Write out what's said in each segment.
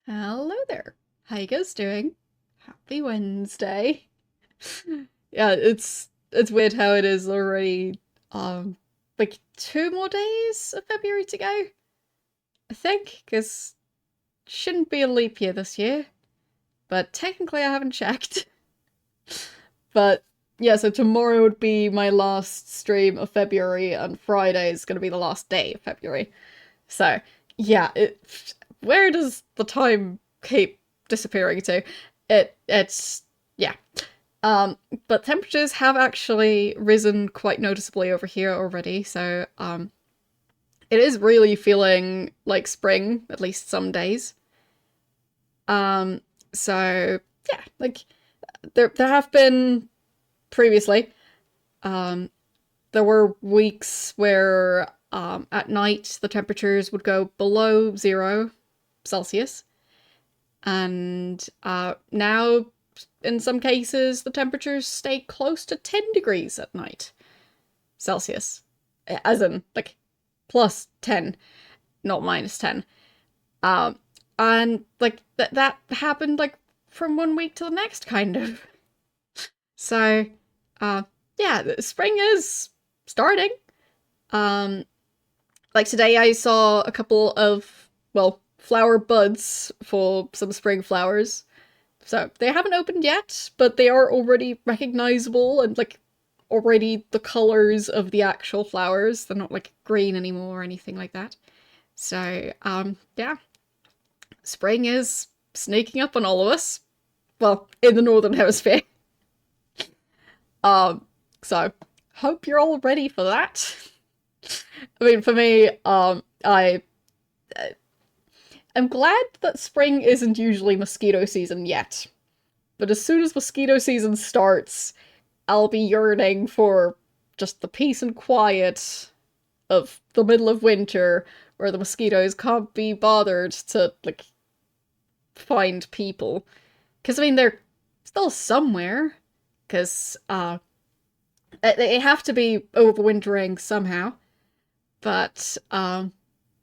Hello there. How you guys doing? Happy Wednesday. Yeah, it's weird how it is already like 2 more days of February to go. I think, because shouldn't be a leap year this year, but technically I haven't checked. But yeah, so tomorrow would be my last stream of February, and Friday is gonna be the last day of February. So yeah, where does the time keep disappearing to? It's yeah. Um, but temperatures have actually risen quite noticeably over here already, so it is really feeling like spring, at least some days. Um, so yeah, like there have been previously, um, there were weeks where at night the temperatures would go below 0 Celsius, and now in some cases the temperatures stay close to 10 degrees at night Celsius, as in like plus 10, not minus 10. Um, and like that happened like from one week to the next, kind of. So, uh, yeah, spring is starting. Um, like today, I saw a couple of, well, flower buds for some spring flowers. So they haven't opened yet, but they are already recognizable and like already the colors of the actual flowers. They're not like green anymore or anything like that. So, yeah, spring is sneaking up on all of us. Well, in the northern hemisphere. Um, so hope you're all ready for that. I mean, for me, I'm glad that spring isn't usually mosquito season yet. But as soon as mosquito season starts, I'll be yearning for just the peace and quiet of the middle of winter where the mosquitoes can't be bothered to, like, find people. Because, I mean, they're still somewhere. Because, they have to be overwintering somehow. But,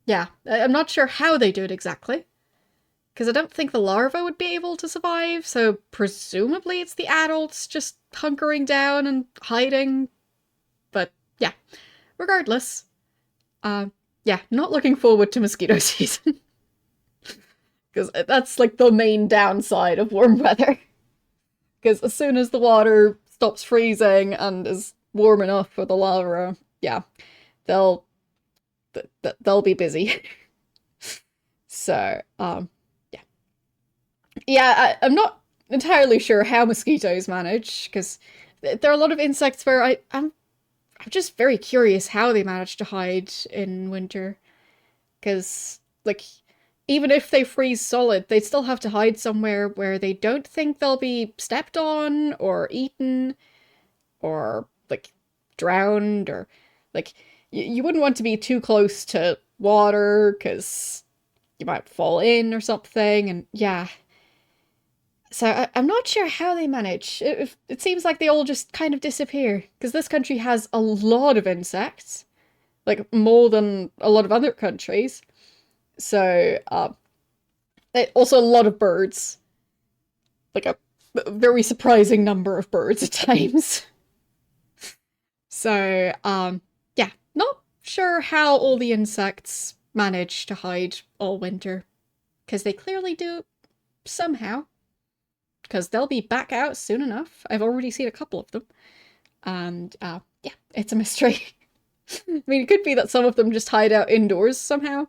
yeah, I'm not sure how they do it exactly. Because I don't think the larva would be able to survive, so presumably it's the adults just hunkering down and hiding. But yeah, regardless, uh, yeah, not looking forward to mosquito season. Because that's like the main downside of warm weather. Because as soon as the water stops freezing and is warm enough for the larva, yeah, they'll they'll be busy. So, yeah. I'm not entirely sure how mosquitoes manage, because there are a lot of insects where I'm just very curious how they manage to hide in winter. Because, like, even if they freeze solid, they'd still have to hide somewhere where they don't think they'll be stepped on or eaten or, like, drowned or, like, you wouldn't want to be too close to water because you might fall in or something. And yeah, so I'm not sure how they manage. It seems like they all just kind of disappear because this country has a lot of insects, like more than a lot of other countries. So also a lot of birds, like a very surprising number of birds at times. So yeah, not sure how all the insects manage to hide all winter because they clearly do somehow. Because they'll be back out soon enough. I've already seen a couple of them. And yeah, it's a mystery. I mean, it could be that some of them just hide out indoors somehow.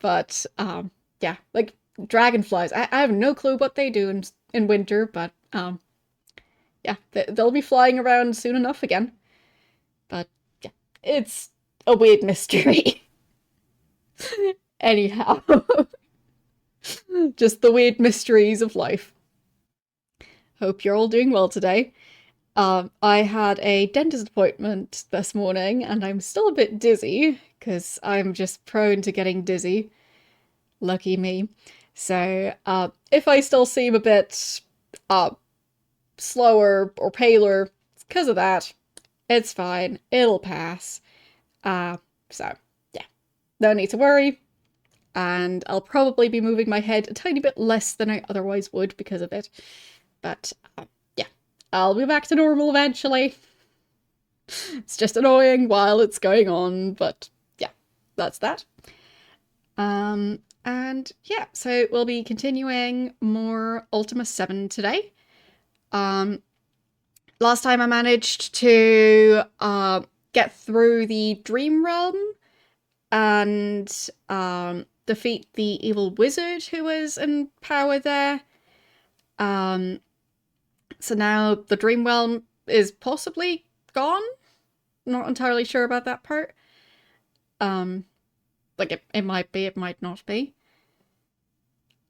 But yeah, like dragonflies. I have no clue what they do in winter, but yeah, they'll be flying around soon enough again. But yeah, it's a weird mystery. Anyhow, just the weird mysteries of life. Hope you're all doing well today. I had a dentist appointment this morning and I'm still a bit dizzy because I'm just prone to getting dizzy. Lucky me. So, if I still seem a bit uh, slower or paler, it's because of that. It's fine. It'll pass. So, yeah. No need to worry. and I'll probably be moving my head a tiny bit less than I otherwise would because of it. But yeah, I'll be back to normal eventually. It's just annoying while it's going on, but yeah, that's that. And yeah, so we'll be continuing more Ultima 7 today. Last time I managed to get through the Dream Realm and defeat the evil wizard who was in power there. So now the Dream Realm is possibly gone. Not entirely sure about that part. Like it might be, it might not be.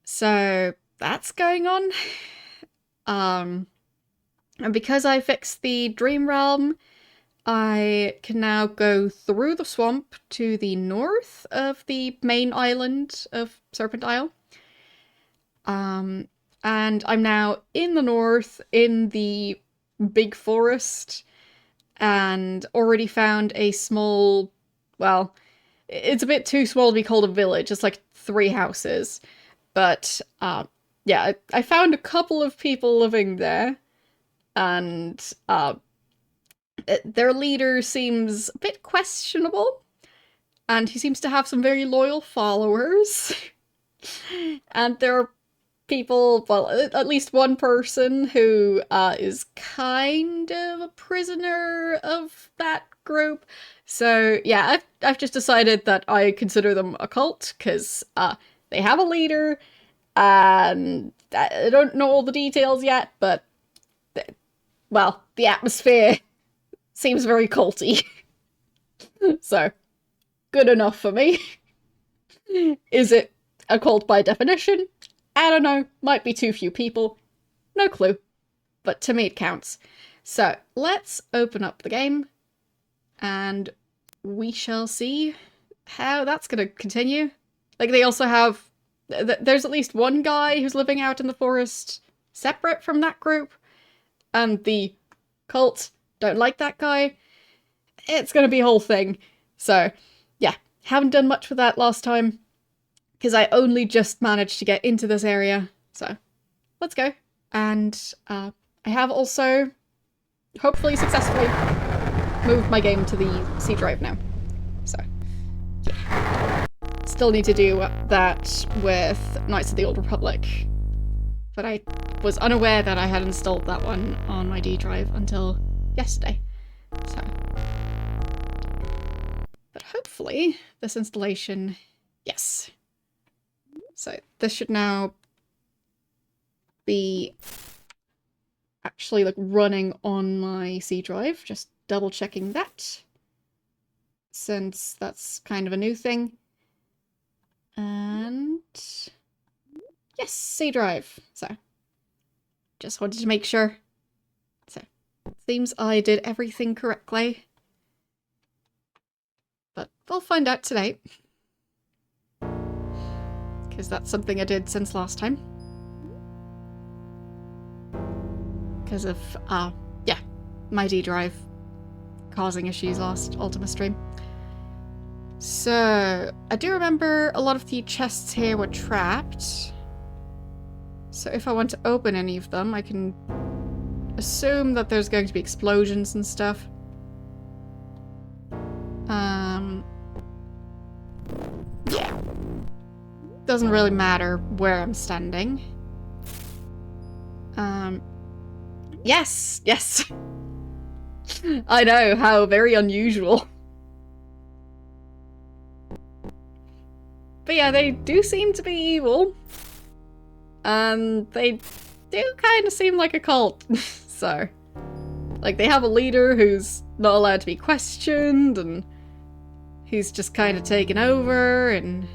So that's going on. And because I fixed the Dream Realm, I can now go through the swamp to the north of the main island of Serpent Isle. And I'm now in the north, in the big forest, and already found a small, well, it's a bit too small to be called a village. It's like 3 houses. But, yeah, I found a couple of people living there, and their leader seems a bit questionable, and he seems to have some very loyal followers. And there are people, well, at least one person who is kind of a prisoner of that group. So yeah, I've just decided that I consider them a cult, because they have a leader, and I don't know all the details yet, but well, the atmosphere seems very culty. So, good enough for me. Is it a cult by definition? I don't know. Might be too few people. No clue. But to me it counts. So, let's open up the game, and we shall see how that's going to continue. Like, they also have... There's at least one guy who's living out in the forest separate from that group, and the cult don't like that guy. It's going to be a whole thing. So, yeah, haven't done much with that last time, because I only just managed to get into this area. So, let's go. And I have also, hopefully successfully, moved my game to the C drive now. So, yeah. Still need to do that with Knights of the Old Republic, but I was unaware that I had installed that one on my D drive until yesterday. So, but hopefully this installation, yes. So this should now be actually like running on my C drive, just double checking that, since that's kind of a new thing. And yes, C drive. So just wanted to make sure. So seems I did everything correctly, but we'll find out today, because that's something I did since last time. Because of, yeah, my D drive causing issues last Ultima stream. So, I do remember a lot of the chests here were trapped. So if I want to open any of them, I can assume that there's going to be explosions and stuff. Yeah. Doesn't really matter where I'm standing. Yes, yes. I know, how very unusual. But yeah, they do seem to be evil. And they do kind of seem like a cult. So, like, they have a leader who's not allowed to be questioned, and he's just kind of taken over, and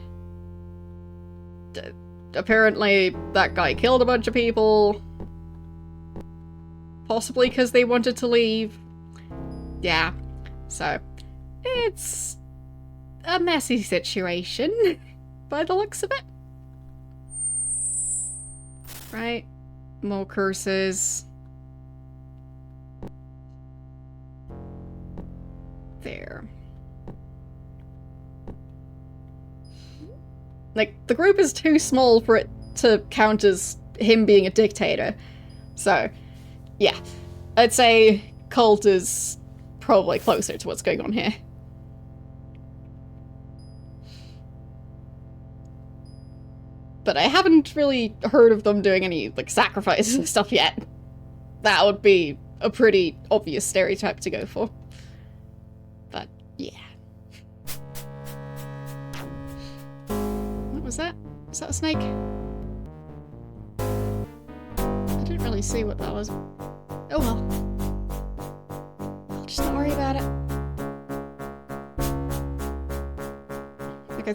apparently that guy killed a bunch of people. Possibly because they wanted to leave. Yeah. So, it's a messy situation, by the looks of it. Right? More curses. There. Like, the group is too small for it to count as him being a dictator. So, yeah. I'd say cult is probably closer to what's going on here. But I haven't really heard of them doing any, like, sacrifices and stuff yet. That would be a pretty obvious stereotype to go for. But, yeah. What was that? Was that a snake? I didn't really see what that was. Oh well. I'll just not worry about it. Like, I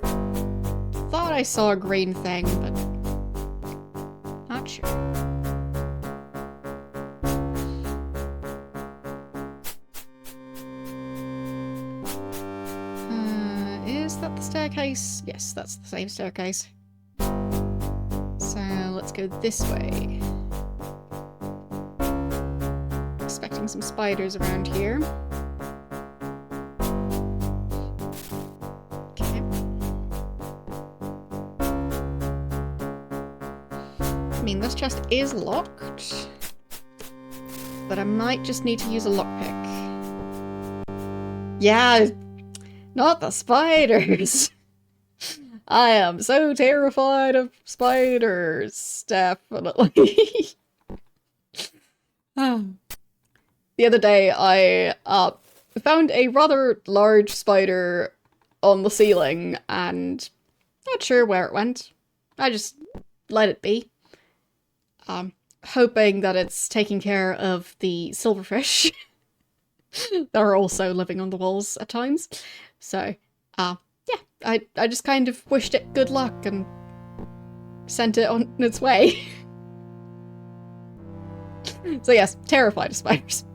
thought I saw a green thing, but not sure. Is that the staircase? Yes, that's the same staircase. So let's go this way. Expecting some spiders around here. Okay. I mean, this chest is locked, but I might just need to use a lockpick. Yeah, not the spiders. I am so terrified of spiders, definitely. The other day, I found a rather large spider on the ceiling, and not sure where it went. I just let it be. Hoping that it's taking care of the silverfish that are also living on the walls at times. So, yeah, I just kind of wished it good luck and sent it on its way. So yes, terrified of spiders.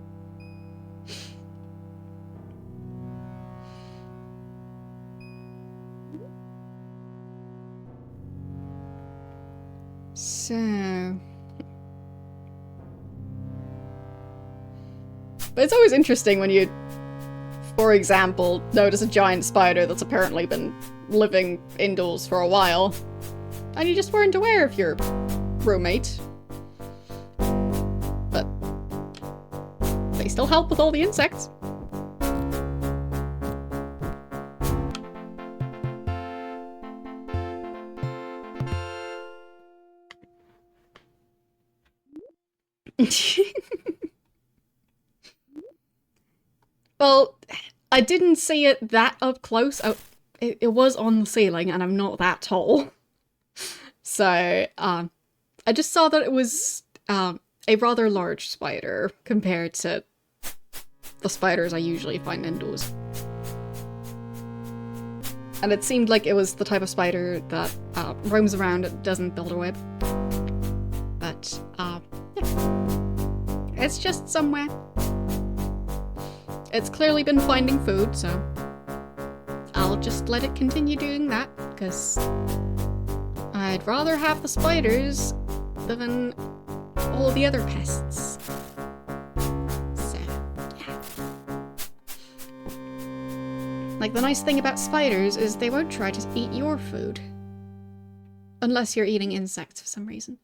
So... But it's always interesting when you, for example, notice a giant spider that's apparently been living indoors for a while, and you just weren't aware of your roommate. But they still help with all the insects. Well, I didn't see it that up close. Oh, it was on the ceiling, and I'm not that tall. So, I just saw that it was a rather large spider compared to the spiders I usually find indoors. And it seemed like it was the type of spider that roams around and doesn't build a web. But, yeah. It's just somewhere. It's clearly been finding food, so I'll just let it continue doing that, because I'd rather have the spiders than all the other pests. So, yeah. Like, the nice thing about spiders is they won't try to eat your food. Unless you're eating insects for some reason.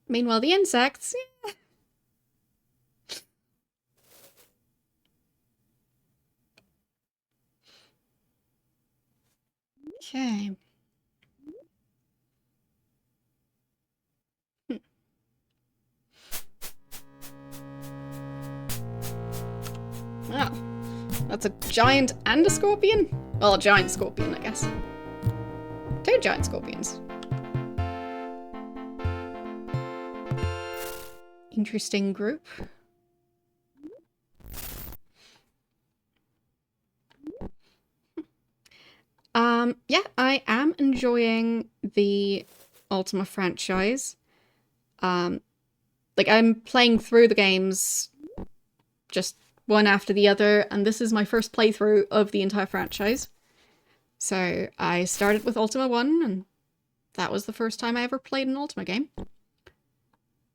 Meanwhile, the insects... Yeah. Okay. Wow. That's a giant and a scorpion? Well, a giant scorpion, I guess. 2 giant scorpions. Interesting group. Yeah, I am enjoying the Ultima franchise. Like, I'm playing through the games just one after the other, and this is my first playthrough of the entire franchise. So, I started with Ultima 1, and that was the first time I ever played an Ultima game.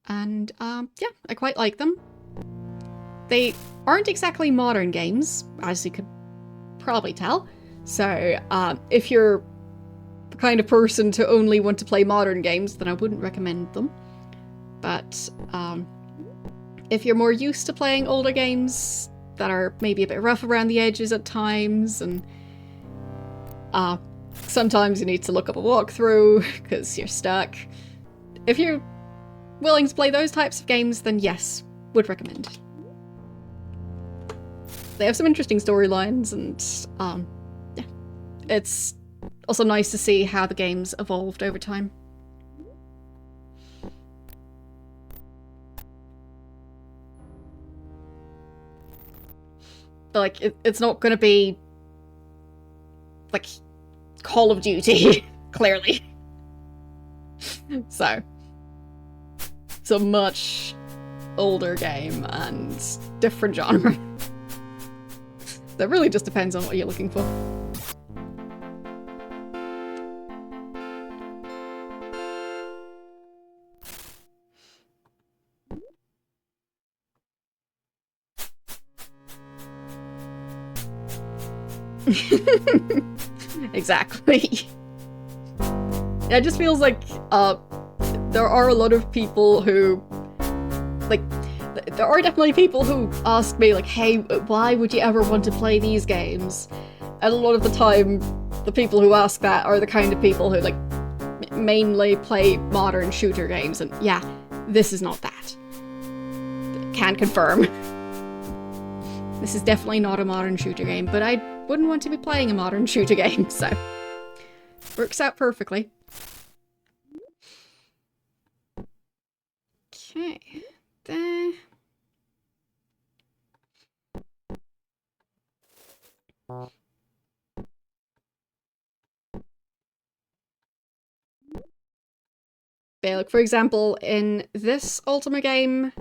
And, yeah, I quite like them. They aren't exactly modern games, as you could probably tell. So, if you're the kind of person to only want to play modern games, then I wouldn't recommend them. But, if you're more used to playing older games that are maybe a bit rough around the edges at times, and sometimes you need to look up a walkthrough because you're stuck. If you're willing to play those types of games, then yes, would recommend. They have some interesting storylines, and yeah, it's also nice to see how the game's evolved over time. But like, it's not gonna be like Call of Duty, clearly. So, it's a much older game and different genre. That really just depends on what you're looking for. Exactly. It just feels like there are a lot of people who, like, there are definitely people who ask me, like, hey, why would you ever want to play these games? And a lot of the time, the people who ask that are the kind of people who, like, mainly play modern shooter games, and yeah, this is not that. Can confirm. This is definitely not a modern shooter game, but I wouldn't want to be playing a modern shooter game, so works out perfectly. Okay, there. But, like, for example, in this Ultima game,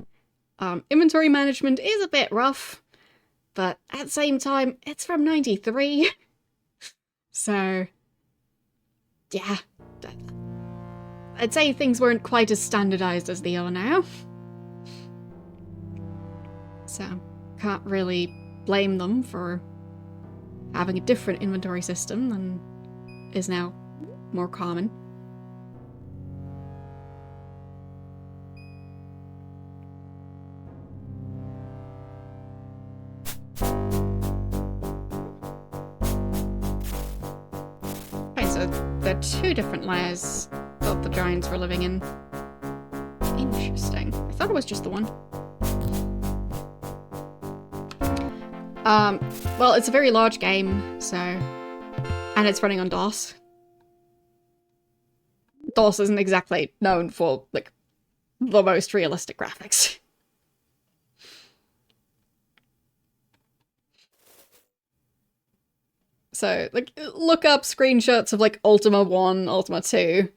inventory management is a bit rough, but at the same time, it's from 93. So, yeah. I'd say things weren't quite as standardized as they are now. So, can't really blame them for having a different inventory system than is now more common. Okay, so there are two different layers that the giants were living in. Interesting. I thought it was just the one. Well, it's a very large game, so... And it's running on DOS. DOS isn't exactly known for, like, the most realistic graphics. So, like, look up screenshots of, like, Ultima 1, Ultima 2,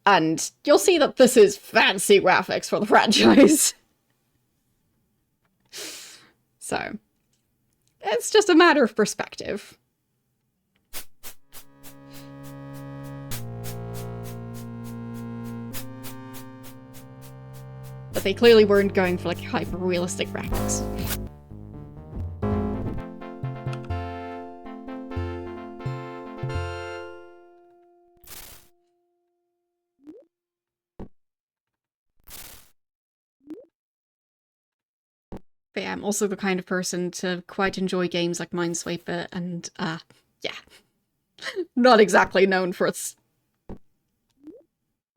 and you'll see that this is fancy graphics for the franchise. So, it's just a matter of perspective. But they clearly weren't going for, like, hyper-realistic graphics. But yeah, I'm also the kind of person to quite enjoy games like Minesweeper, and, yeah. Not exactly known for its,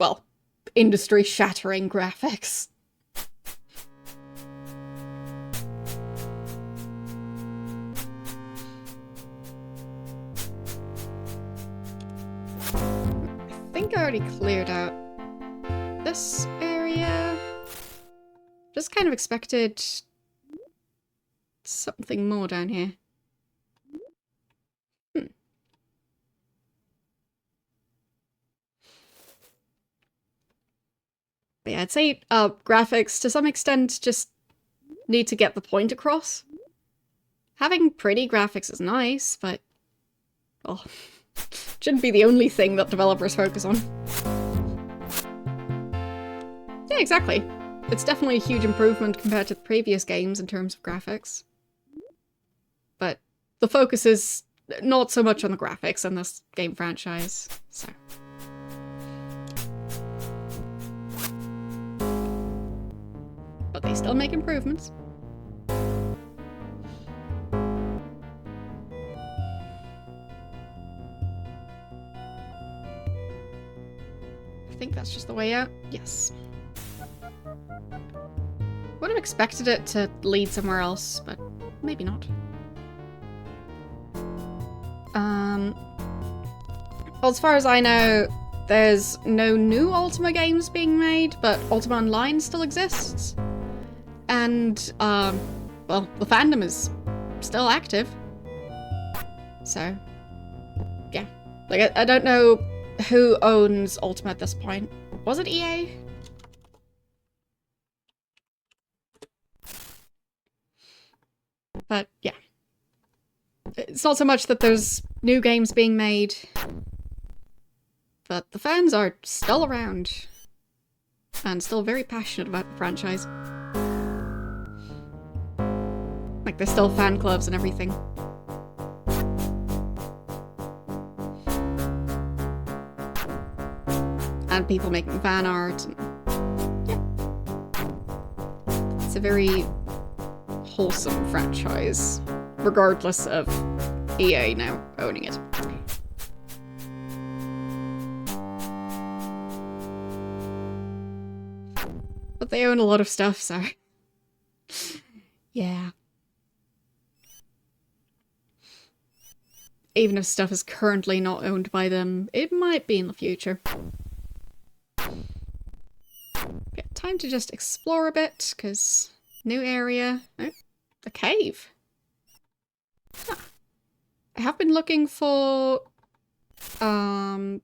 well, industry-shattering graphics. I think I already cleared out this area. Just kind of expected something more down here. But yeah, I'd say graphics, to some extent, just need to get the point across. Having pretty graphics is nice, but... well, shouldn't be the only thing that developers focus on. Yeah, exactly. It's definitely a huge improvement compared to the previous games in terms of graphics. But the focus is not so much on the graphics in this game franchise, so. But they still make improvements. I think that's just the way out. Yes. Would have expected it to lead somewhere else, but maybe not. Well, as far as I know, there's no new Ultima games being made, but Ultima Online still exists. And, well, the fandom is still active. So, yeah. Like, I don't know who owns Ultima at this point. Was it EA? But, yeah. It's not so much that there's new games being made, but the fans are still around and still very passionate about the franchise. Like, there's still fan clubs and everything. And people making fan art. And, yeah. It's a very wholesome franchise, regardless of EA now owning it. But they own a lot of stuff, so... yeah. Even if stuff is currently not owned by them, it might be in the future. Yeah, time to just explore a bit, because new area. Oh, a cave. Huh. I have been looking for a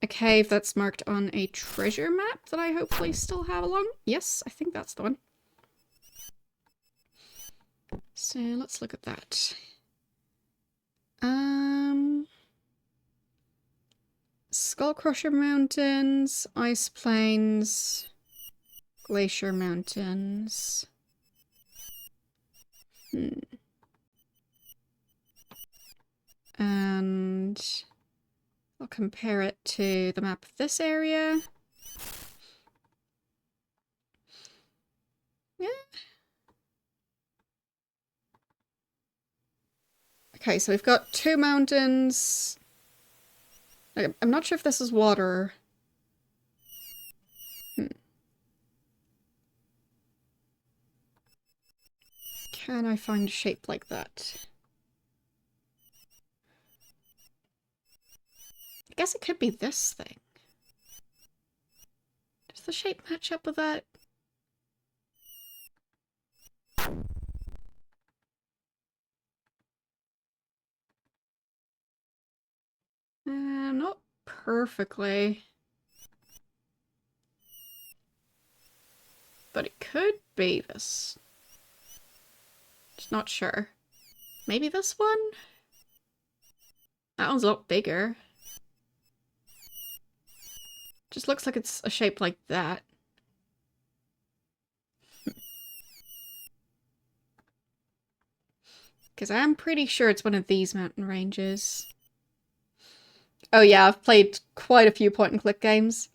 cave that's marked on a treasure map that I hopefully still have along. Yes, I think that's the one. So let's look at that. Skullcrusher Mountains, Ice Plains, Glacier Mountains. And I'll compare it to the map of this area. Yeah. Okay, so we've got two mountains. I'm not sure if this is water. Can I find a shape like that? I guess it could be this thing. Does the shape match up with that? Not perfectly. But it could be this. Just not sure. Maybe this one? That one's a lot bigger. Just looks like it's a shape like that. Because I'm pretty sure it's one of these mountain ranges. Oh yeah, I've played quite a few point-and-click games.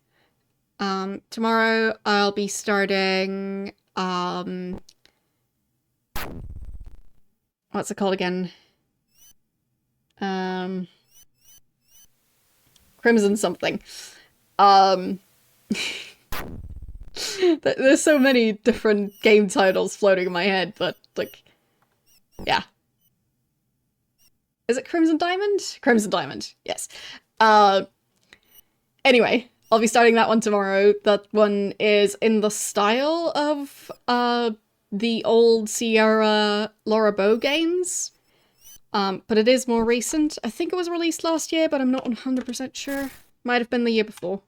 Tomorrow I'll be starting, what's it called again? Crimson something. There's so many different game titles floating in my head, but, like, yeah. Is it Crimson Diamond? Crimson Diamond, yes. Anyway, I'll be starting that one tomorrow. That one is in the style of the old Sierra Laura Bow games. But it is more recent. I think it was released last year, but I'm not 100% sure. Might have been the year before.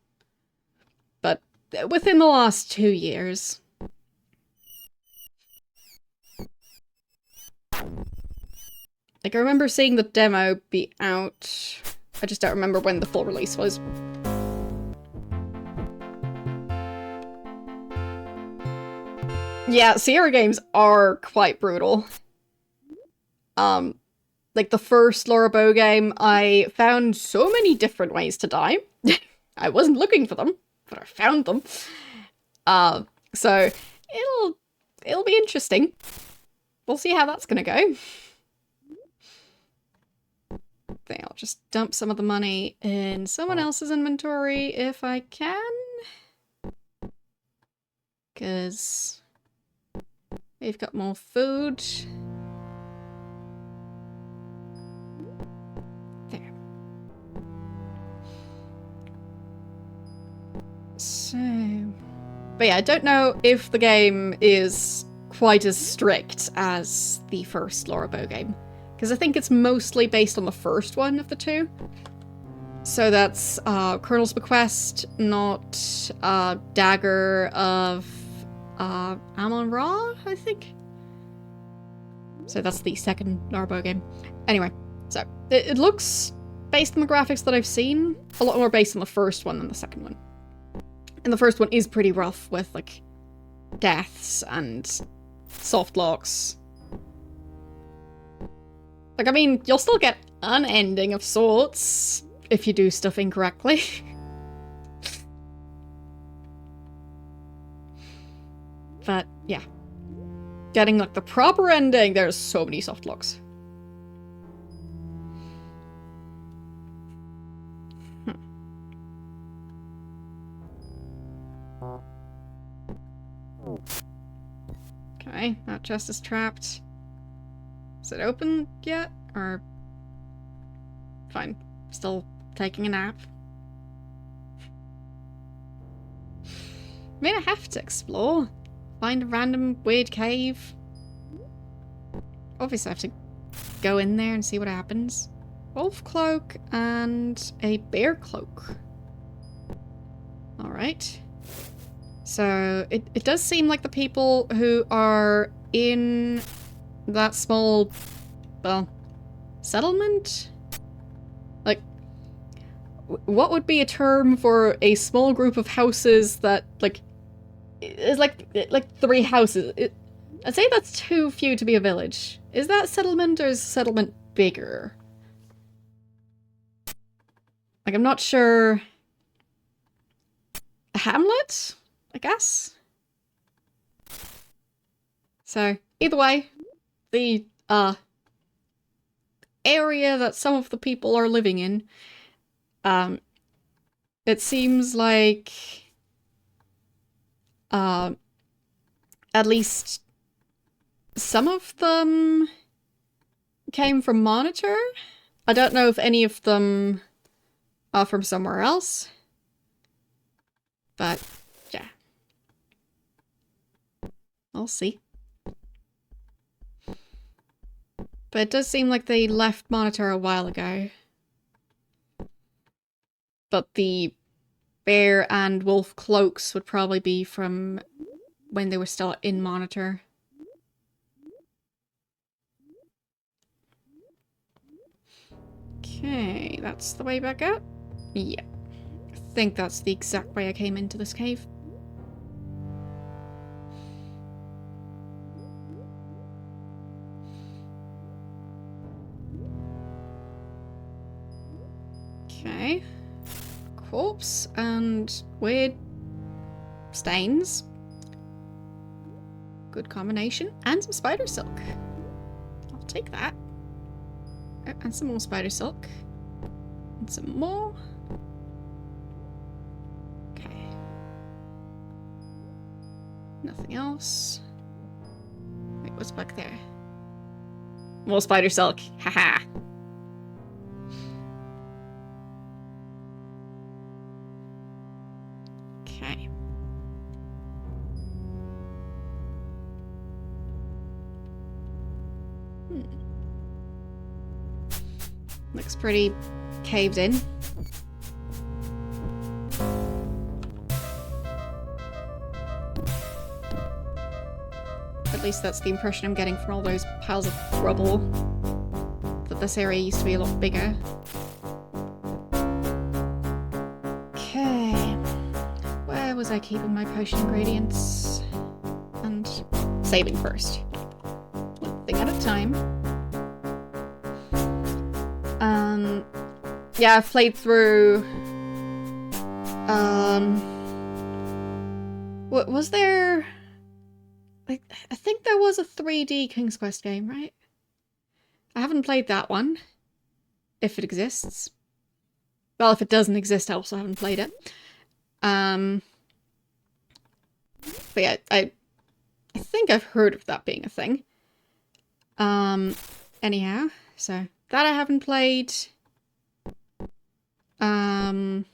But within the last 2 years. Like, I remember seeing the demo be out. I just don't remember when the full release was. Yeah, Sierra games are quite brutal. like the first Laura Bow game, I found so many different ways to die. I wasn't looking for them, but I found them. So it'll be interesting. We'll see how that's gonna go. I think I'll just dump some of the money in someone else's inventory if I can. Because they've got more food. There. So... But yeah, I don't know if the game is quite as strict as the first Laura Bow game. Because I think it's mostly based on the first one of the two. So that's Colonel's Bequest, not Dagger of Amon-Ra, I think? So that's the second Laura Bow game. Anyway, so it looks, based on the graphics that I've seen, a lot more based on the first one than the second one. And the first one is pretty rough with, like, deaths and soft locks. Like, I mean, you'll still get an ending of sorts if you do stuff incorrectly. But, yeah. Getting, like, the proper ending, there's so many soft locks. Okay, that chest is trapped. Is it open yet? Or... Fine. Still taking a nap. I mean, I have to explore. Find a random weird cave. Obviously I have to go in there and see what happens. Wolf cloak and a bear cloak. Alright. So, it does seem like the people who are in that small, well, settlement? Like, what would be a term for a small group of houses that, like, is like 3 houses? I'd say that's too few to be a village. Is that settlement or is settlement bigger? Like, I'm not sure. A hamlet? I guess? So, either way, the, area that some of the people are living in, it seems like, at least some of them came from Monitor. I don't know if any of them are from somewhere else, but yeah. I'll see. But it does seem like they left Monitor a while ago. But the bear and wolf cloaks would probably be from when they were still in Monitor. Okay, that's the way back up? Yeah. I think that's the exact way I came into this cave. Okay. Corpse and weird stains. Good combination. And some spider silk. I'll take that. Oh, and some more spider silk. And some more. Okay. Nothing else. Wait, what's back there? More spider silk. Haha. Okay. Looks pretty caved in. At least that's the impression I'm getting from all those piles of rubble. That this area used to be a lot bigger. Okay. Where was I keeping my potion ingredients? And saving first. One thing at a time. Yeah, I've played through... What was there... I think there was a 3D King's Quest game, right? I haven't played that one. If it exists. Well, if it doesn't exist, I also haven't played it. But yeah, I think I've heard of that being a thing. Anyhow, so that I haven't played. I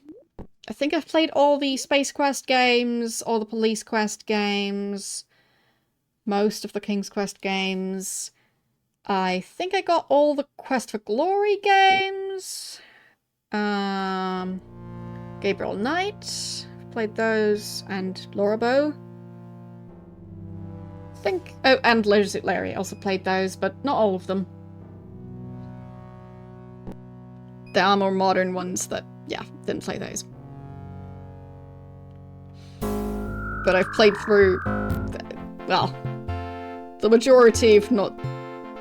think I've played all the Space Quest games, all the Police Quest games, most of the King's Quest games. I think I got all the Quest for Glory games. Gabriel Knight, played those, and Lorabo. Oh, and Leisure Suit Larry, also played those, but not all of them. There are more modern ones that, yeah, didn't play those. But I've played through, well, the majority, if not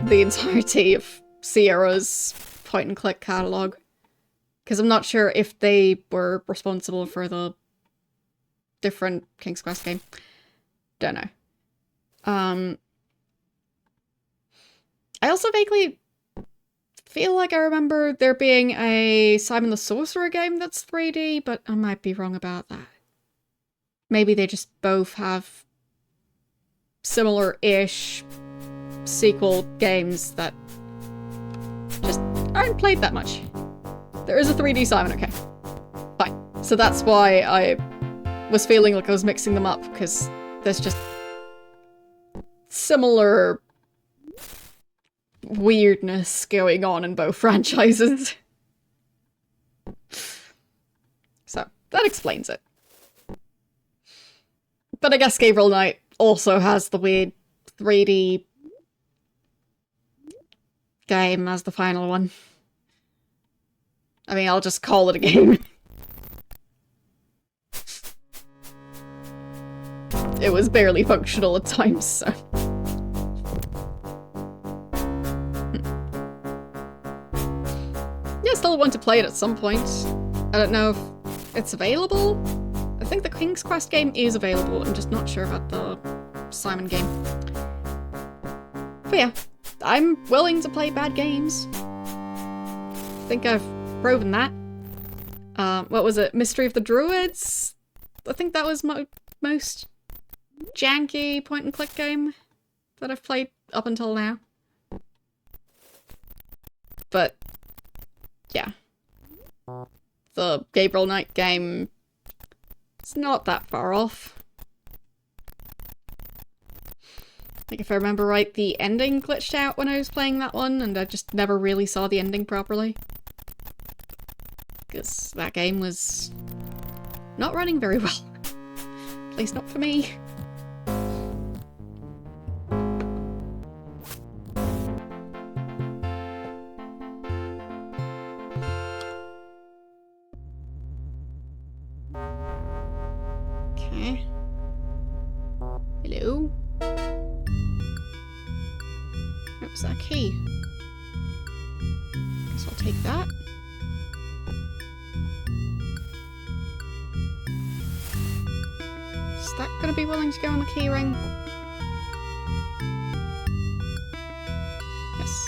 the entirety of Sierra's point-and-click catalogue. Because I'm not sure if they were responsible for the different King's Quest game. Don't know. I also vaguely feel like I remember there being a Simon the Sorcerer game that's 3D, but I might be wrong about that. Maybe they just both have similar-ish sequel games that just aren't played that much. There is a 3D Simon, okay. Fine. So that's why I was feeling like I was mixing them up, because there's just similar weirdness going on in both franchises. So, that explains it. But I guess Gabriel Knight also has the weird 3D game as the final one. I mean, I'll just call it a game. It was barely functional at times, so... Yeah, still want to play it at some point. I don't know if it's available. I think the King's Quest game is available, I'm just not sure about the Simon game. But yeah, I'm willing to play bad games. I think I've proven that. What was it? Mystery of the Druids? I think that was my most janky point-and-click game that I've played up until now. But, yeah. The Gabriel Knight game, it's not that far off. Like, if I remember right, the ending glitched out when I was playing that one, and I just never really saw the ending properly. Because that game was not running very well. At least not for me. Okay. Hello? What's that key? Guess I'll take that. Is that gonna be willing to go on the key ring? Yes.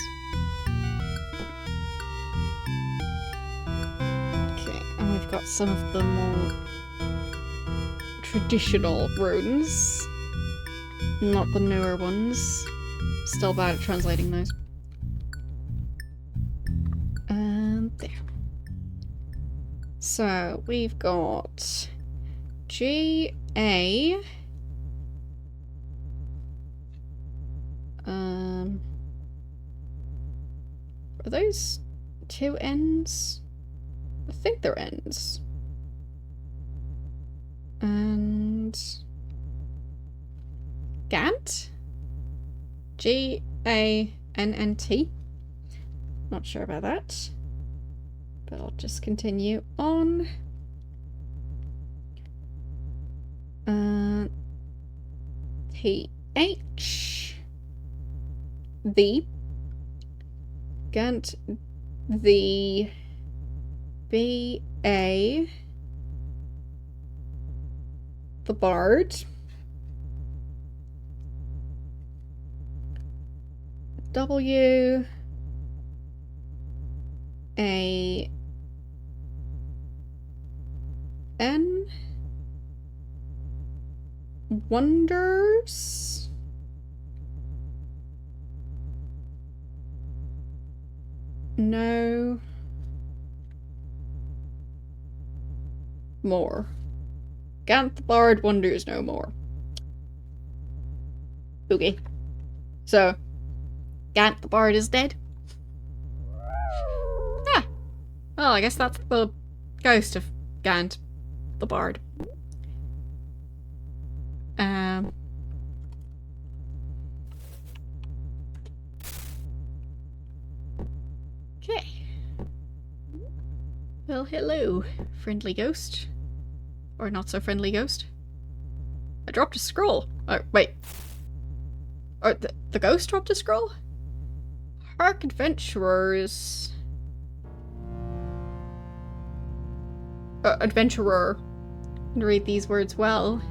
Okay, and we've got some of the more traditional runes. Not the newer ones. Still bad at translating those. And there. So, we've got G, A. Are those two ends? I think they're ends. And Gant? G-A-N-N-T. Not sure about that. But I'll just continue on. T-H. The. Gant. The. B-A... the Bard. W... A... N... Wonders? No. More. Gant the Bard wonders no more. Okay. So, Gant the Bard is dead? Ah! Well, I guess that's the ghost of Gant the Bard. Okay. Well, hello, friendly ghost. Or not so friendly ghost. I dropped a scroll. Oh, wait. Or the ghost dropped a scroll? Hark, adventurers. Adventurer. And read these words well.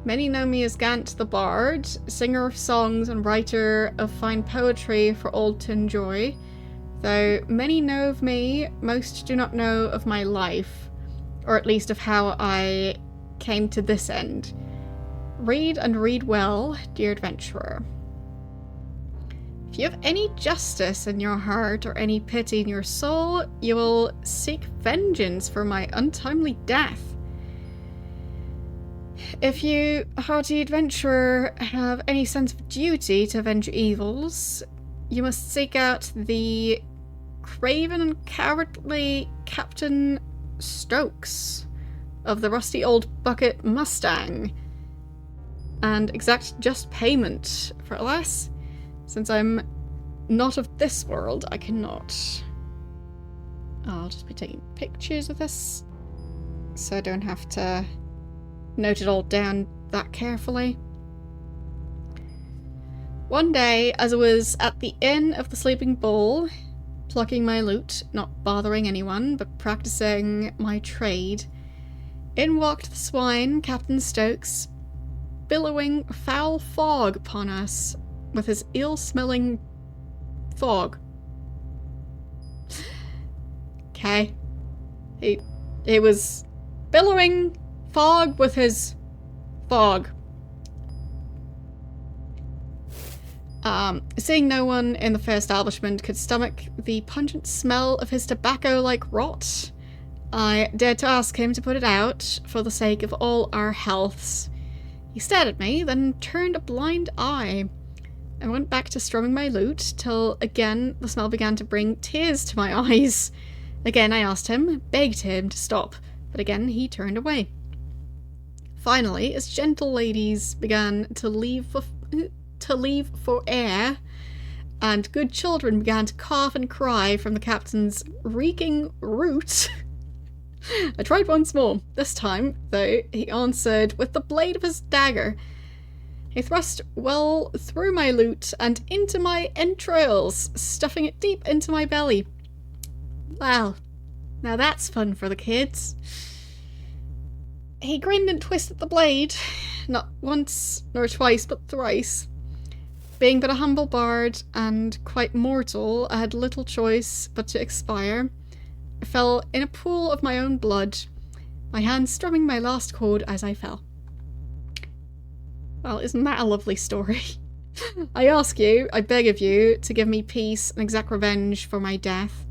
Many know me as Gant the Bard, singer of songs and writer of fine poetry for all to enjoy. Though many know of me, most do not know of my life, or at least of how I came to this end. Read and read well, dear adventurer. If you have any justice in your heart or any pity in your soul, you will seek vengeance for my untimely death. If you, hardy adventurer, have any sense of duty to avenge evils, you must seek out the craven and cowardly Captain Stokes of the rusty old bucket Mustang, and exact just payment, for alas, since I'm not of this world, I cannot. I'll just be taking pictures of this, so I don't have to note it all down that carefully. One day, as I was at the Inn of the Sleeping Bull, plucking my lute, not bothering anyone, but practicing my trade, in walked the swine, Captain Stokes, billowing foul fog upon us with his ill-smelling fog. Okay. He was billowing fog with his fog. Seeing no one in the fair establishment could stomach the pungent smell of his tobacco-like rot, I dared to ask him to put it out for the sake of all our healths. He stared at me, then turned a blind eye. I went back to strumming my lute, till again the smell began to bring tears to my eyes. Again I asked him, begged him to stop, but again he turned away. Finally, as gentle ladies began to leave for air, and good children began to cough and cry from the captain's reeking root, I tried once more. This time, though, he answered with the blade of his dagger. He thrust well through my lute and into my entrails, stuffing it deep into my belly. Well, now that's fun for the kids. He grinned and twisted the blade, not once nor twice but thrice. Being but a humble bard and quite mortal, I had little choice but to expire. I fell in a pool of my own blood, my hand strumming my last chord as I fell. Well, isn't that a lovely story? I ask you, I beg of you, to give me peace and exact revenge for my death.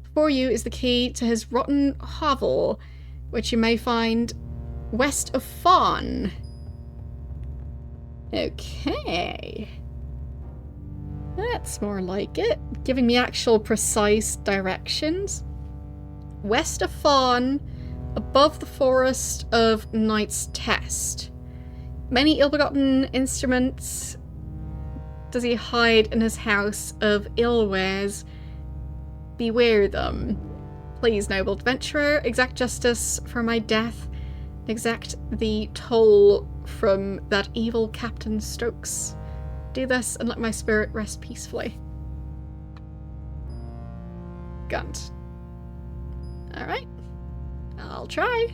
Before you is the key to his rotten hovel, which you may find west of Fawn. Okay. That's more like it. Giving me actual precise directions. West of Fawn, above the forest of Knight's Test. Many ill-begotten instruments does he hide in his house of ill wares. Beware them. Please, noble adventurer, exact justice for my death. Exact the toll from that evil Captain Stokes. Do this and let my spirit rest peacefully. Gunt. Alright. I'll try.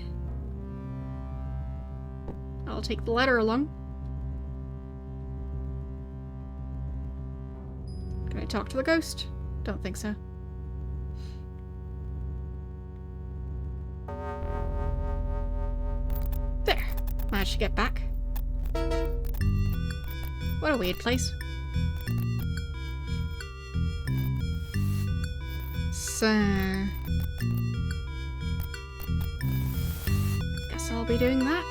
I'll take the letter along. Can I talk to the ghost? Don't think so. There. Managed to get back. What a weird place. So... guess I'll be doing that.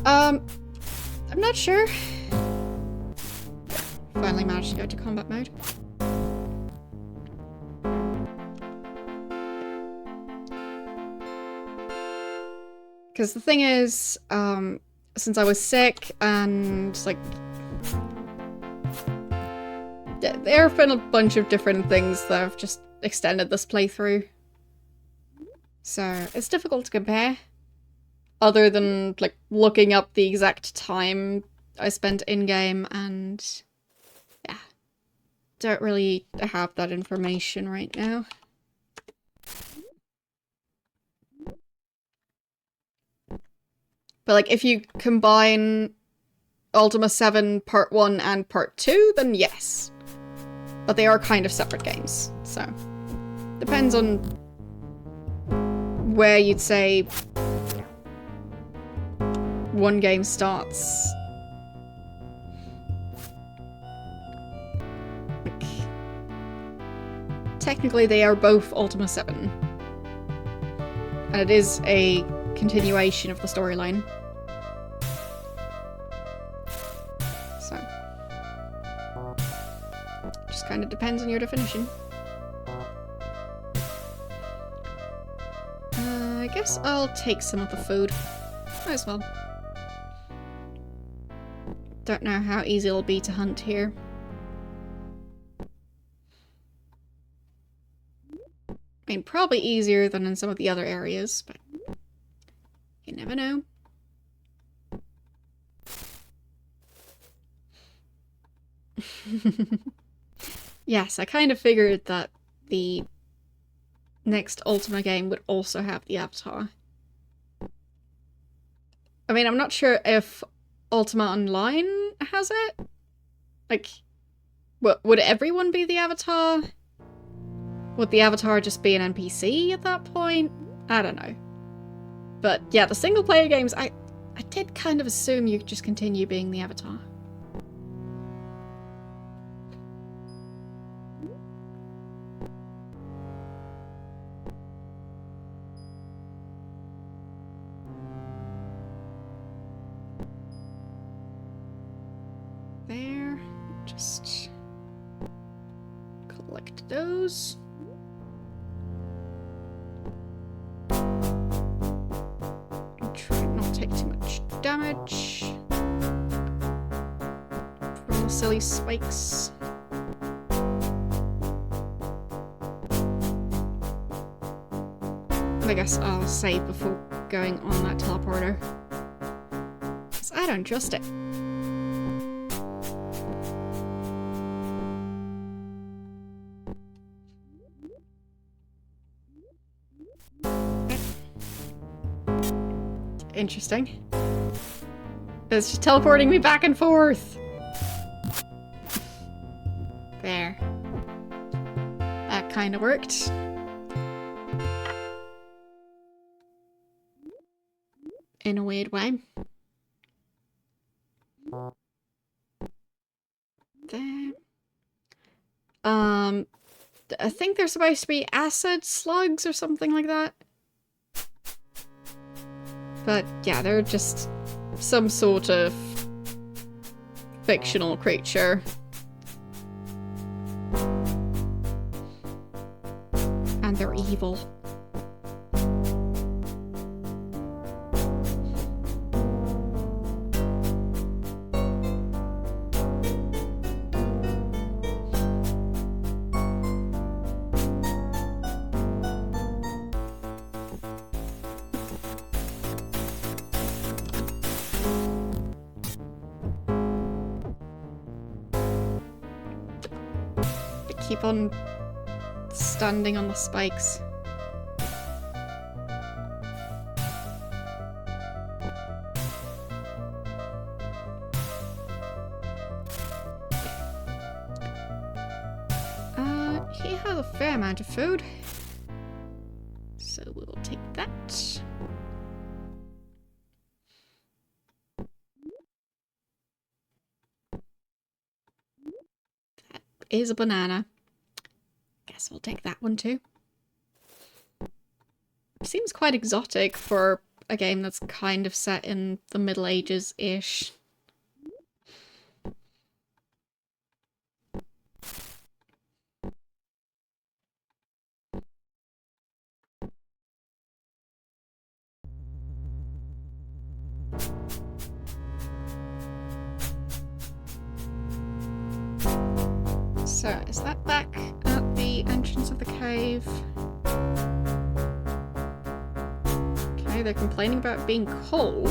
I'm not sure. Finally managed to go to combat mode. Because the thing is, since I was sick and, like, there have been a bunch of different things that have just extended this playthrough. So, it's difficult to compare. Other than, like, looking up the exact time I spent in-game and... yeah. Don't really have that information right now. But, like, if you combine Ultima 7 Part 1 and Part 2, then yes. But they are kind of separate games, so... depends on where you'd say one game starts. Like, technically they are both Ultima 7. And it is a continuation of the storyline. So. Just kind of depends on your definition. I guess I'll take some of the food. Might as well. Don't know how easy it'll be to hunt here. I mean, probably easier than in some of the other areas, but you never know. Yes, I kind of figured that the next Ultima game would also have the avatar. I mean, I'm not sure if Ultima Online has it? Like, would everyone be the avatar? Would the avatar just be an NPC at that point? I don't know. But yeah, the single player games, I did kind of assume you could just continue being the avatar. There, just collect those. Try and not take too much damage from the silly spikes. I guess I'll save before going on that teleporter, 'cause I don't trust it. Interesting. It's just teleporting me back and forth. There. That kind of worked. In a weird way. There. I think they're supposed to be acid slugs or something like that. But yeah, they're just some sort of fictional creature. And they're evil. keep on standing on the spikes. He has a fair amount of food, so we'll take that. That is a banana. Guess we'll take that one too. Seems quite exotic for a game that's kind of set in the Middle Ages-ish. So, is that back at the entrance of the cave? Okay, they're complaining about being cold.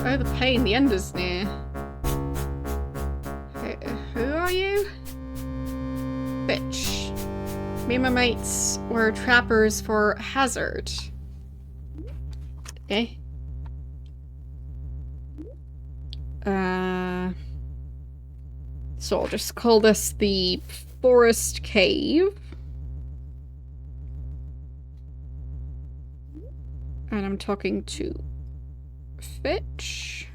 Oh, the pain, the end is near. Who are you? Bitch. Me and my mates were trappers for Hazard. Okay. So I'll just call this the Forest Cave. And I'm talking to Fitch.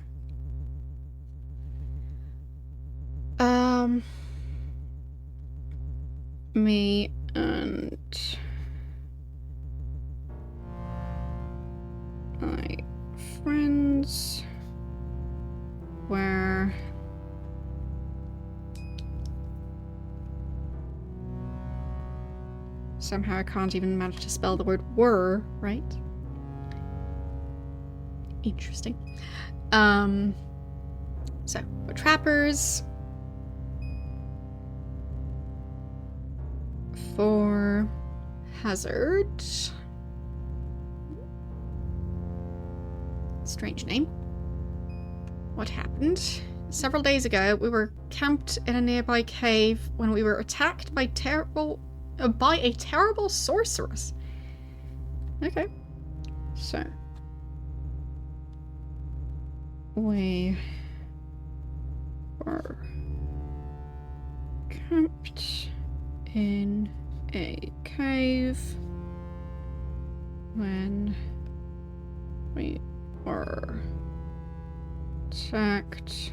Me and my friends were somehow I can't even manage to spell the word were, right? Interesting. So we're trappers for Hazard. Strange name. What happened? Several days ago, we were camped in a nearby cave when we were attacked by a terrible sorceress. Okay. So. We were camped in a cave when we were attacked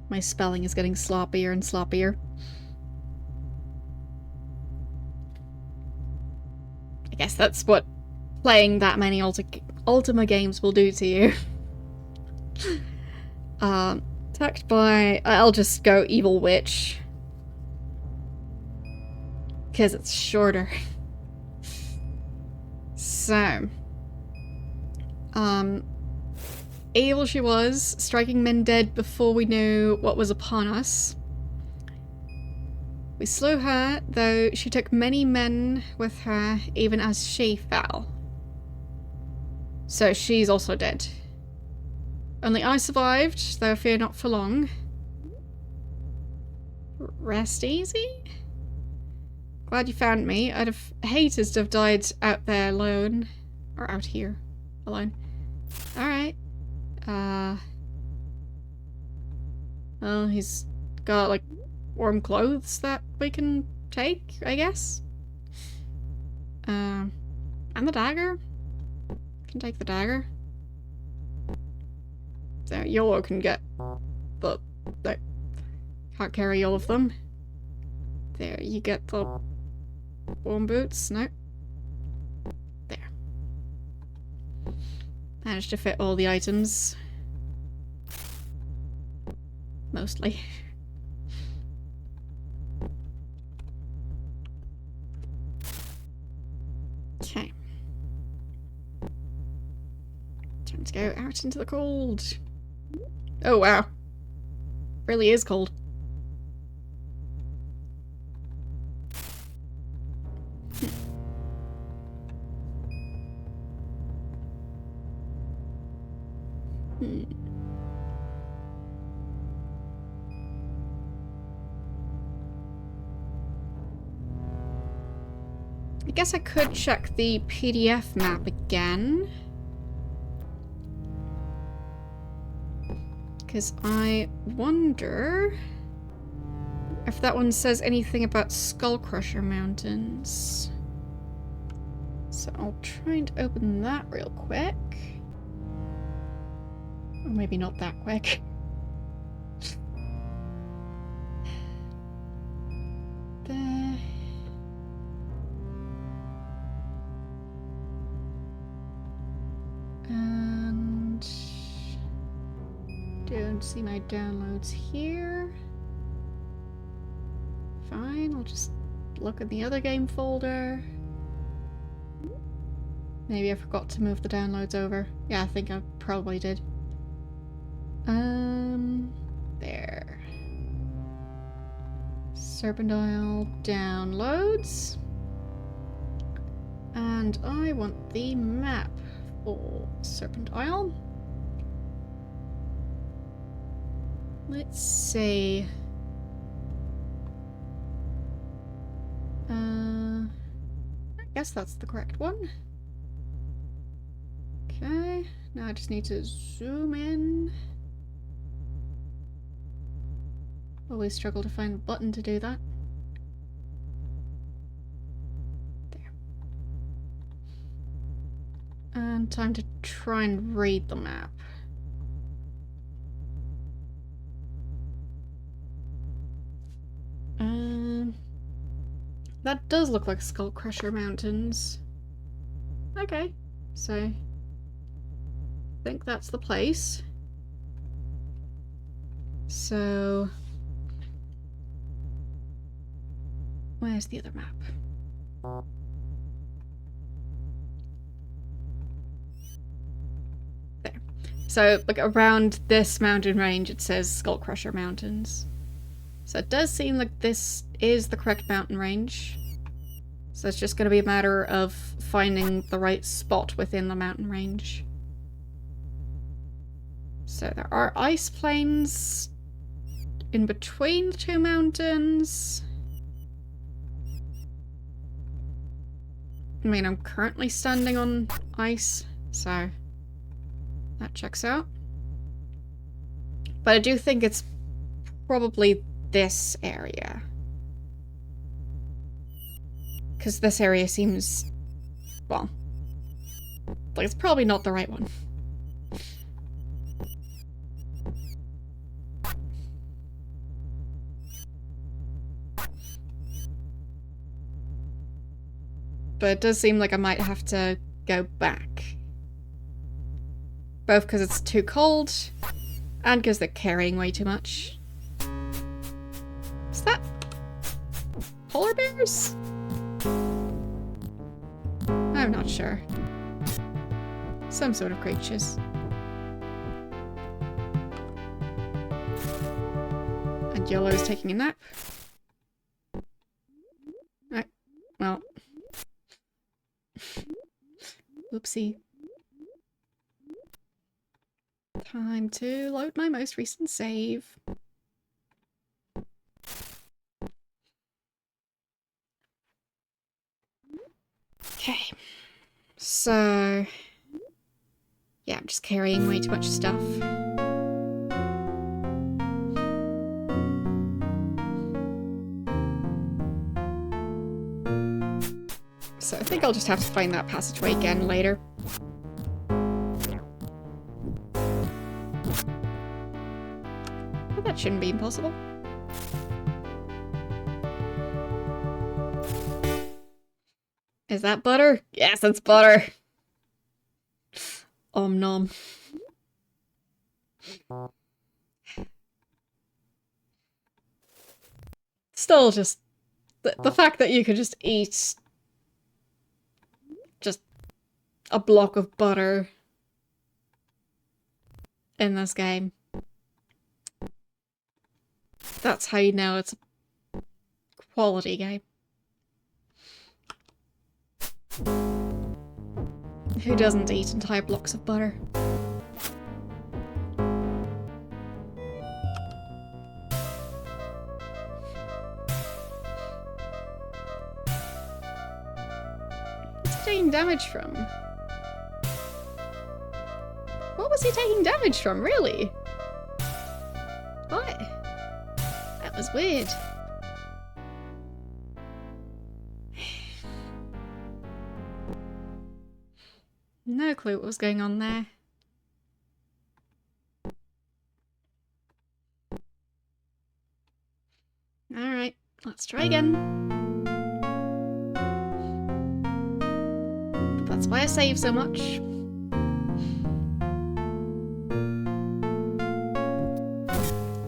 My spelling is getting sloppier and sloppier. I guess that's what playing that many Ultima games will do to you. Attacked by... I'll just go Evil Witch. Because it's shorter. So... evil she was, striking men dead before we knew what was upon us. We slew her, though she took many men with her, even as she fell. So she's also dead. Only I survived, though I fear not for long. Rest easy? Glad you found me. I'd have hated to have died out there alone. Or out here. Alone. Alright. Well, he's got, like, warm clothes that we can take, I guess. And the dagger. Can take the dagger. There, YOLO can get the can't carry all of them. There, you get the warm boots. No. There. Managed to fit all the items. Mostly. Okay. Time to go out into the cold. Oh wow. Really is cold. I guess I could check the PDF map again. Because I wonder if that one says anything about Skullcrusher Mountains. So I'll try and open that real quick. Or maybe not that quick. There. And don't see my downloads here. Fine, I'll just look in the other game folder. Maybe I forgot to move the downloads over. Yeah, I think I probably did. There. Serpent Isle downloads. And I want the map for Serpent Isle. Let's see. I guess that's the correct one. Okay, now I just need to zoom in. Always struggle to find the button to do that. There. And time to try and read the map. That does look like Skullcrusher Mountains. Okay, so I think that's the place. So where's the other map? There. So like around this mountain range it says Skullcrusher Mountains. So it does seem like this is the correct mountain range. So it's just going to be a matter of finding the right spot within the mountain range. So there are ice plains in between the two mountains. I mean, I'm currently standing on ice, so that checks out. But I do think it's probably this area. Because this area seems, well, like it's probably not the right one. But it does seem like I might have to go back. Both because it's too cold, and because they're carrying way too much. Is that polar bears? I'm not sure. Some sort of creatures. And Yellow's taking a nap. Right. Well. Oopsie. Time to load my most recent save. Okay. So, yeah, I'm just carrying way too much stuff. So I think I'll just have to find that passageway again later. But that shouldn't be impossible. Is that butter? Yes, it's butter. Om nom. Still just the fact that you could just eat just a block of butter in this game. That's how you know it's a quality game. Who doesn't eat entire blocks of butter? damage from? What was he taking damage from, really? What? That was weird. No clue what was going on there. Alright, let's try again. That's why I save so much.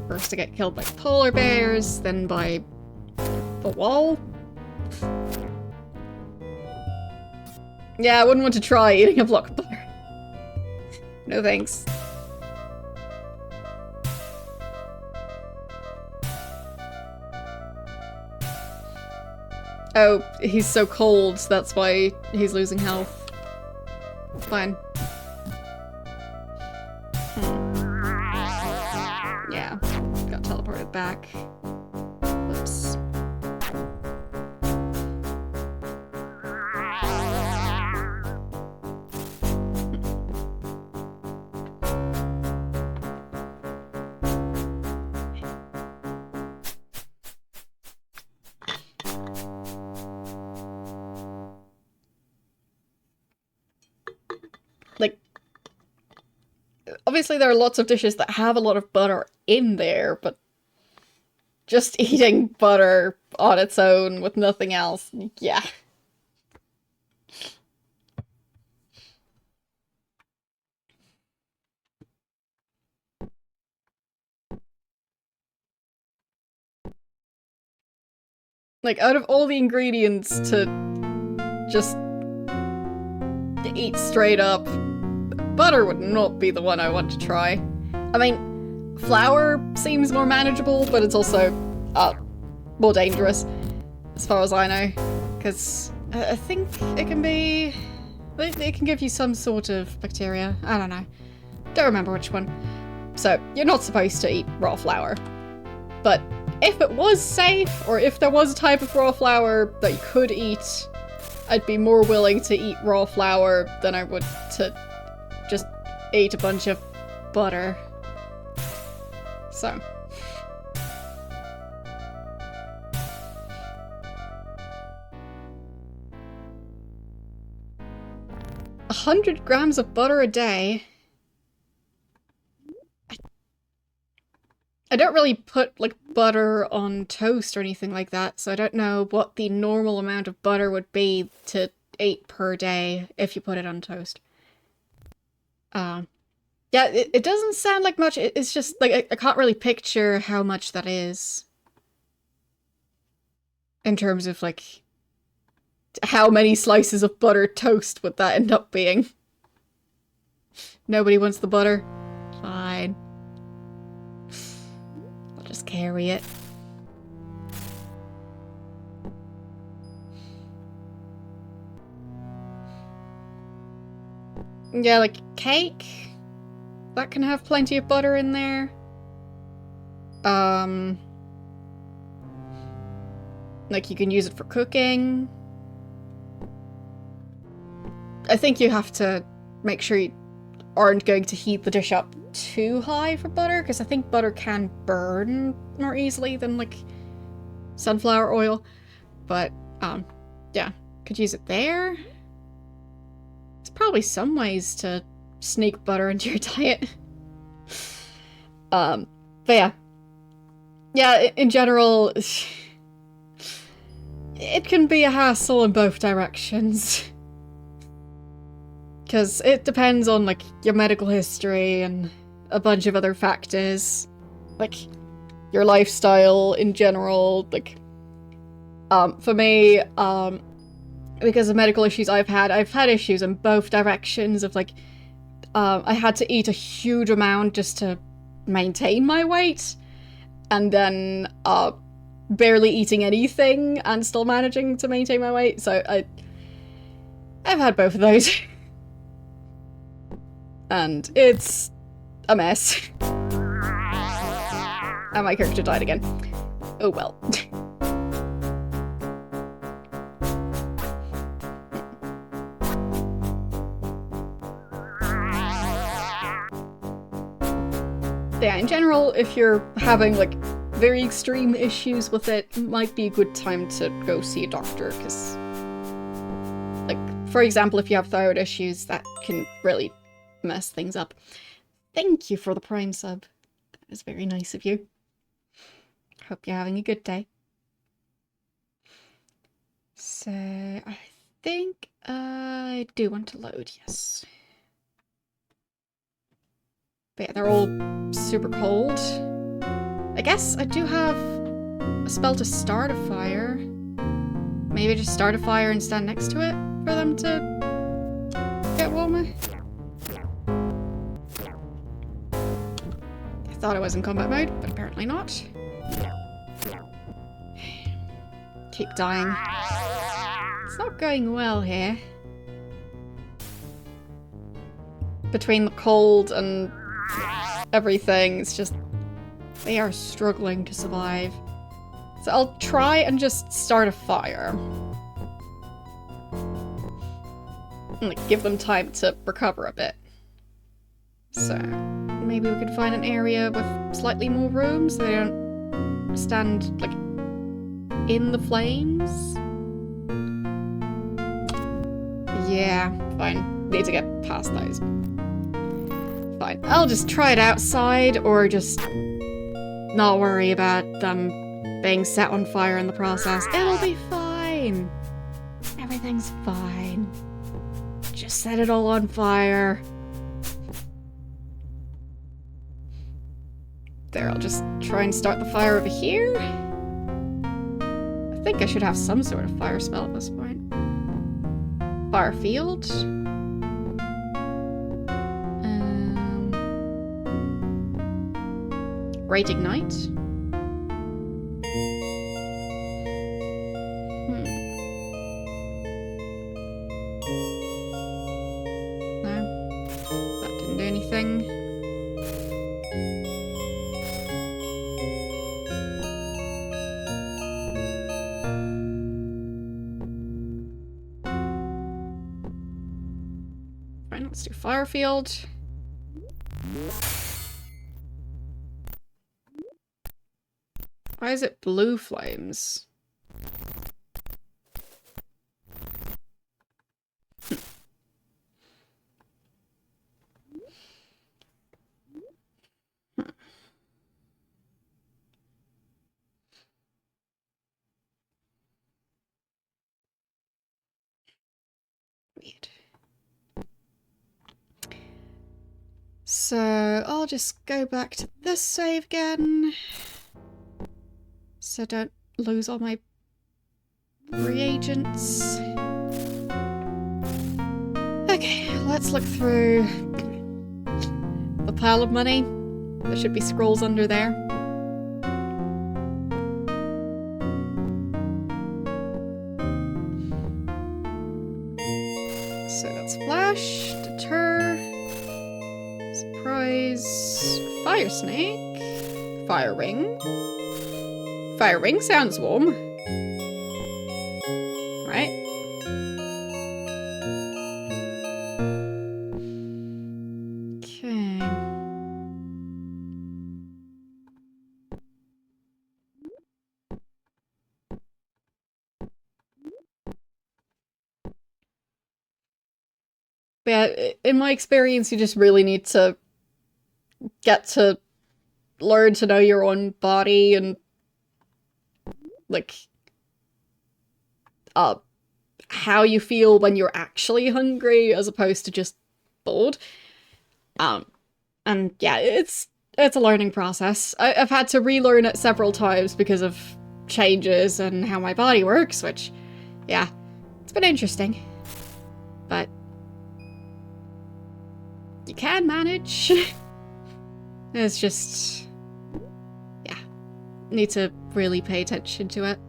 First I get killed by polar bears, then by the wall. Yeah, I wouldn't want to try eating a block of butter. No thanks. Oh, he's so cold, that's why he's losing health. Fine. Yeah, got teleported back. Whoops. Like, obviously there are lots of dishes that have a lot of butter in there, but just eating butter on its own with nothing else, yeah. Like, out of all the ingredients to just eat straight up, butter would not be the one I want to try. I mean, flour seems more manageable, but it's also more dangerous, as far as I know. Because I think it can be... it can give you some sort of bacteria. I don't know. Don't remember which one. So, you're not supposed to eat raw flour. But if it was safe, or if there was a type of raw flour that you could eat, I'd be more willing to eat raw flour than I would to just eat a bunch of butter. So. A 100 grams of butter a day? I don't really put, like, butter on toast or anything like that, so I don't know what the normal amount of butter would be to eat per day if you put it on toast. Yeah, it doesn't sound like much. It's just, like, I can't really picture how much that is. In terms of, like, how many slices of buttered toast would that end up being? Nobody wants the butter? Fine. I'll just carry it. Yeah, like cake? That can have plenty of butter in there. Like you can use it for cooking. I think you have to make sure you aren't going to heat the dish up too high for butter, because I think butter can burn more easily than, like, sunflower oil. But, yeah, could use it there. There's probably some ways to sneak butter into your diet. But yeah. Yeah, in general, it can be a hassle in both directions. Because it depends on, like, your medical history and a bunch of other factors. Like, your lifestyle in general, like... for me, because of medical issues I've had issues in both directions of, like... I had to eat a huge amount just to maintain my weight. And then, barely eating anything and still managing to maintain my weight. So, I've had both of those. And it's a mess. And my character died again. Oh well. Yeah, in general, if you're having, like, very extreme issues with it, it might be a good time to go see a doctor, because, like, for example, if you have thyroid issues, that can really mess things up. Thank you for the Prime sub. That was very nice of you. Hope you're having a good day. So, I think I do want to load, yes. But yeah, they're all super cold. I guess I do have a spell to start a fire. Maybe just start a fire and stand next to it for them to get warmer. I thought I was in combat mode, but apparently not. Keep dying. It's not going well here. Between the cold and everything, it's just... they are struggling to survive. So I'll try and just start a fire. And, like, give them time to recover a bit. So maybe we could find an area with slightly more room so they don't stand, like, in the flames. Yeah, fine. Need to get past those. Fine. I'll just try it outside, or just not worry about them being set on fire in the process. It'll be fine. Everything's fine. Just set it all on fire. There, I'll just try and start the fire over here. I think I should have some sort of fire spell at this point. Fire field. Great ignite. No, that didn't do anything. Fine, let's do fire field. Why is it blue flames? Weird. So I'll just go back to this save again. So don't lose all my reagents. Okay, let's look through the pile of money. There should be scrolls under there. So that's flash, deter, surprise, fire snake, fire ring. Fire ring sounds warm. Right? Okay. But yeah, in my experience, you just really need to get to learn to know your own body and, like, how you feel when you're actually hungry as opposed to just bored. And yeah, it's a learning process. I've had to relearn it several times because of changes and how my body works, which, yeah, it's been interesting. But you can manage. It's just, yeah, need to really pay attention to it.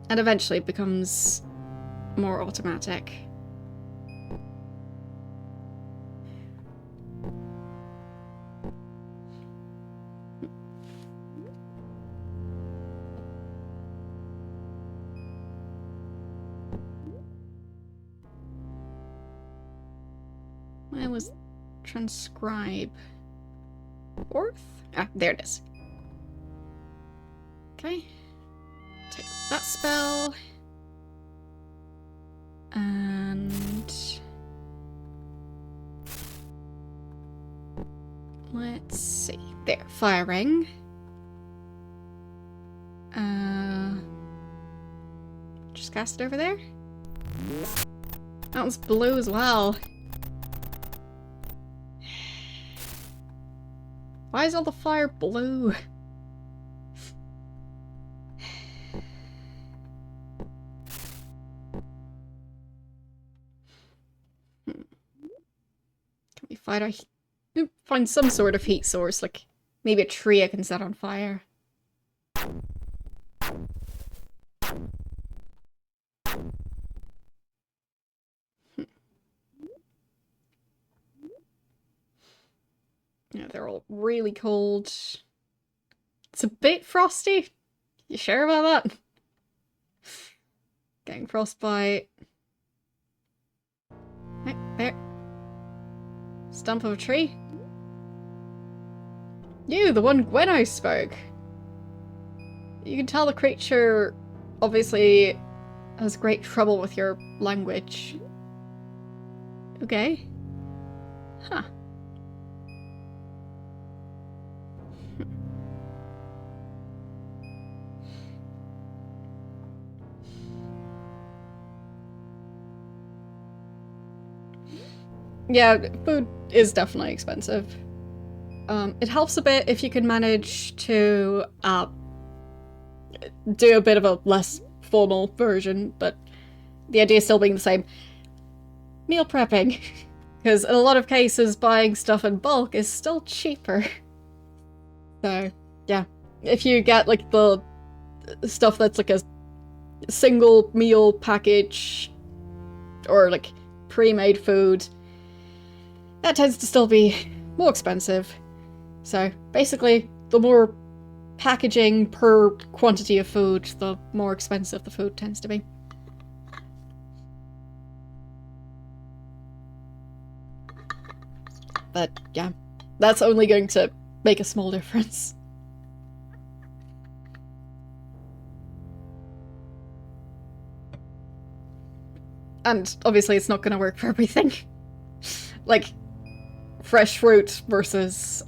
And eventually it becomes more automatic. Where was transcribe? 4th? Ah, there it is. Okay. Take that spell. And... let's see. There, fire ring. Just cast it over there. That one's blue as well. Why is all the fire blue? Can we find some sort of heat source, like maybe a tree I can set on fire? Yeah, they're all really cold. It's a bit frosty. You sure about that? Getting frostbite. Right, there. Stump of a tree. You, the one Gwenno spoke. You can tell the creature obviously has great trouble with your language. Okay. Huh. Yeah, food is definitely expensive. It helps a bit if you can manage to do a bit of a less formal version, but the idea still being the same. Meal prepping. Because in a lot of cases, buying stuff in bulk is still cheaper. So, yeah. If you get, like, the stuff that's, like, a single meal package, or, like, pre-made food, that tends to still be more expensive. So, basically, the more packaging per quantity of food, the more expensive the food tends to be. But, yeah, that's only going to make a small difference. And, obviously, it's not going to work for everything. Like, fresh fruit versus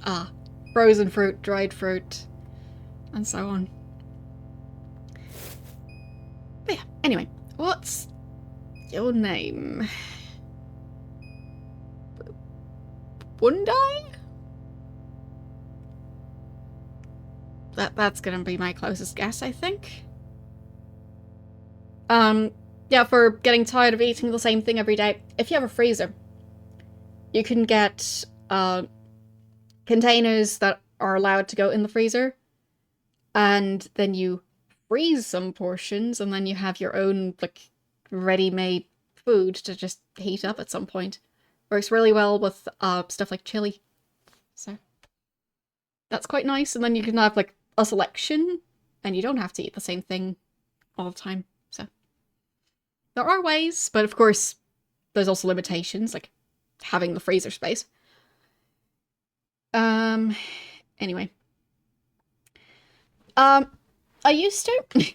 frozen fruit, dried fruit, and so on. But yeah, anyway, what's your name? Bundai? That's gonna be my closest guess, I think. Yeah, for getting tired of eating the same thing every day, if you have a freezer, you can get containers that are allowed to go in the freezer, and then you freeze some portions, and then you have your own, like, ready-made food to just heat up at some point. Works really well with stuff like chili. So that's quite nice, and then you can have, like, a selection, and you don't have to eat the same thing all the time. So there are ways, but of course there's also limitations, like having the freezer space. Anyway. I used to.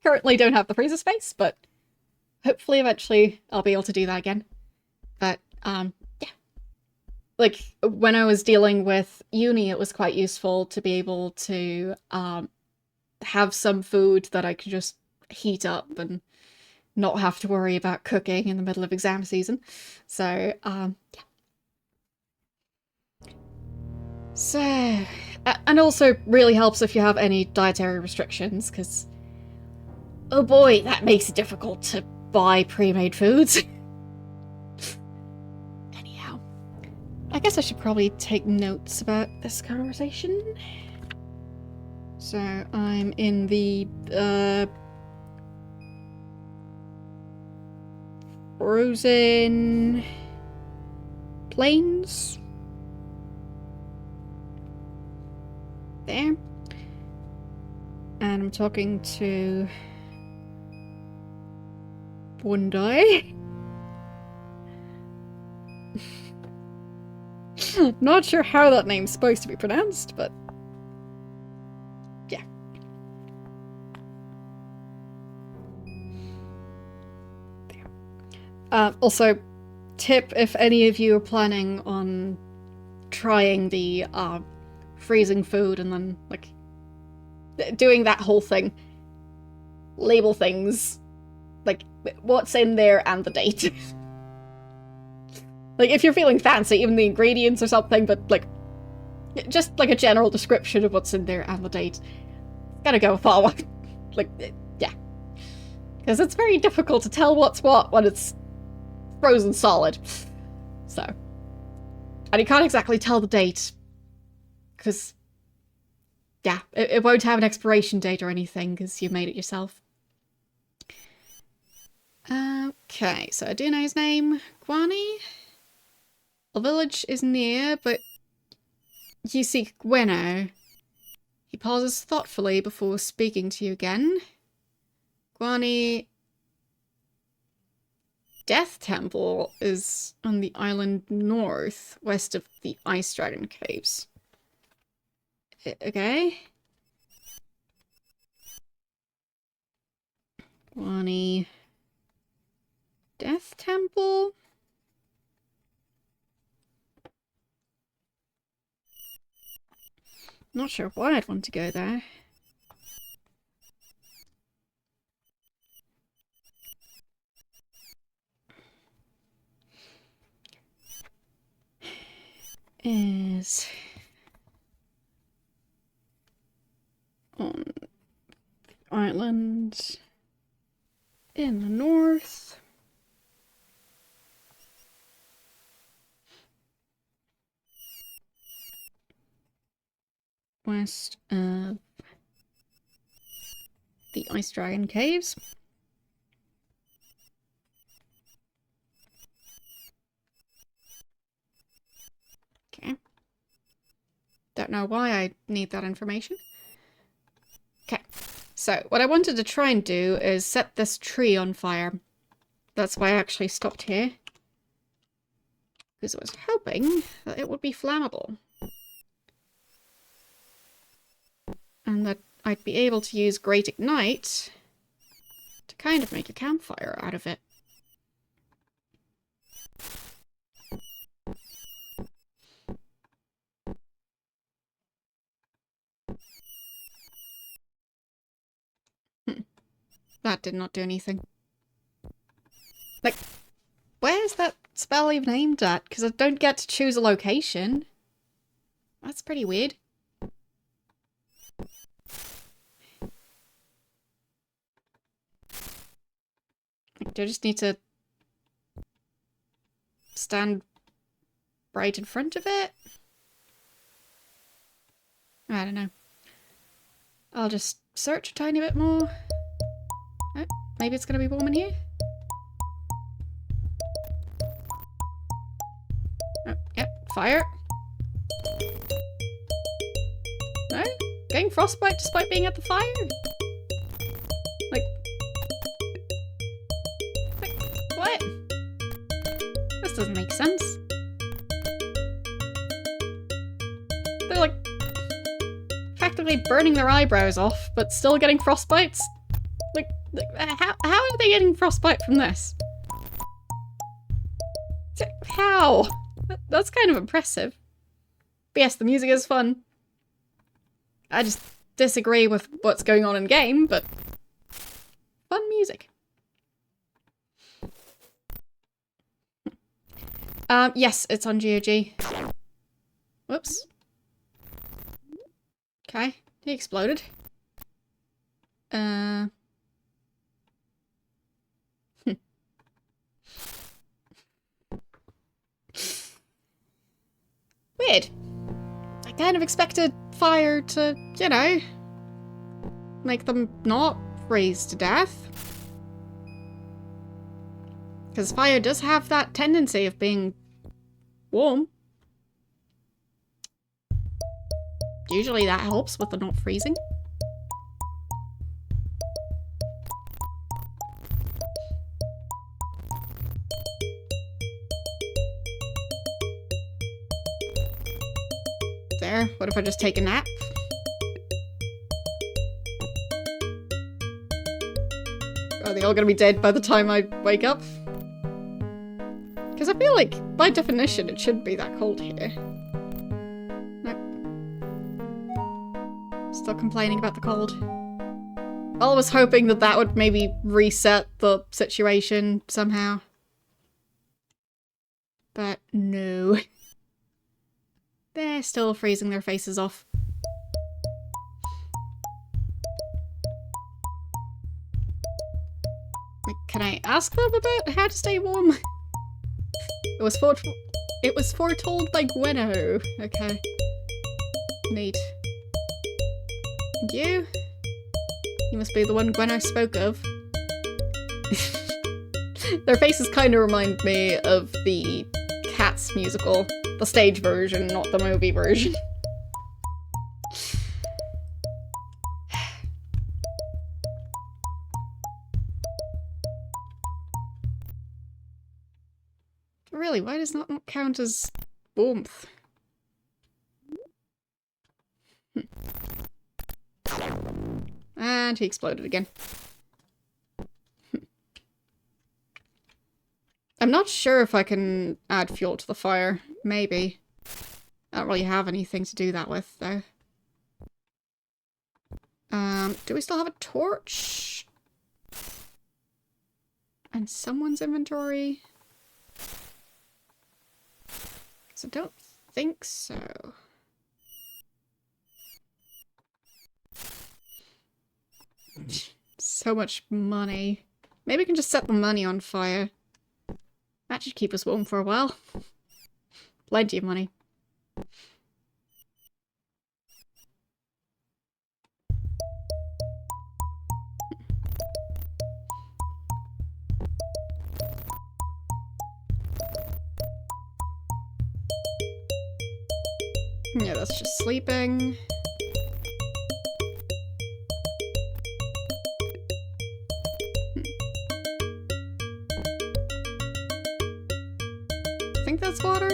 Currently don't have the freezer space, but hopefully eventually I'll be able to do that again. But, yeah. Like, when I was dealing with uni, it was quite useful to be able to, have some food that I could just heat up and not have to worry about cooking in the middle of exam season. So, yeah. So, and also really helps if you have any dietary restrictions, because, oh boy, that makes it difficult to buy pre-made foods. Anyhow, I guess I should probably take notes about this conversation. So, I'm in the, frozen plains. There. And I'm talking to Bundai. Not sure how that name's supposed to be pronounced, but yeah. Also, tip if any of you are planning on trying the freezing food and then like doing that whole thing, label things like what's in there and the date. Like if you're feeling fancy, even the ingredients or something, but like just like a general description of what's in there and the date. Gotta go forward. Like, yeah. Because it's very difficult to tell what's what when it's frozen solid. So. And you can't exactly tell the date. Because, yeah, it won't have an expiration date or anything because you made it yourself. Okay, so I do know his name. Guani. The village is near, but you seek Gweno. He pauses thoughtfully before speaking to you again. Guani. Death Temple is on the island north, west of the Ice Dragon Caves. Okay. Guani. Death Temple? Not sure why I'd want to go there. Is on the island in the north. West of the Ice Dragon Caves. Okay. Don't know why I need that information. Okay. So, what I wanted to try and do is set this tree on fire. That's why I actually stopped here. Because I was hoping that it would be flammable. And that I'd be able to use Great Ignite to kind of make a campfire out of it. That did not do anything. Like, where's that spell even aimed at? Because I don't get to choose a location. That's pretty weird. Do I just need to stand right in front of it? I don't know. I'll just search a tiny bit more. Oh, maybe it's gonna be warm in here? Oh, yep, fire. No? Getting frostbite despite being at the fire? Like, what? This doesn't make sense. They're like practically burning their eyebrows off, but still getting frostbites? Like how are they getting frostbite from this? How? That's kind of impressive. But yes, the music is fun. I just disagree with what's going on in game, but fun music. Yes, it's on GOG. Whoops. Okay, he exploded. Weird. I kind of expected fire to, you know, make them not freeze to death. Because fire does have that tendency of being warm. Usually that helps with the not freezing. There, what if I just take a nap? Are they all gonna be dead by the time I wake up? Because I feel like, by definition, it shouldn't be that cold here. Nope. Still complaining about the cold. I was hoping that that would maybe reset the situation somehow. But no. They're still freezing their faces off. Can I ask them about how to stay warm? It was foretold by Gwenno. Okay. Neat. And you? You must be the one Gwenno spoke of. Their faces kind of remind me of the Cats musical. The stage version, not the movie version. Really, why does that not count as warmth? And he exploded again. I'm not sure if I can add fuel to the fire. Maybe. I don't really have anything to do that with, though. Do we still have a torch? And someone's inventory? Because I don't think so. So much money. Maybe we can just set the money on fire. That should keep us warm for a while. Plenty of money. Yeah, that's just sleeping. I think that's water.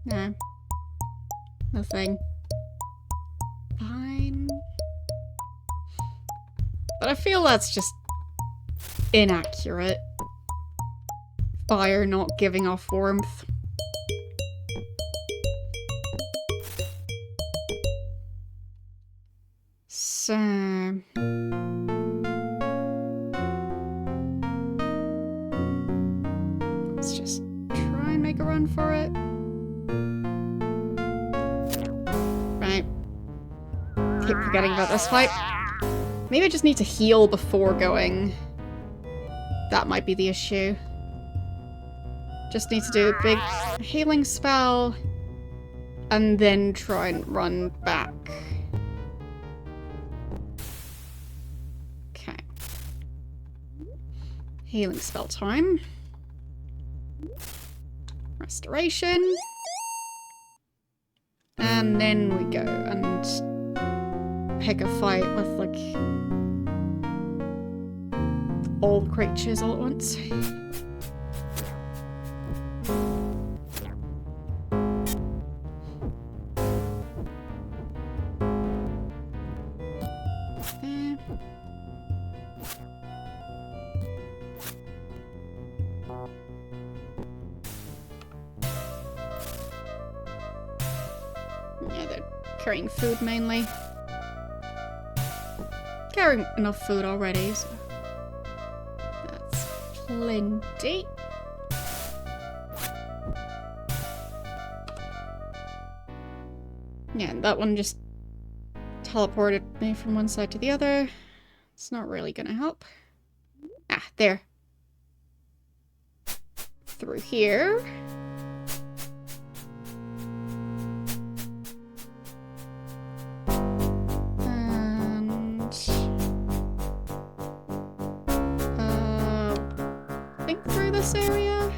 No. Nothing. Fine. But I feel that's just inaccurate. Fire not giving off warmth. So... let's just try and make a run for it. Right. Keep forgetting about this fight. Maybe I just need to heal before going. That might be the issue. Just need to do a big healing spell and then try and run back. Okay. Healing spell time. Restoration. And then we go and pick a fight with, like, all the creatures all at once. Yeah, they're carrying food mainly. Carrying enough food already, so that's plenty. Yeah, and that one just teleported me from one side to the other. It's not really gonna help. Ah, there. Through here. This area.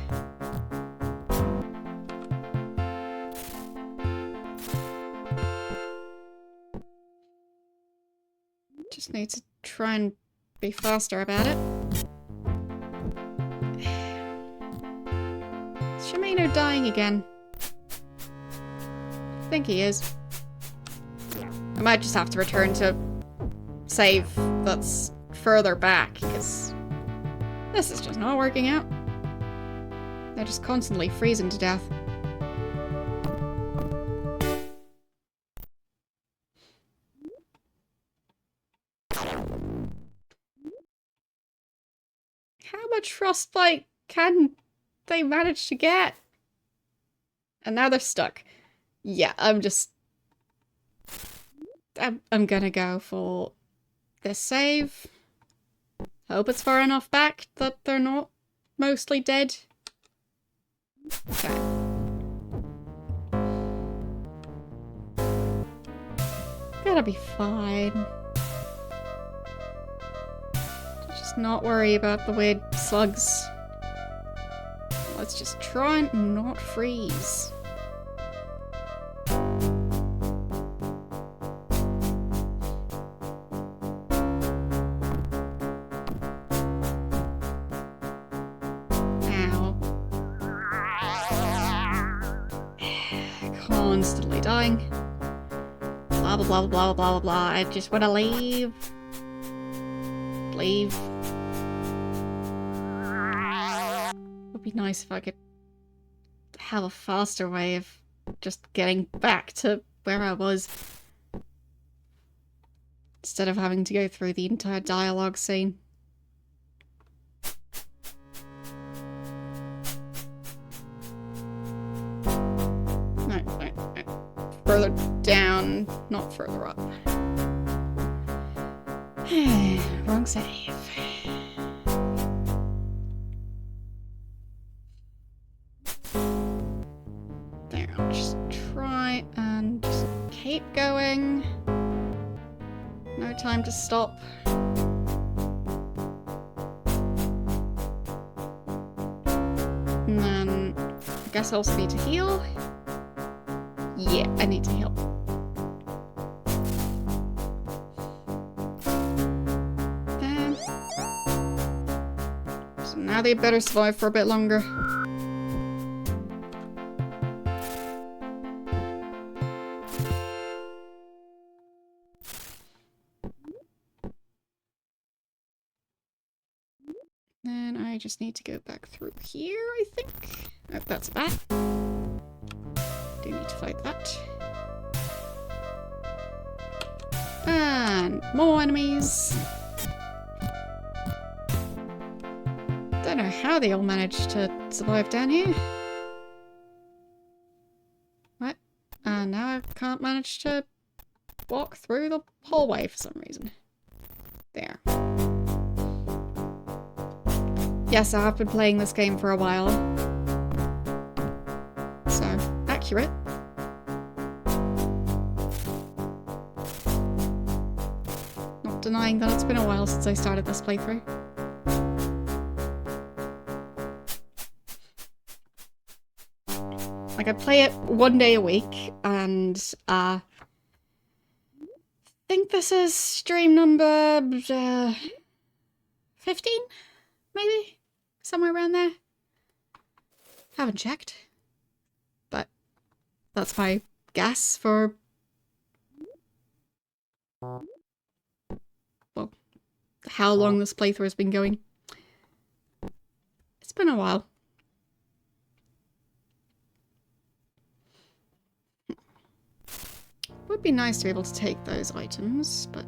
Just need to try and Be faster about it. Is Shimano dying again? I think he is. I might just have to return to save that's further back, because this is just not working out. They're just constantly freezing to death. How much frostbite can they manage to get? And now they're stuck. Yeah, I'm gonna go for this save. Hope it's far enough back that they're not mostly dead. Okay. Gotta be fine. Just not worry about the weird slugs. Let's just try and not freeze. Constantly dying. Blah blah blah blah blah blah blah. I just want to leave. Leave. Would be nice if I could have a faster way of just getting back to where I was, instead of having to go through the entire dialogue scene. Further down, not further up. Wrong save. There, I'll just try and just keep going. No time to stop. And then I guess I also need to heal. Yeah, I need to heal. Then, so now they better survive for a bit longer. Then I just need to go back through here, I think. Oh, that's bad. Do need to fight that. And more enemies. Don't know how they all managed to survive down here. What? And now I can't manage to walk through the hallway for some reason. There. Yes, I have been playing this game for a while. So, accurate. Not denying that it's been a while since I started this playthrough. Like, I play it one day a week, and I think this is stream number 15, maybe? Somewhere around there. Haven't checked. But that's my guess for... well, how long this playthrough has been going. It's been a while. Would be nice to be able to take those items, but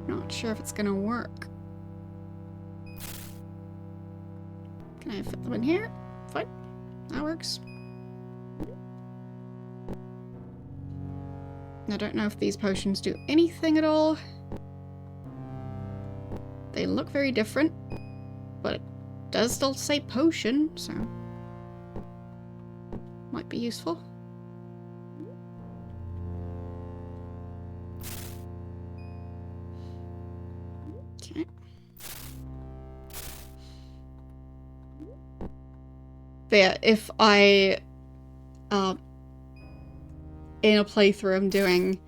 not sure if it's gonna work. Can I fit them in here? Fine. That works. I don't know if these potions do anything at all. They look very different, but it does still say potion, so might be useful. Okay. But yeah, if I in a playthrough I'm doing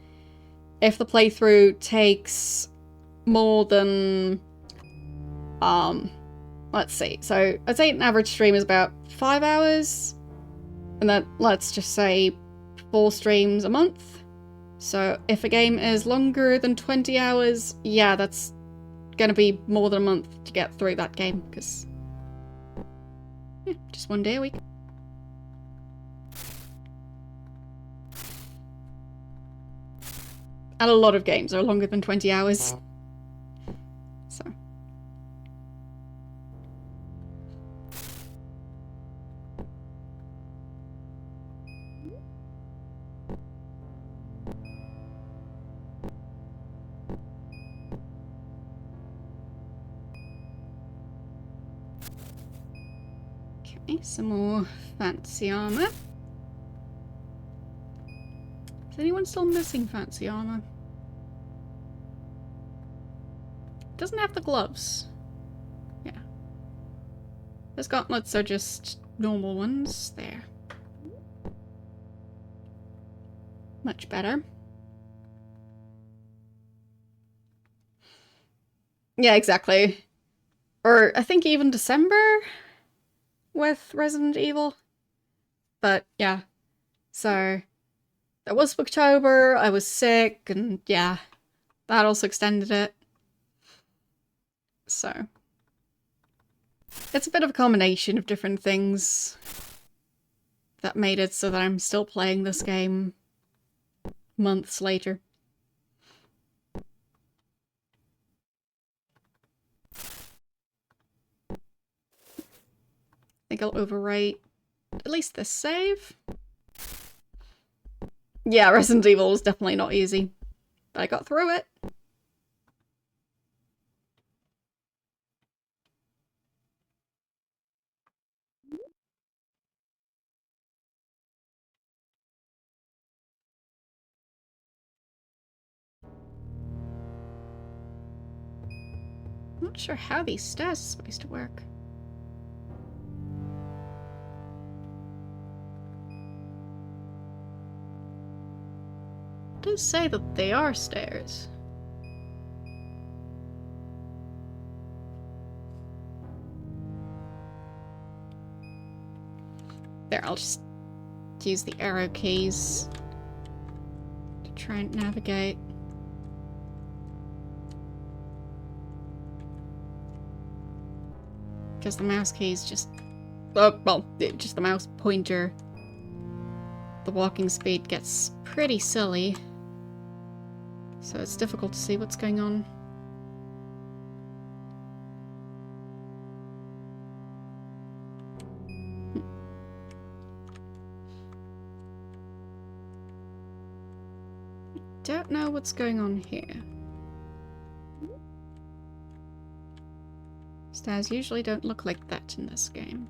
if the playthrough takes more than, let's see. So I'd say an average stream is about 5 hours, and then let's just say 4 streams a month. So if a game is longer than 20 hours, yeah, that's gonna be more than a month to get through that game, because yeah, just 1 day a week. And a lot of games are longer than 20 hours. So. Okay, some more fancy armor. Is anyone still missing fancy armor? Doesn't have the gloves. Yeah. Those gauntlets are just normal ones. There. Much better. Yeah, exactly. Or I think even December with Resident Evil. But yeah. So that was October, I was sick, and yeah. That also extended it. So it's a bit of a combination of different things that made it so that I'm still playing this game months later. I think I'll overwrite at least this save. Yeah, Resident Evil was definitely not easy, but I got through it. I'm not sure how these stairs are supposed to work. It does say that they are stairs. There, I'll just use the arrow keys to try and navigate. Because the mouse keys just... oh, well, just the mouse pointer. The walking speed gets pretty silly. So it's difficult to see what's going on. Don't know what's going on here. Stairs usually don't look like that in this game.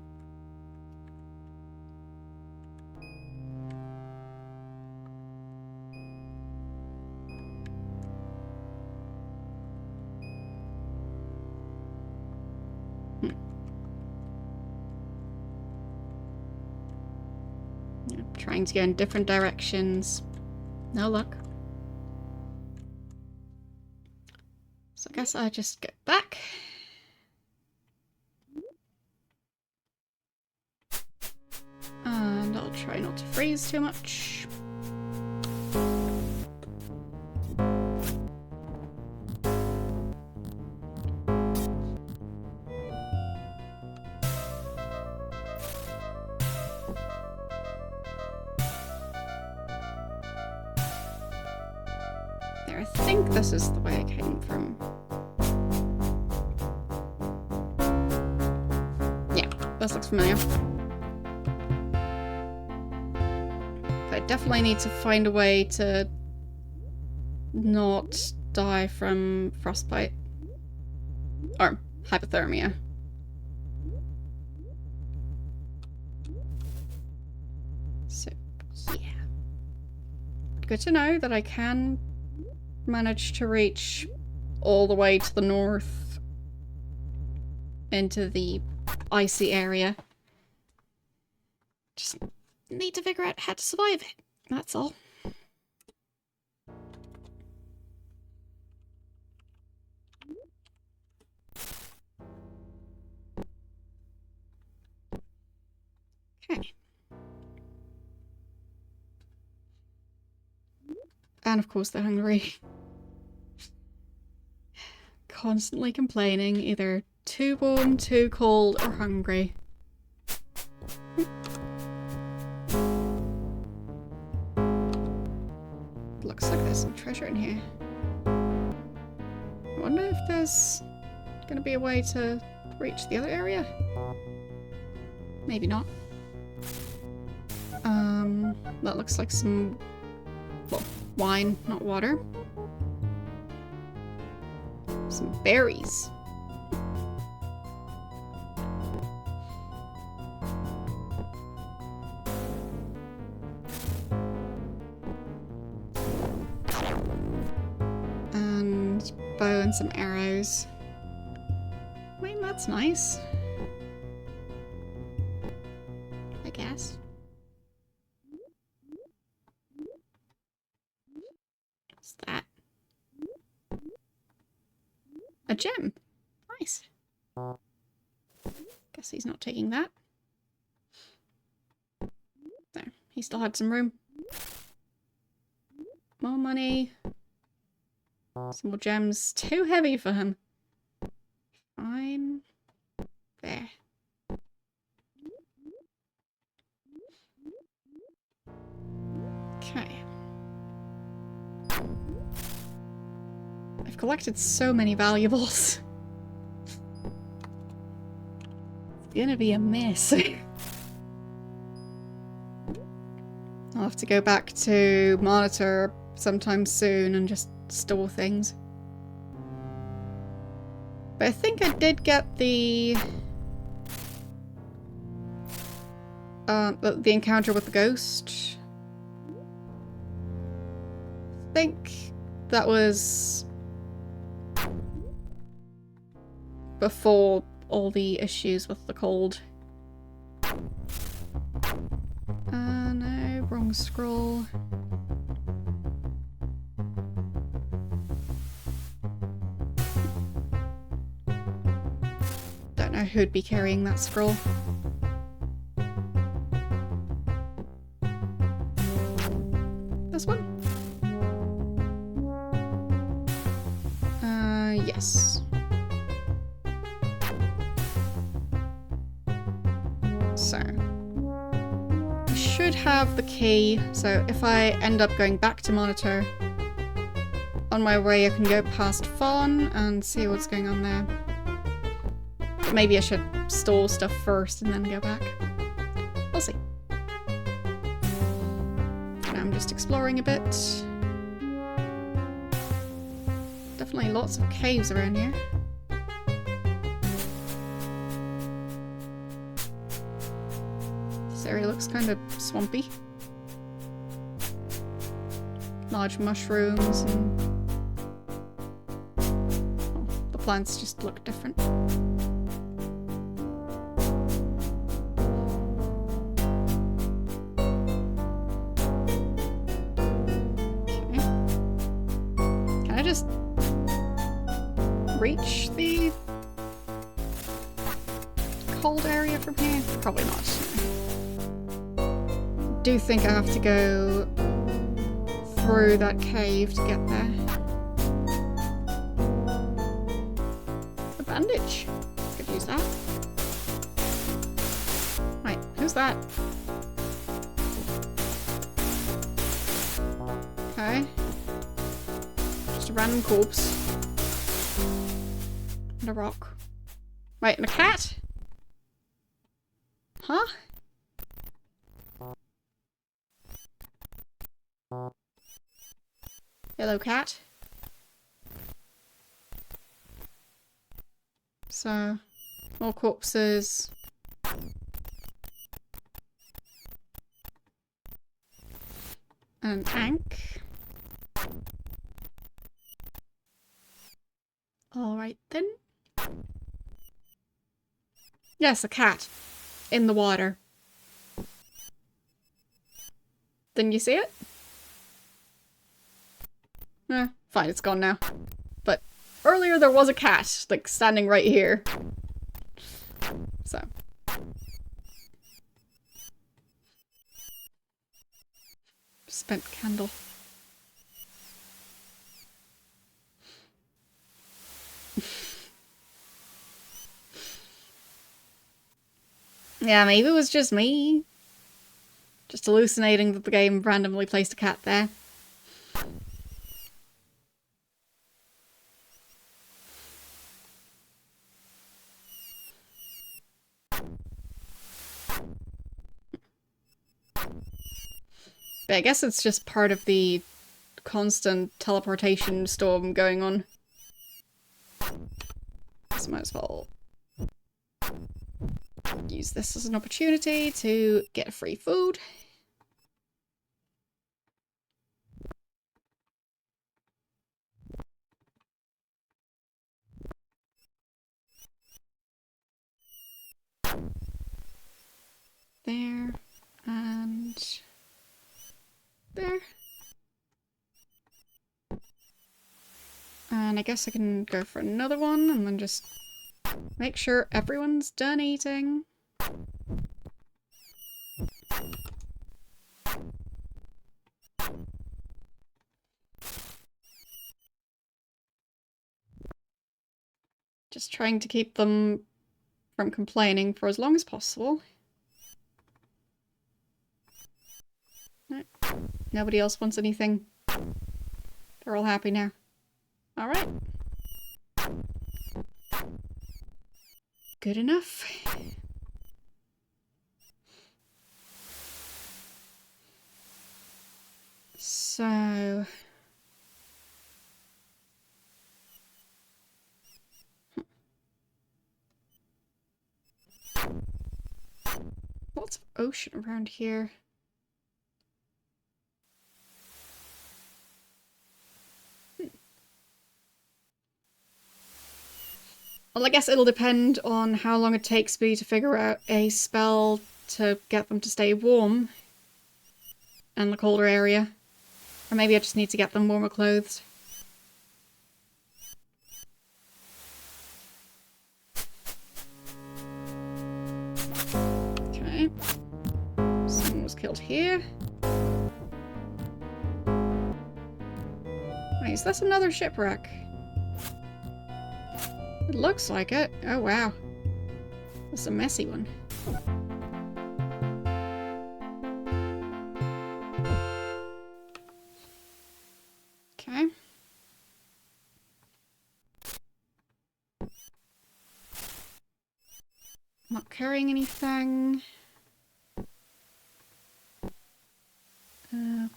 Yeah, trying to go in different directions. No luck. So I guess I just go back. And I'll try not to freeze too much. There, I think this is the way I came from. Yeah, this looks familiar. I definitely need to find a way to not die from frostbite. Or hypothermia. So, yeah. Good to know that I can manage to reach all the way to the north into the icy area. Just need to figure out how to survive it. That's all. And of course they're hungry. Constantly complaining, either too warm, too cold, or hungry. Looks like there's some treasure in here. I wonder if there's gonna be a way to reach the other area? Maybe not. That looks like some, well, wine, not water. Some berries. And bow and some arrows. I mean, that's nice. I guess. What's that? A gem. Nice. Guess he's not taking that. There. He still had some room. More money. Some more gems. Too heavy for him. Fine. There. Okay. I've collected so many valuables. It's gonna be a mess. I'll have to go back to Monitor sometime soon and just store things. But I think I did get the encounter with the ghost. I think that was before all the issues with the cold. No, wrong scroll. Don't know who'd be carrying that scroll. This one? Yes. So, I should have the key, so if I end up going back to Monitor, on my way I can go past Fawn and see what's going on there. But maybe I should store stuff first and then go back. We'll see. Now I'm just exploring a bit. Definitely lots of caves around here. This area looks kind of swampy. Large mushrooms and... oh, the plants just look different. Okay. Can I just reach the cold area from here? Probably not. I do think I have to go through that cave to get there. A bandage. Could use that. Right, who's that? Okay. Just a random corpse. And a rock. Right, and a cat? Huh? Hello, cat. So, more corpses. An ankh. Alright then. Yes, a cat. In the water. Didn't you see it? Fine, it's gone now. But earlier there was a cat, like, standing right here. So. Spent candle. Yeah, maybe it was just me. Just hallucinating that the game randomly placed a cat there. But I guess it's just part of the constant teleportation storm going on. So might as well use this as an opportunity to get free food. There. And there. And I guess I can go for another one and then just make sure everyone's done eating. Just trying to keep them from complaining for as long as possible. No, nobody else wants anything. They're all happy now. Alright. Good enough. So... lots of ocean around here. Well, I guess it'll depend on how long it takes me to figure out a spell to get them to stay warm in the colder area. Or maybe I just need to get them warmer clothes. Okay. Someone was killed here. Wait, is this another shipwreck? It looks like it. Oh wow. It's a messy one. Okay. Not carrying anything.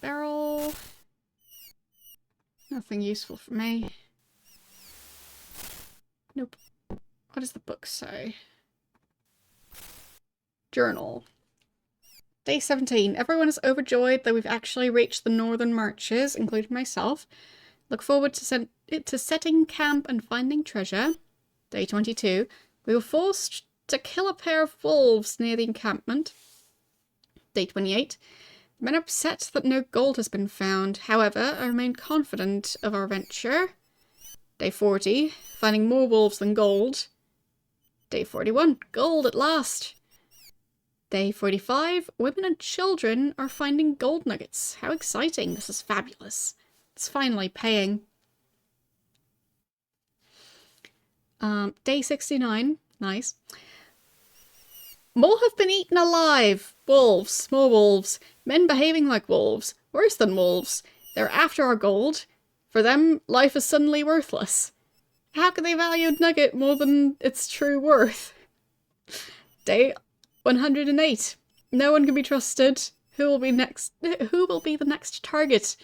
Barrel. Nothing useful for me. Nope. What does the book say? Journal. Day 17. Everyone is overjoyed that we've actually reached the northern marches, including myself. Look forward to setting camp and finding treasure. Day 22. We were forced to kill a pair of wolves near the encampment. Day 28. The men are upset that no gold has been found. However, I remain confident of our venture. Day 40. Finding more wolves than gold. Day 41. Gold at last. Day 45. Women and children are finding gold nuggets. How exciting. This is fabulous. It's finally paying. Day 69. Nice. More have been eaten alive. Wolves. More wolves. Men behaving like wolves. Worse than wolves. They're after our gold. For them, life is suddenly worthless. How can they value a nugget more than its true worth? Day 108. No one can be trusted. Who will be next? Who will be the next target?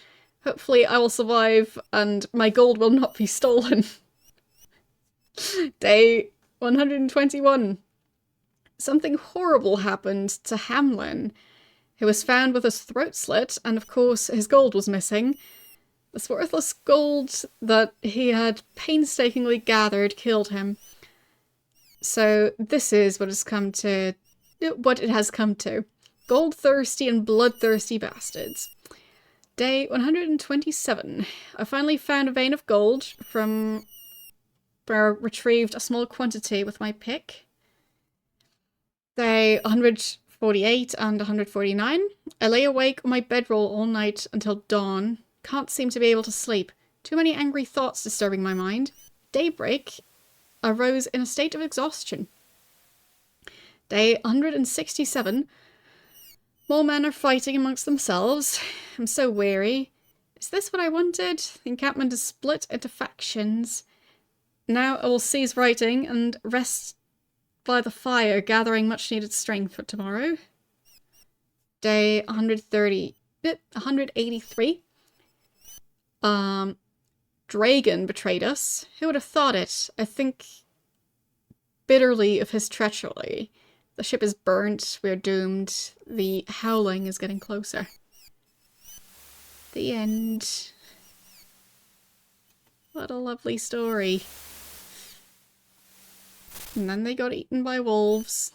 Hopefully I will survive and my gold will not be stolen. Day 121. Something horrible happened to Hamlin, who was found with his throat slit, and of course his gold was missing. This worthless gold that he had painstakingly gathered killed him. So this is what it has come to. Gold-thirsty and bloodthirsty bastards. Day 127. I finally found a vein of gold from where I retrieved a small quantity with my pick. Day 148 and 149. I lay awake on my bedroll all night until dawn. Can't seem to be able to sleep. Too many angry thoughts disturbing my mind. Daybreak. I rose in a state of exhaustion. Day 167. More men are fighting amongst themselves. I'm so weary. Is this what I wanted? The encampment is split into factions. Now I will cease writing and rest by the fire, gathering much needed strength for tomorrow. Day 183. Dragon betrayed us. Who would have thought it? I think bitterly of his treachery. The ship is burnt, we're doomed. The howling is getting closer. The end. What a lovely story. And then they got eaten by wolves.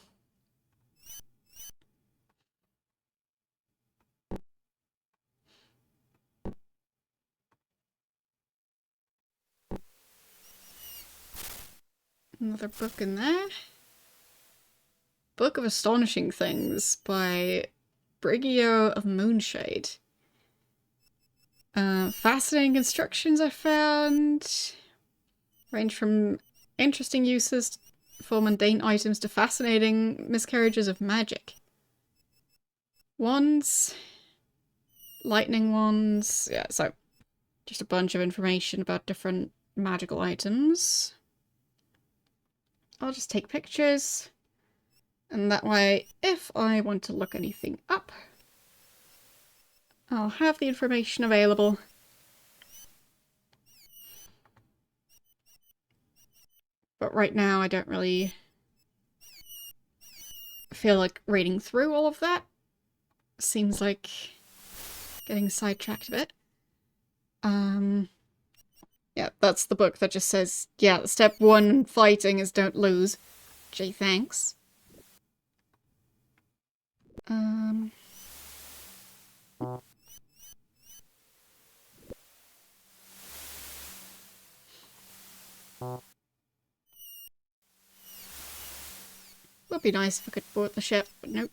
Another book in there. Book of Astonishing Things by Brigio of Moonshade. Fascinating constructions I found. Range from interesting uses for mundane items to fascinating miscarriages of magic. Wands. Lightning wands. Yeah, so just a bunch of information about different magical items. I'll just take pictures. And that way, if I want to look anything up, I'll have the information available. But right now, I don't really feel like reading through all of that. Seems like getting sidetracked a bit. Yeah, that's the book that just says, yeah, step 1 fighting is don't lose. Gee, thanks. Would be nice if I could board the ship, but nope.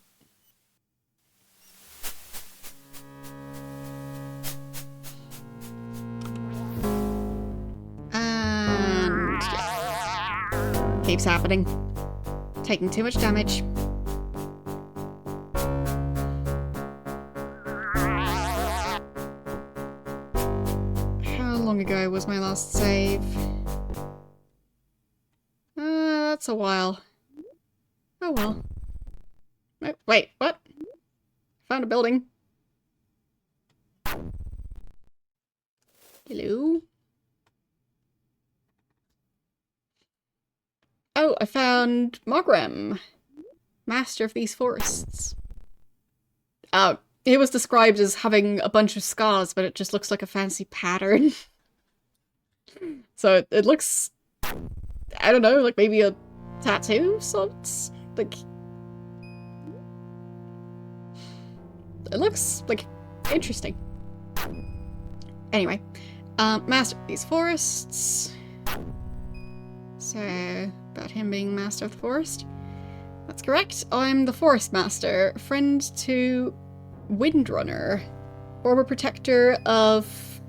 And yeah. Keeps happening. Taking too much damage. How long ago was my last save? That's a while. Oh well. Oh, wait, what? Found a building. Hello? Oh, I found Mogram, master of these forests. He was described as having a bunch of scars, but it just looks like a fancy pattern. So it looks, I don't know, like maybe a tattoo of sorts? Like, it looks, like, interesting. Anyway, master of these forests. So, about him being master of the forest. That's correct. I'm the forest master, friend to Windrunner, former protector of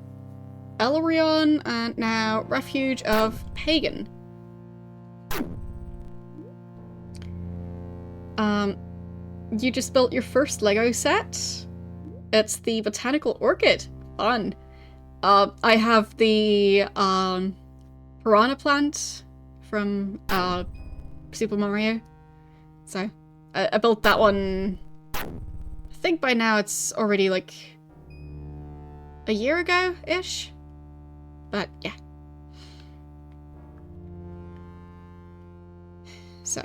Elarion, and now refuge of Pagan. You just built your first Lego set? It's the Botanical Orchid. Fun. I have the piranha plant from Super Mario. So, I built that one. I think by now it's already like a year ago-ish. But yeah. So,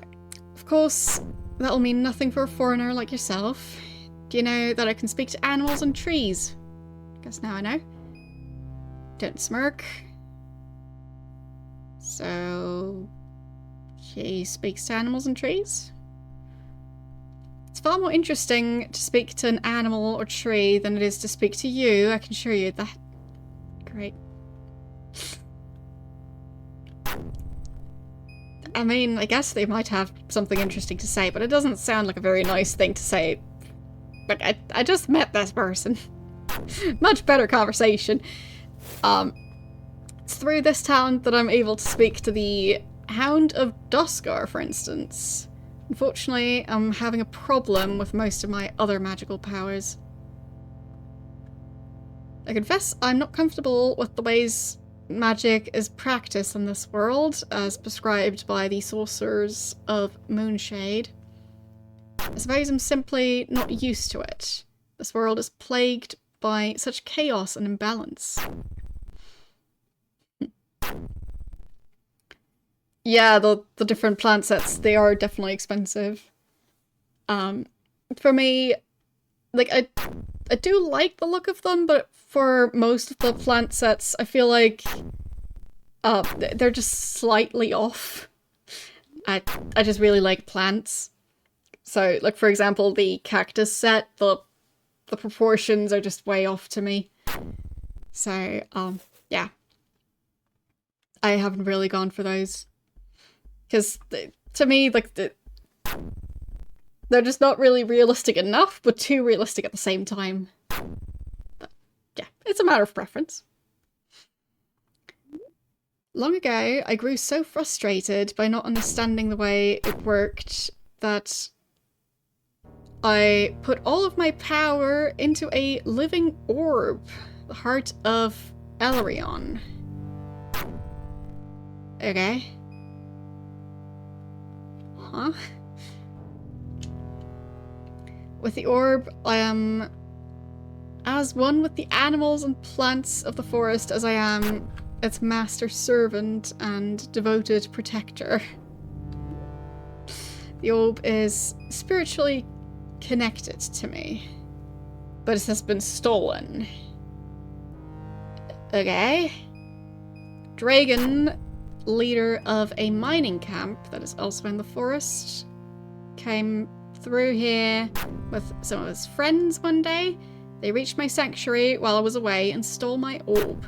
of course, that'll mean nothing for a foreigner like yourself. Do you know that I can speak to animals and trees? Guess now I know. Don't smirk. So, she speaks to animals and trees? It's far more interesting to speak to an animal or tree than it is to speak to you, I can assure you that. Great. I mean, I guess they might have something interesting to say, but it doesn't sound like a very nice thing to say. But I just met this person. Much better conversation. It's through this town that I'm able to speak to the Hound of Duskar, for instance. Unfortunately, I'm having a problem with most of my other magical powers. I confess I'm not comfortable with the ways magic is practiced in this world, as prescribed by the sorcerers of Moonshade. I suppose I'm simply not used to it. This world is plagued by such chaos and imbalance. Yeah, the different plant sets, they are definitely expensive. For me, like, I do like the look of them, but for most of the plant sets, I feel like they're just slightly off. I just really like plants. So, like, for example, the cactus set, the proportions are just way off to me. So, yeah. I haven't really gone for those. Because, to me, like, they're just not really realistic enough, but too realistic at the same time. But, yeah, it's a matter of preference. Long ago, I grew so frustrated by not understanding the way it worked that I put all of my power into a living orb, the heart of Elarion. Okay. Huh? With the orb, I am as one with the animals and plants of the forest as I am its master servant and devoted protector. The orb is spiritually connected to me, but it has been stolen. Okay. Dragon, leader of a mining camp that is also in the forest, came through here with some of his friends one day. They reached my sanctuary while I was away and stole my orb.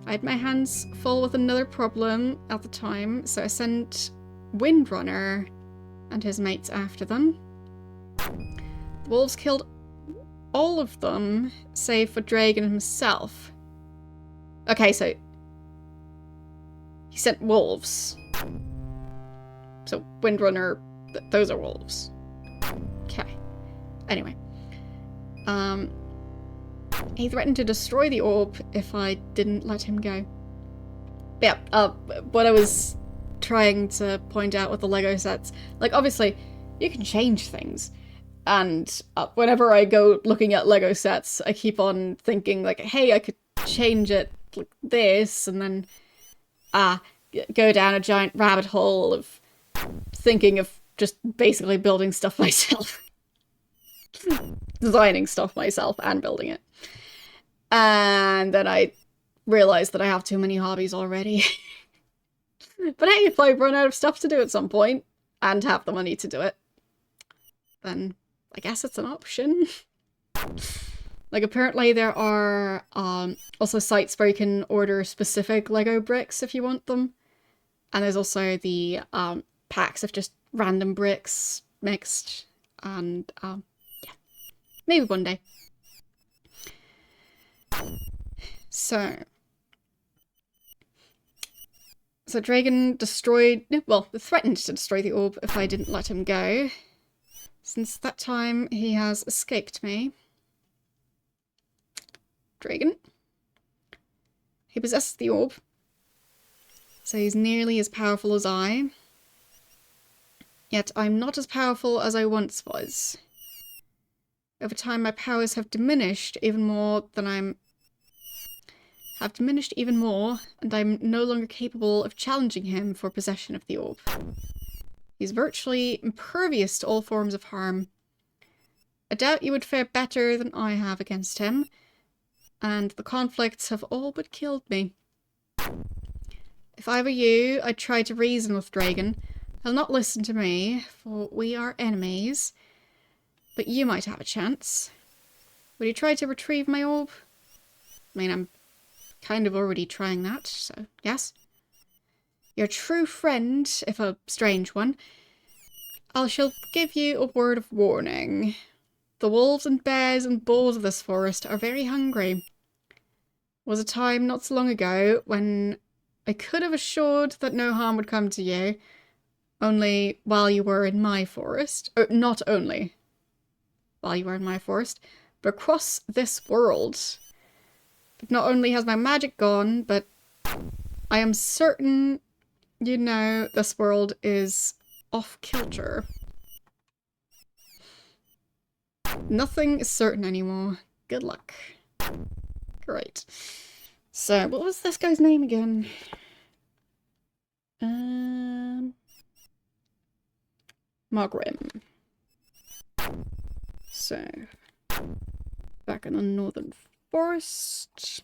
I had my hands full with another problem at the time, so I sent Windrunner and his mates after them. The wolves killed all of them, save for Dragon himself. Okay, so he sent wolves. So Windrunner, those are wolves. Okay. Anyway. He threatened to destroy the orb if I didn't let him go. But yeah, what I was trying to point out with the Lego sets, like, obviously, you can change things. And whenever I go looking at Lego sets, I keep on thinking, like, hey, I could change it like this, and then go down a giant rabbit hole of thinking of just basically building stuff myself. Designing stuff myself and building it. And then I realized that I have too many hobbies already. But hey, if I run out of stuff to do at some point, and have the money to do it, then I guess it's an option. Like, apparently there are also sites where you can order specific Lego bricks if you want them. And there's also the packs of just random bricks mixed. And yeah, maybe one day. So Dragon destroyed, well, threatened to destroy the orb if I didn't let him go. Since that time, he has escaped me. Dragon. He possesses the orb, so he's nearly as powerful as I. Yet I'm not as powerful as I once was. Over time, my powers have diminished even more, and I'm no longer capable of challenging him for possession of the orb. He's virtually impervious to all forms of harm. I doubt you would fare better than I have against him, and the conflicts have all but killed me. If I were you, I'd try to reason with Dragon. He'll not listen to me, for we are enemies, but you might have a chance. Would you try to retrieve my orb? I mean, I'm kind of already trying that, so yes. Your true friend, if a strange one. I shall give you a word of warning. The wolves and bears and bulls of this forest are very hungry. There was a time not so long ago when I could have assured that no harm would come to you. only while you were in my forest. Or not only while you were in my forest, but across this world. Not only has my magic gone, but I am certain, you know, this world is off kilter. Nothing is certain anymore. Good luck. Great. So, what was this guy's name again? Margrim. So, back in the northern forest.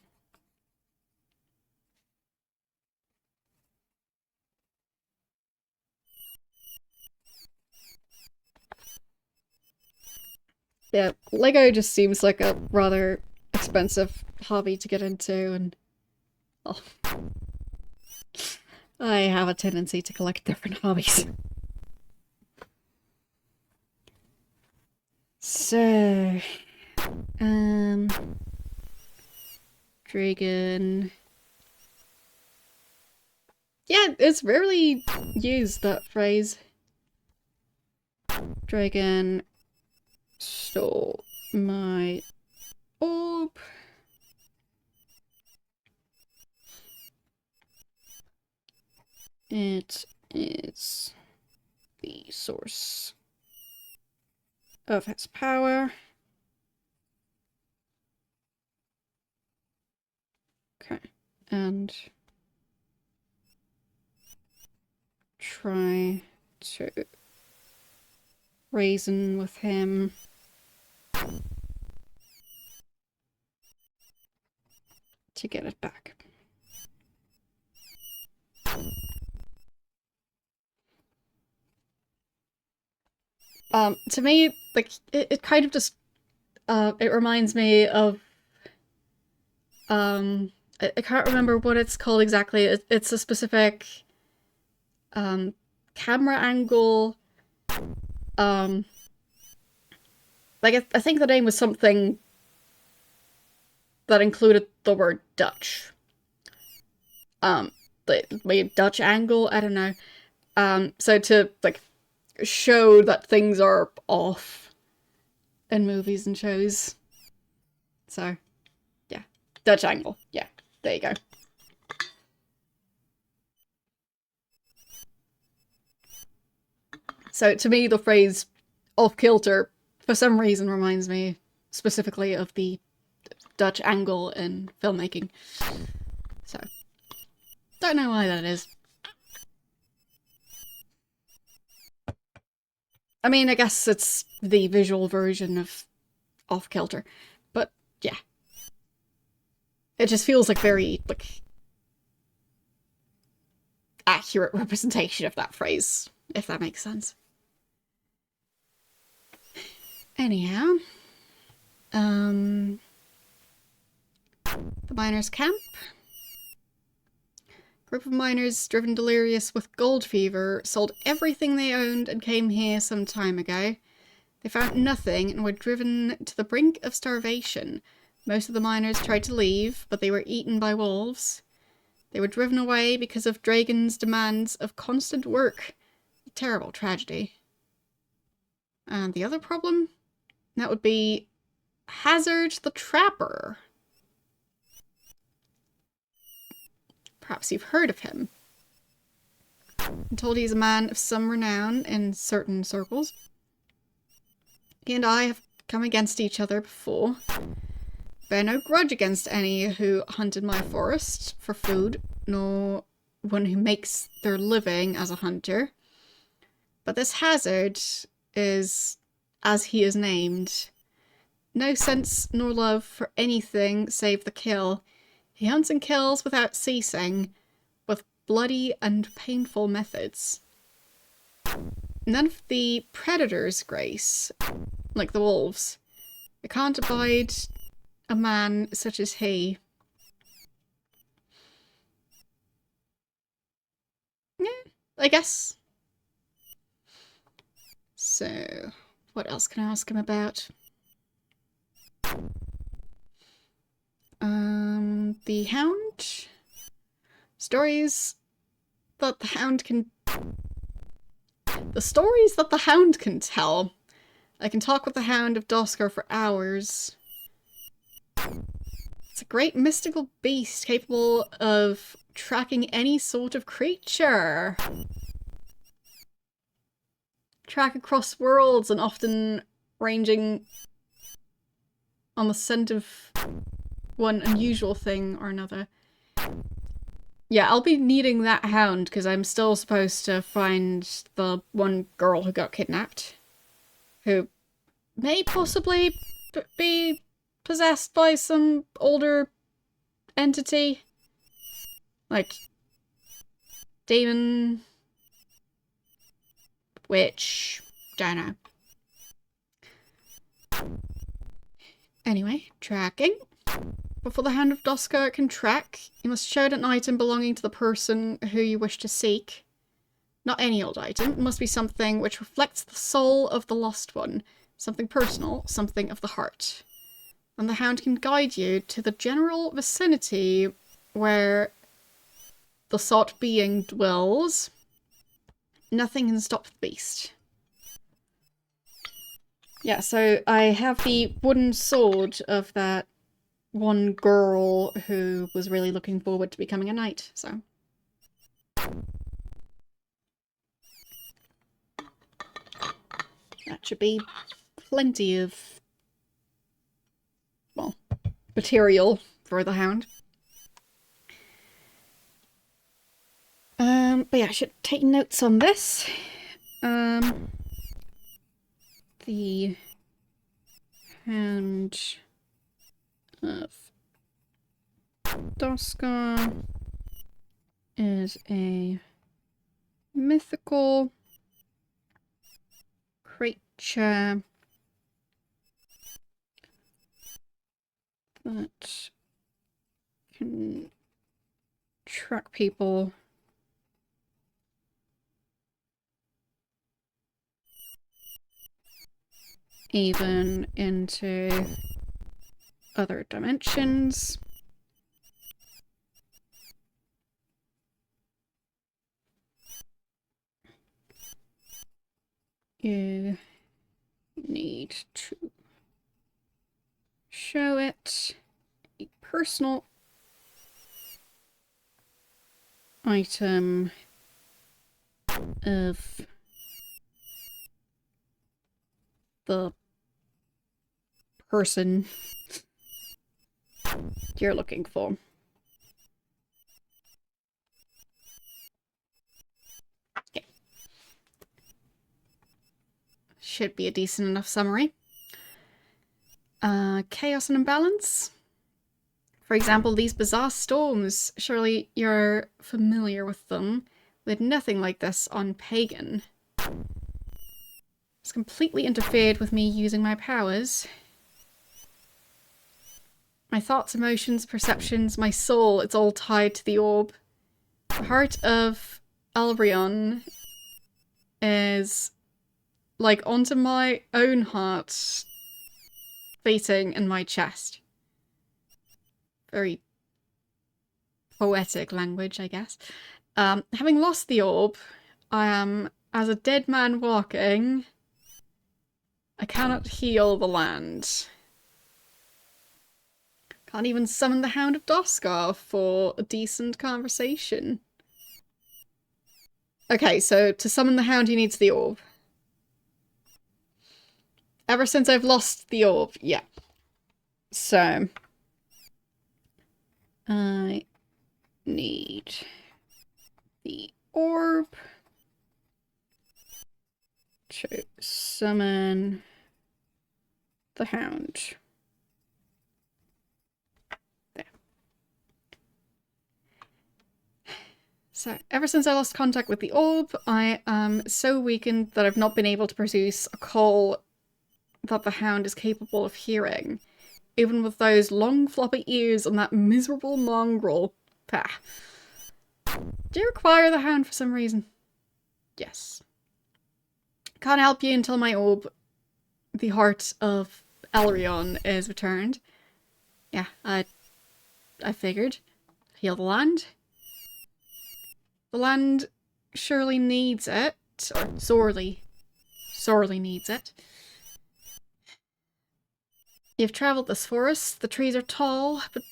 Yeah, Lego just seems like a rather expensive hobby to get into, and oh, I have a tendency to collect different hobbies. So, Dragon. Yeah, it's rarely used, that phrase. Dragon stole my orb. It is the source of his power. Okay, and try to reason with him. To get it back. To me, like, it kind of just, it reminds me of, I can't remember what it's called exactly. It's a specific, camera angle, like, I think the name was something that included the word Dutch. The Dutch angle, I don't know. So to, like, show that things are off in movies and shows. So, yeah. Dutch angle. Yeah, there you go. So to me, the phrase off kilter, for some reason, reminds me specifically of the Dutch angle in filmmaking. So, don't know why that is. I mean, I guess it's the visual version of off kilter, but yeah. It just feels like very, like, accurate representation of that phrase, if that makes sense. Anyhow, the miners' camp. Group of miners, driven delirious with gold fever, sold everything they owned and came here some time ago. They found nothing and were driven to the brink of starvation. Most of the miners tried to leave, but they were eaten by wolves. They were driven away because of Dragon's demands of constant work. A terrible tragedy. And the other problem? That would be Hazard the Trapper. Perhaps you've heard of him. I'm told he's a man of some renown in certain circles. He and I have come against each other before. Bear no grudge against any who hunted my forest for food, nor one who makes their living as a hunter. But this Hazard is, as he is named, no sense nor love for anything save the kill. He hunts and kills without ceasing, with bloody and painful methods. None of the predators grace, like the wolves. I can't abide a man such as he. Yeah, I guess. So, what else can I ask him about? The Hound? Stories that the Hound can The stories that the Hound can tell. I can talk with the Hound of Doskar for hours. It's a great mystical beast capable of tracking any sort of creature. Track across worlds and often ranging on the scent of one unusual thing or another. Yeah, I'll be needing that Hound because I'm still supposed to find the one girl who got kidnapped. Who may possibly be possessed by some older entity. Like, demon, witch, don't know. Anyway, tracking. Before the Hound of Doskar can track, you must shout an item belonging to the person who you wish to seek. Not any old item, it must be something which reflects the soul of the lost one. Something personal, something of the heart. And the Hound can guide you to the general vicinity where the sought being dwells. Nothing can stop the beast. Yeah, so I have the wooden sword of that one girl who was really looking forward to becoming a knight, so. That should be plenty of, well, material for the Hound. But yeah, I should take notes on this. The Hound of Doskar is a mythical creature that can track people even into other dimensions. You need to show it a personal item of the person you're looking for. Okay. Should be a decent enough summary. Chaos and imbalance. For example, these bizarre storms. Surely you're familiar with them. We had nothing like this on Pagan. It's completely interfered with me using my powers. My thoughts, emotions, perceptions, my soul, it's all tied to the orb. The heart of Albrion is like onto my own heart beating in my chest. Very poetic language, I guess. Having lost the orb, I am as a dead man walking. I cannot heal the land. Can't even summon the Hound of Doskar for a decent conversation. Okay, so to summon the Hound he needs the orb. Ever since I've lost the orb, yeah. So I need the orb to summon the Hound. There. So, ever since I lost contact with the orb, I am so weakened that I've not been able to produce a call that the Hound is capable of hearing. Even with those long floppy ears and that miserable mongrel. Pah. Do you require the Hound for some reason? Yes. Can't help you until my orb, the heart of Elrion, is returned. Yeah, I figured. Heal the land. The land surely needs it. it, or sorely needs it. You've travelled this forest. The trees are tall, but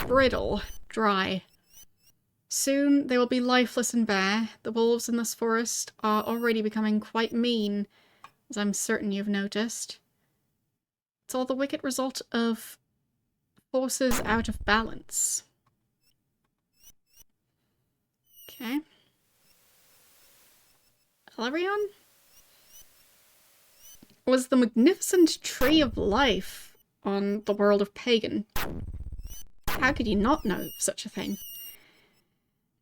brittle, dry. Soon they will be lifeless and bare. The wolves in this forest are already becoming quite mean, as I'm certain you've noticed. It's all the wicked result of forces out of balance. Okay. Alarion was the magnificent tree of life on the world of Pagan. How could you not know such a thing?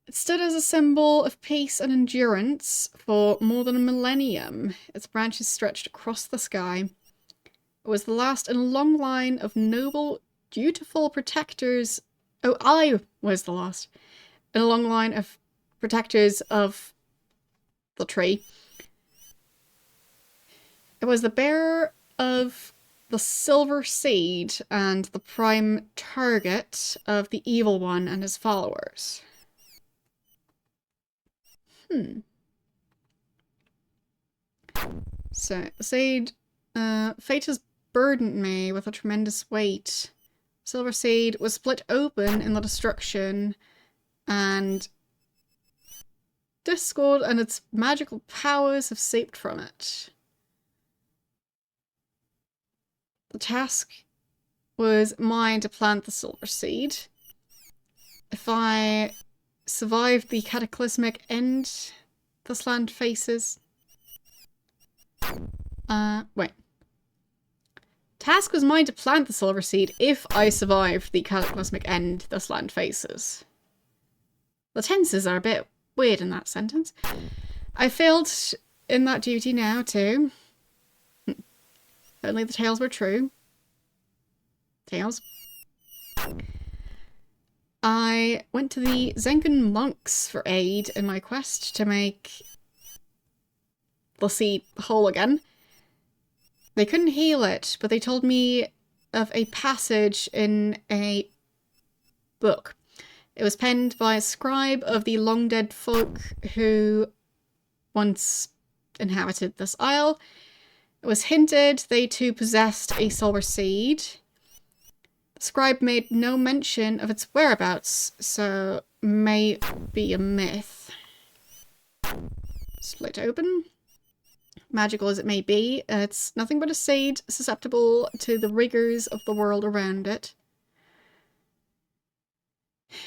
It stood as a symbol of peace and endurance for more than a millennium. Its branches stretched across the sky. It was the last in a long line of noble, dutiful protectors. Oh, I was the last in a long line of protectors of the tree. It was the bearer of the silver seed and the prime target of the evil one and his followers. So, seed, fate has burdened me with a tremendous weight. Silver seed was split open in the destruction, and discord and its magical powers have seeped from it. The task was mine to plant the silver seed. If I survived the cataclysmic end this land faces... wait. Task was mine to plant the silver seed if I survived the cataclysmic end this land faces. The tenses are a bit weird in that sentence. I failed in that duty now too. If only the tales were true. Tales. I went to the Zenkan monks for aid in my quest to make the seed whole again. They couldn't heal it, but they told me of a passage in a book. It was penned by a scribe of the long-dead folk who once inhabited this isle. It was hinted they too possessed a silver seed. The scribe made no mention of its whereabouts, so may be a myth. Split open. Magical as it may be, it's nothing but a seed susceptible to the rigours of the world around it.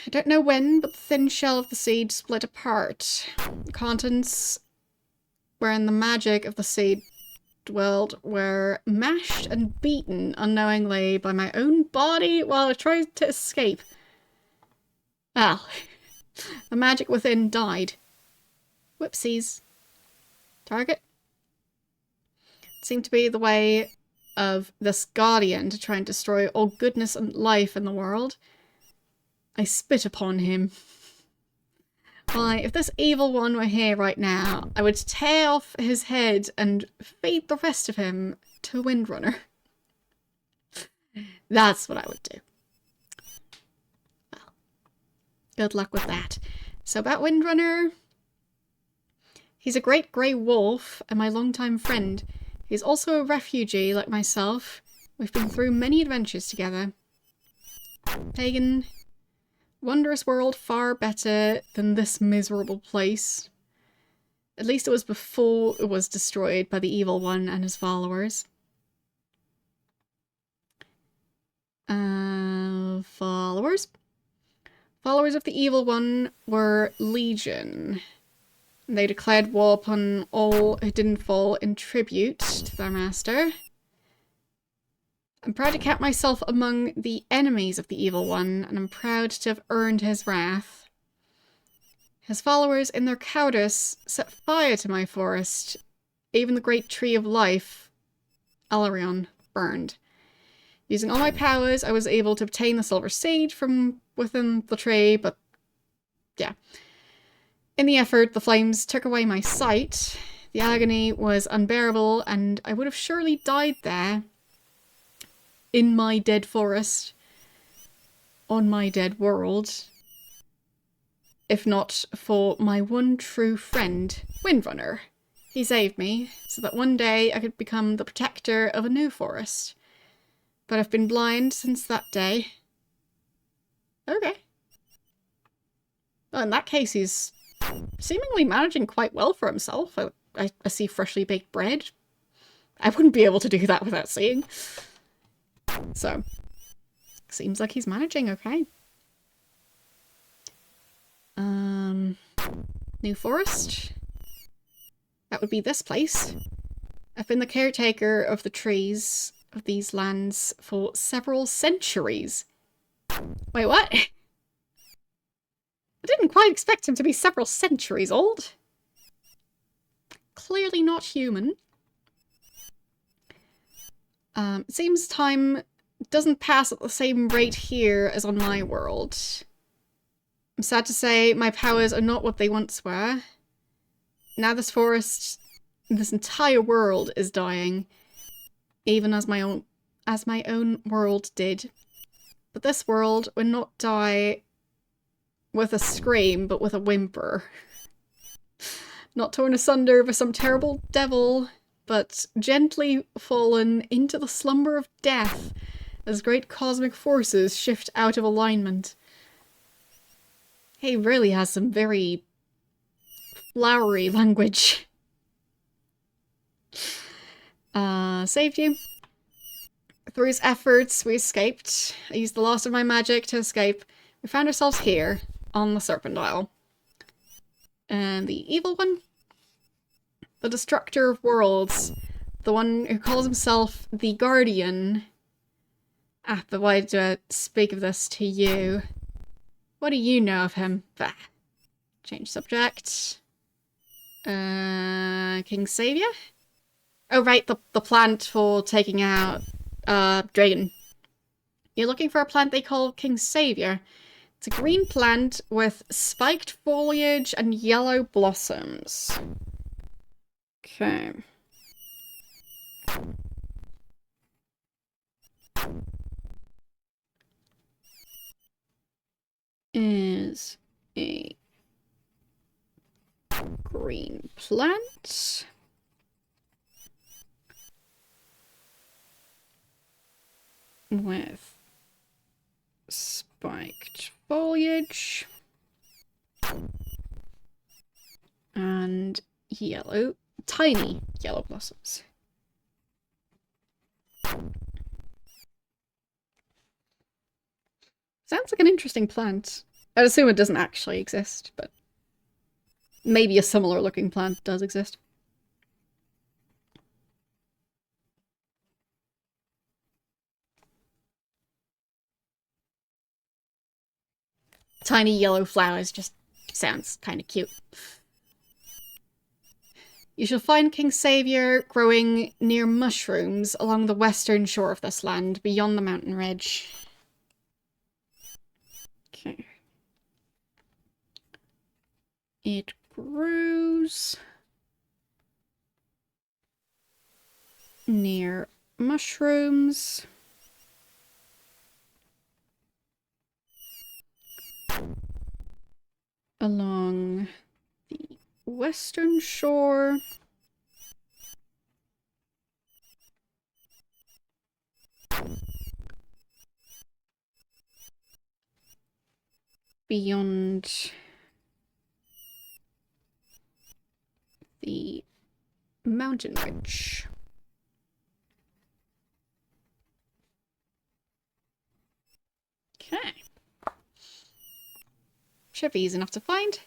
I don't know when, but the thin shell of the seed split apart. The contents, wherein the magic of the seed dwelled, were mashed and beaten unknowingly by my own body while I tried to escape. Well, the magic within died. Whoopsies. Target? It seemed to be the way of this guardian to try and destroy all goodness and life in the world. I spit upon him. Why, if this evil one were here right now, I would tear off his head and feed the rest of him to Windrunner. That's what I would do. Well, good luck with that. So about Windrunner, he's a great grey wolf and my longtime friend. He's also a refugee like myself. We've been through many adventures together. Pagan, wondrous world, far better than this miserable place. At least it was before it was destroyed by the evil one and his followers. Followers? Followers of the evil one were legion. They declared war upon all who didn't fall in tribute to their master. I'm proud to count myself among the enemies of the evil one, and I'm proud to have earned his wrath. His followers, in their cowardice, set fire to my forest. Even the great tree of life, Alarion, burned. Using all my powers, I was able to obtain the silver seed from within the tree, but yeah. In the effort, the flames took away my sight. The agony was unbearable, and I would have surely died there, in my dead forest, on my dead world, if not for my one true friend, Windrunner. He saved me so that one day I could become the protector of a new forest. But I've been blind since that day. Okay. Well, in that case, he's seemingly managing quite well for himself. I see freshly baked bread. I wouldn't be able to do that without seeing. So, seems like he's managing okay. New forest? That would be this place. I've been the caretaker of the trees of these lands for several centuries. Wait, what? I didn't quite expect him to be several centuries old. Clearly not human. It seems time doesn't pass at the same rate here as on my world. I'm sad to say my powers are not what they once were. Now this forest, this entire world is dying, even as my own world did. But this world will not die with a scream, but with a whimper. Not torn asunder by some terrible devil, but gently fallen into the slumber of death as great cosmic forces shift out of alignment. He really has some very flowery language. Saved you. Through his efforts, we escaped. I used the last of my magic to escape. We found ourselves here, on the Serpent Isle. And the evil one? The destructor of worlds. The one who calls himself the Guardian. Ah, but why do I speak of this to you? What do you know of him? Bah. Change subject. King Savior? Oh, right, the plant for taking out, Dragon. You're looking for a plant they call King Savior. It's a green plant with spiked foliage and yellow blossoms. Okay. Is a green plant. With spiked foliage. And yellow, tiny yellow blossoms. Sounds like an interesting plant. I'd assume it doesn't actually exist, but maybe a similar looking plant does exist. Tiny yellow flowers just sounds kind of cute. You shall find King Savior growing near mushrooms along the western shore of this land, beyond the mountain ridge. Okay. It grows near mushrooms. Along the western shore. Beyond the mountain ridge. Okay. Should be easy enough to find.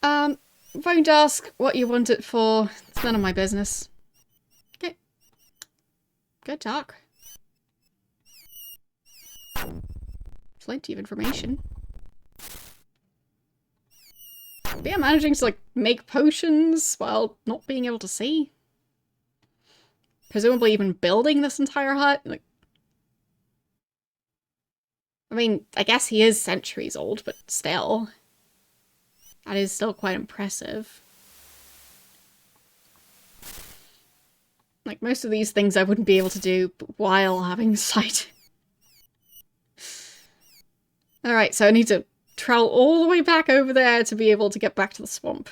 Won't ask what you want it for. It's none of my business. Okay. Good talk. Plenty of information. But yeah, managing to, like, make potions while not being able to see. Presumably even building this entire hut. Like, I mean, I guess he is centuries old, but still. That is still quite impressive. Like, most of these things I wouldn't be able to do while having sight. Alright, so I need to travel all the way back over there to be able to get back to the swamp.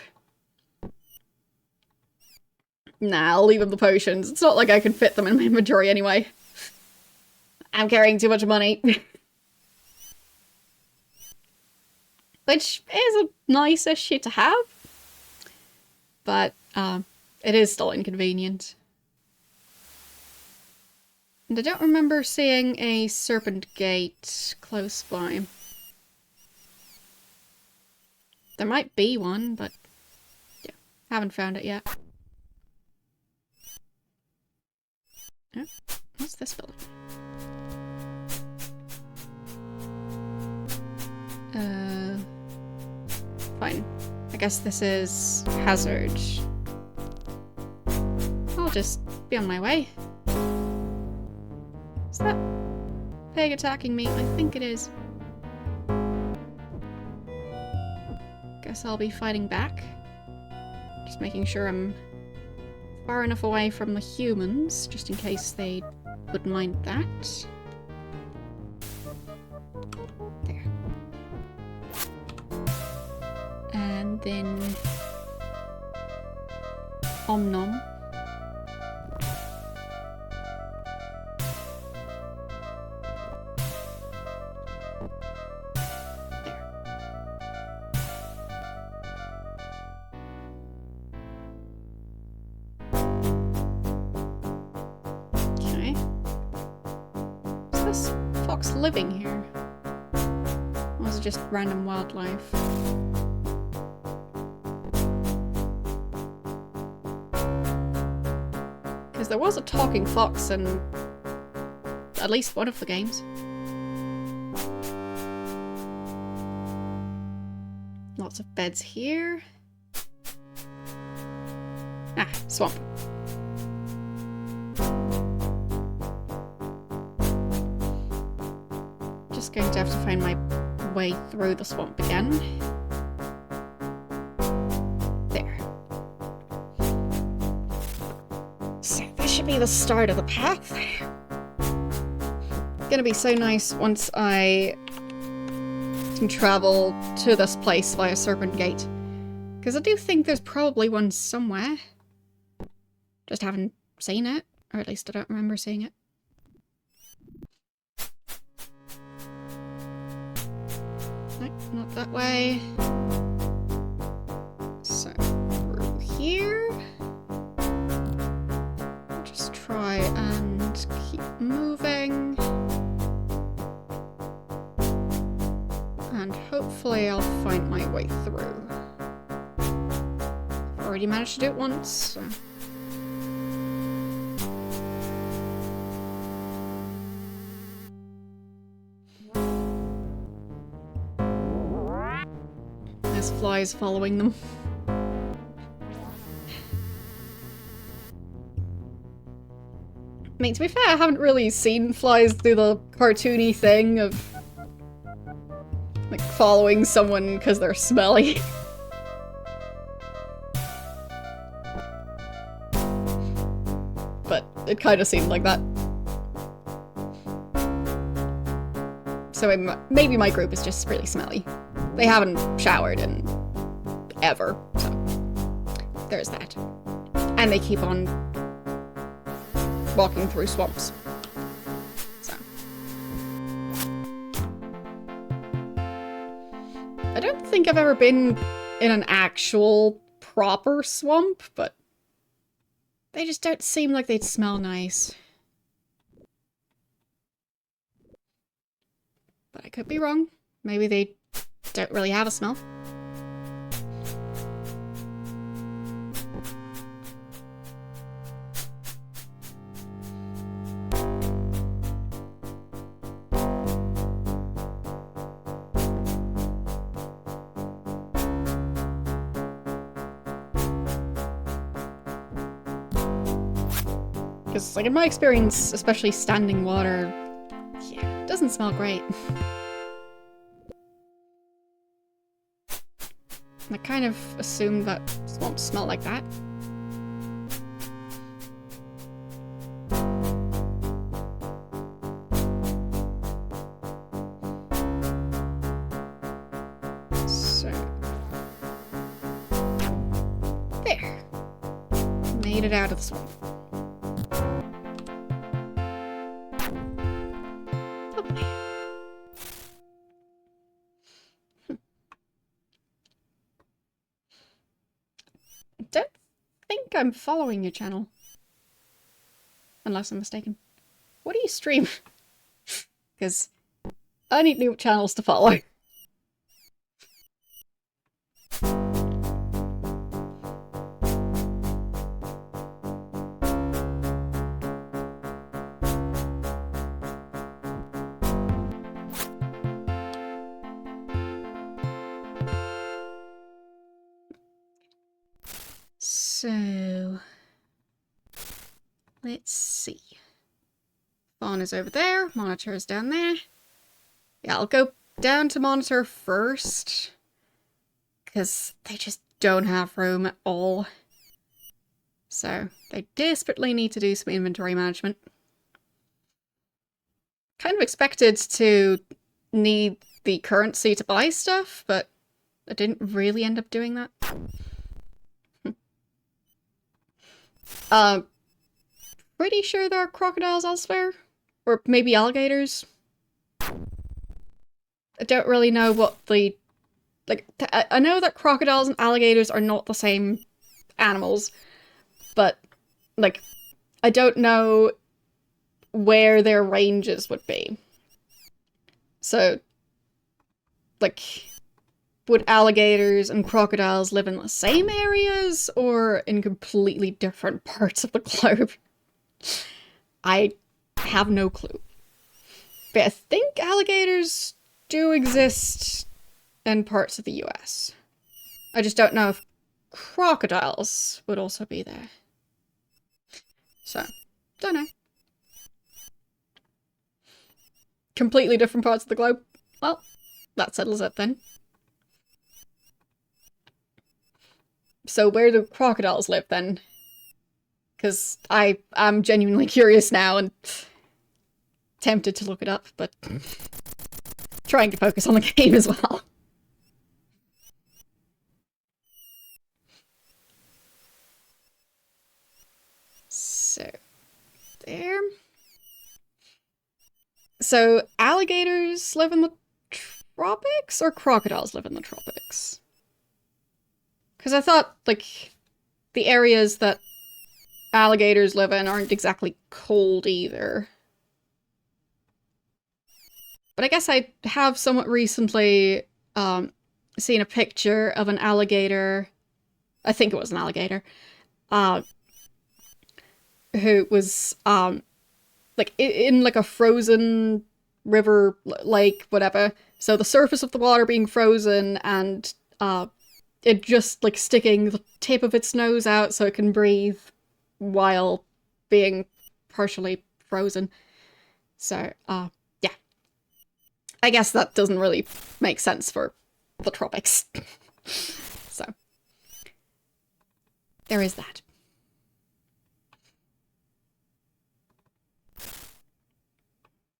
Nah, I'll leave him the potions. It's not like I can fit them in my inventory anyway. I'm carrying too much money. Which is a nice-ish shit to have. But, it is still inconvenient. And I don't remember seeing a Serpent gate close by. There might be one, but yeah, haven't found it yet. Oh, what's this building? Fine. I guess this is Hazard. I'll just be on my way. Is that pig attacking me? I think it is. Guess I'll be fighting back. Just making sure I'm far enough away from the humans, just in case they wouldn't mind that. There. And then... Om nom. Living here? Or was it just random wildlife? Because there was a talking fox in at least one of the games. Lots of beds here. Ah, swamp. Just going to have to find my way through the swamp again. There. So this should be the start of the path. It's gonna be so nice once I can travel to this place via Serpent Gate. Because I do think there's probably one somewhere. Just haven't seen it. Or at least I don't remember seeing it. Not that way. So, through here. Just try and keep moving. And hopefully I'll find my way through. I've already managed to do it once, so. Flies following them. I mean, to be fair, I haven't really seen flies do the cartoony thing of like following someone because they're smelly. But it kind of seemed like that. So maybe my group is just really smelly. They haven't showered in ever, so there's that. And they keep on walking through swamps. So. I don't think I've ever been in an actual proper swamp, but they just don't seem like they'd smell nice. But I could be wrong. Maybe they don't really have a smell. Because, like, in my experience, especially standing water, yeah, it doesn't smell great. I kind of assumed that swamps smell like that. So... there. Made it out of the swamp. Lovely. Don't think I'm following your channel. Unless I'm mistaken. What do you stream? Because I need new channels to follow. So, let's see. Phone is over there, monitor is down there. Yeah, I'll go down to monitor first, because they just don't have room at all. So, they desperately need to do some inventory management. Kind of expected to need the currency to buy stuff, but I didn't really end up doing that. Pretty sure there are crocodiles elsewhere. Or maybe alligators. I don't really know what the... Like, I know that crocodiles and alligators are not the same animals. But, like, I don't know where their ranges would be. So, like... Would alligators and crocodiles live in the same areas or in completely different parts of the globe? I have no clue. But I think alligators do exist in parts of the US. I just don't know if crocodiles would also be there. So, don't know. Completely different parts of the globe? Well, that settles it then. So where do crocodiles live then? Because I'm genuinely curious now and tempted to look it up, but trying to focus on the game as well. So, there. So, alligators live in the tropics, or crocodiles live in the tropics? Because I thought, like, the areas that alligators live in aren't exactly cold either. But I guess I have somewhat recently seen a picture of an alligator. I think it was an alligator. Who was, like, in like a frozen river, lake, whatever. So the surface of the water being frozen and, it just, like, sticking the tip of its nose out so it can breathe while being partially frozen. So, yeah. I guess that doesn't really make sense for the tropics. So, there is that.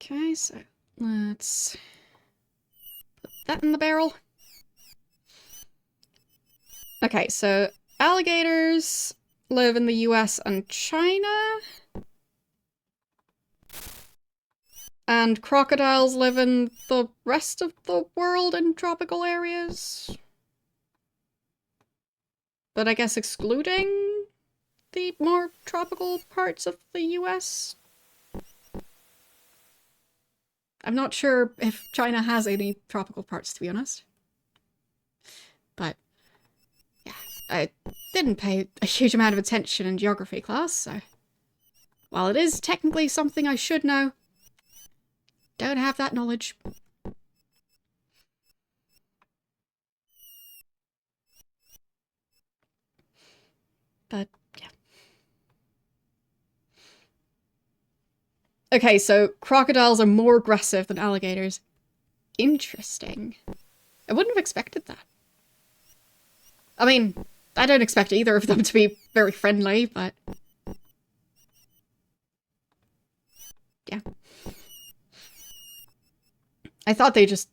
Okay, so let's put that in the barrel. Okay, so alligators live in the US and China. And crocodiles live in the rest of the world in tropical areas. But I guess excluding the more tropical parts of the US. I'm not sure if China has any tropical parts, to be honest. But yeah, I didn't pay a huge amount of attention in geography class, so while it is technically something I should know, don't have that knowledge. But yeah. Okay, so crocodiles are more aggressive than alligators. Interesting. I wouldn't have expected that. I mean, I don't expect either of them to be very friendly, but yeah. I thought they just,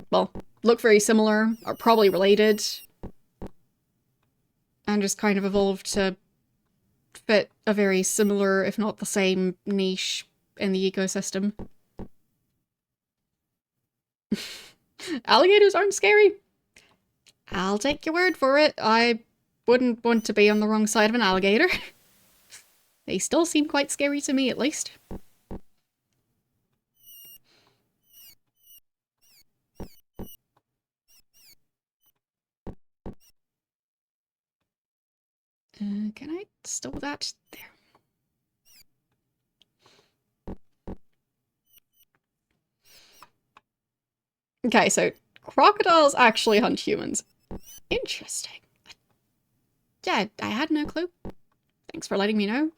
well, look very similar, are probably related, and just kind of evolved to fit a very similar, if not the same, niche in the ecosystem. Alligators aren't scary. I'll take your word for it. I wouldn't want to be on the wrong side of an alligator. They still seem quite scary to me, at least. Can I store that? There. Okay, so crocodiles actually hunt humans. Interesting. Yeah, I had no clue. Thanks for letting me know.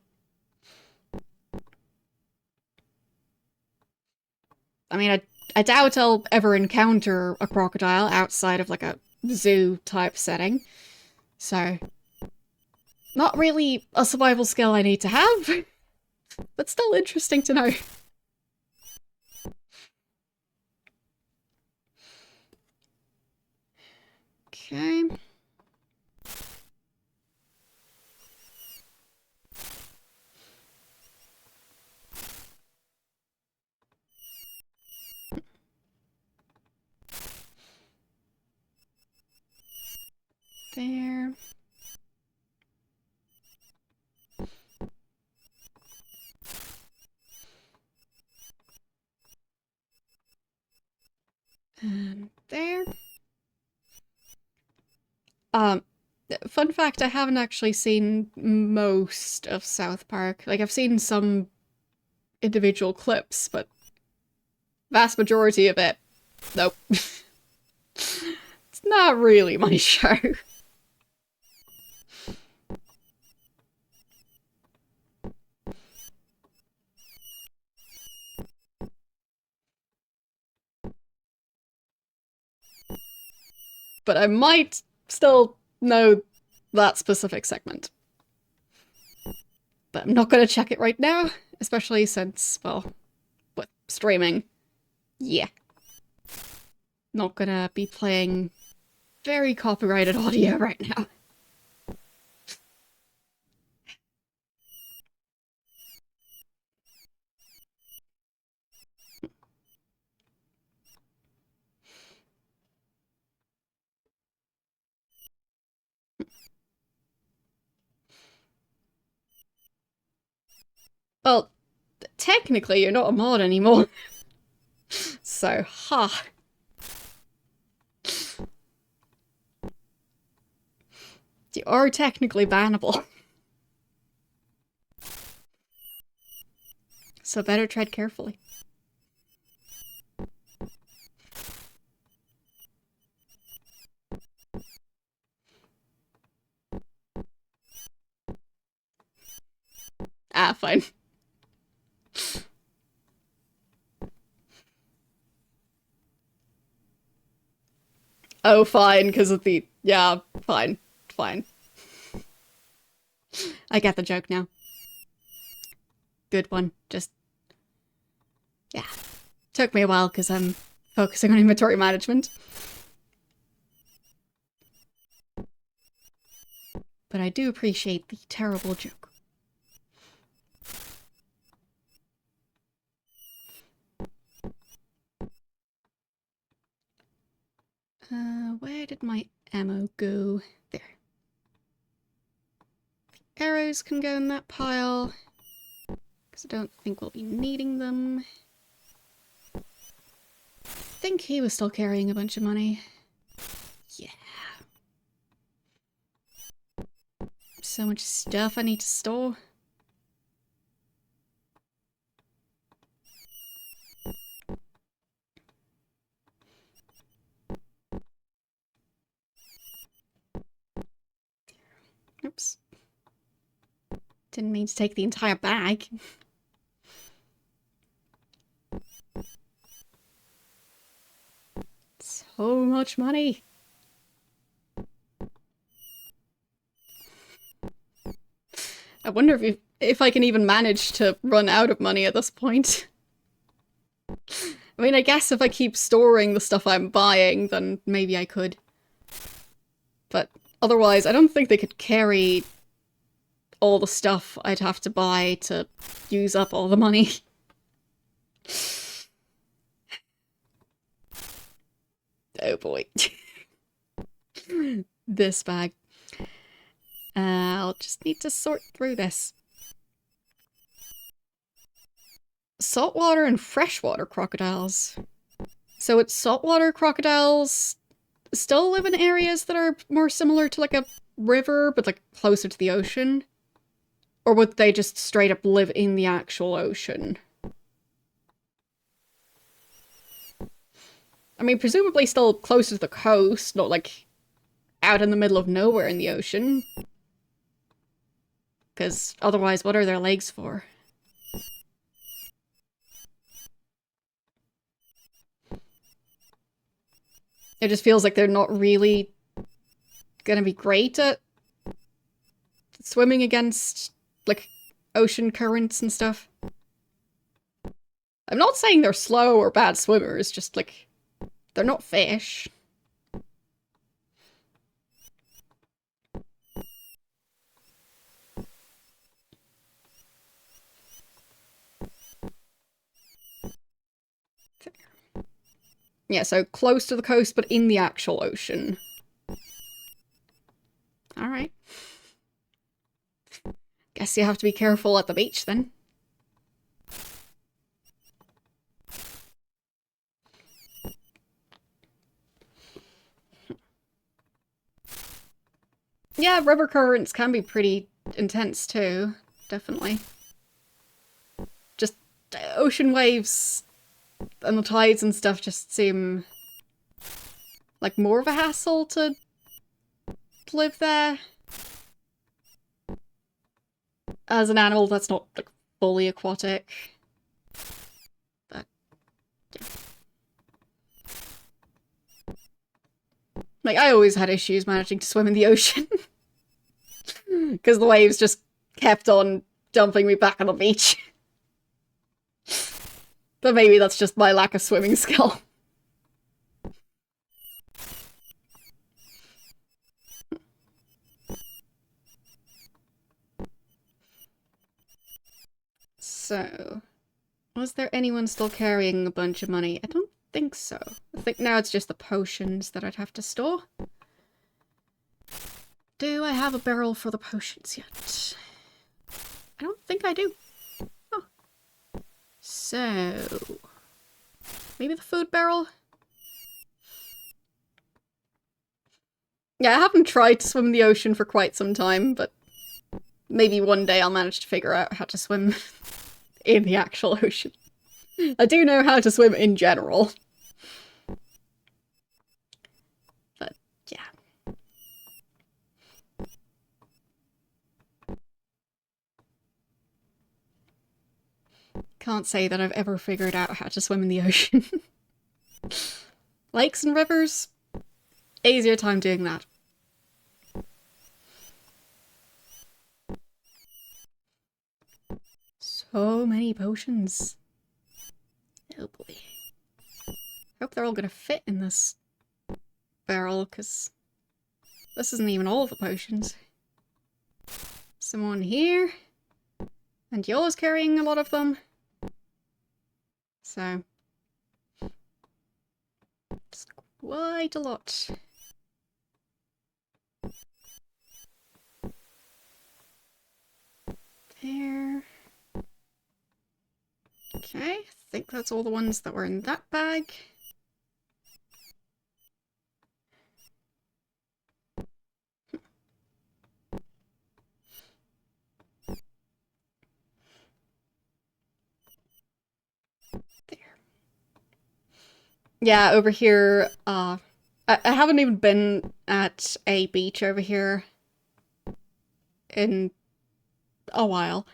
I mean, I doubt I'll ever encounter a crocodile outside of like a zoo type setting. So, not really a survival skill I need to have, but still interesting to know. Okay. There. And there. Fun fact, I haven't actually seen most of South Park. Like, I've seen some individual clips, but vast majority of it, nope. It's not really my show. But I might still know that specific segment. But I'm not going to check it right now, especially since, well, with streaming, yeah. Not gonna be playing very copyrighted audio right now. Well, technically you're not a mod anymore. So, ha. You are technically bannable. So better tread carefully. Ah, fine. Oh, fine, because of the... Yeah, fine. Fine. I get the joke now. Good one. Just... Yeah. Took me a while because I'm focusing on inventory management. But I do appreciate the terrible joke. Where did my ammo go? There. The arrows can go in that pile, because I don't think we'll be needing them. I think he was still carrying a bunch of money. Yeah. So much stuff I need to store. Oops. Didn't mean to take the entire bag. So much money. I wonder if I can even manage to run out of money at this point. I mean, I guess if I keep storing the stuff I'm buying, then maybe I could. But otherwise, I don't think they could carry all the stuff I'd have to buy to use up all the money. Oh boy. This bag. I'll just need to sort through this. Saltwater and freshwater crocodiles. So it's saltwater crocodiles still live in areas that are more similar to like a river, but like closer to the ocean? Or would they just straight up live in the actual ocean? I mean, presumably still closer to the coast, not like out in the middle of nowhere in the ocean. Because otherwise, what are their legs for? It just feels like they're not really gonna be great at swimming against, like, ocean currents and stuff. I'm not saying they're slow or bad swimmers, just, like, they're not fish. Yeah, so close to the coast, but in the actual ocean. Alright. Guess you have to be careful at the beach, then. Yeah, river currents can be pretty intense, too. Definitely. Just ocean waves and the tides and stuff just seem like more of a hassle to live there. As an animal that's not like fully aquatic. But yeah. Like I always had issues managing to swim in the ocean. Because the waves just kept on dumping me back on the beach. But maybe that's just my lack of swimming skill. So, was there anyone still carrying a bunch of money? I don't think so. I think now it's just the potions that I'd have to store. Do I have a barrel for the potions yet? I don't think I do. Oh. So, maybe the food barrel? Yeah, I haven't tried to swim in the ocean for quite some time, but maybe one day I'll manage to figure out how to swim in the actual ocean. I do know how to swim in general. But, yeah. Can't say that I've ever figured out how to swim in the ocean. Lakes and rivers? Easier time doing that. So many potions. Oh boy. Hope they're all gonna fit in this barrel, because this isn't even all the potions. Someone here. And yours carrying a lot of them. So. It's quite a lot. There. Okay, I think that's all the ones that were in that bag. There. Yeah, over here, I haven't even been at a beach over here in a while.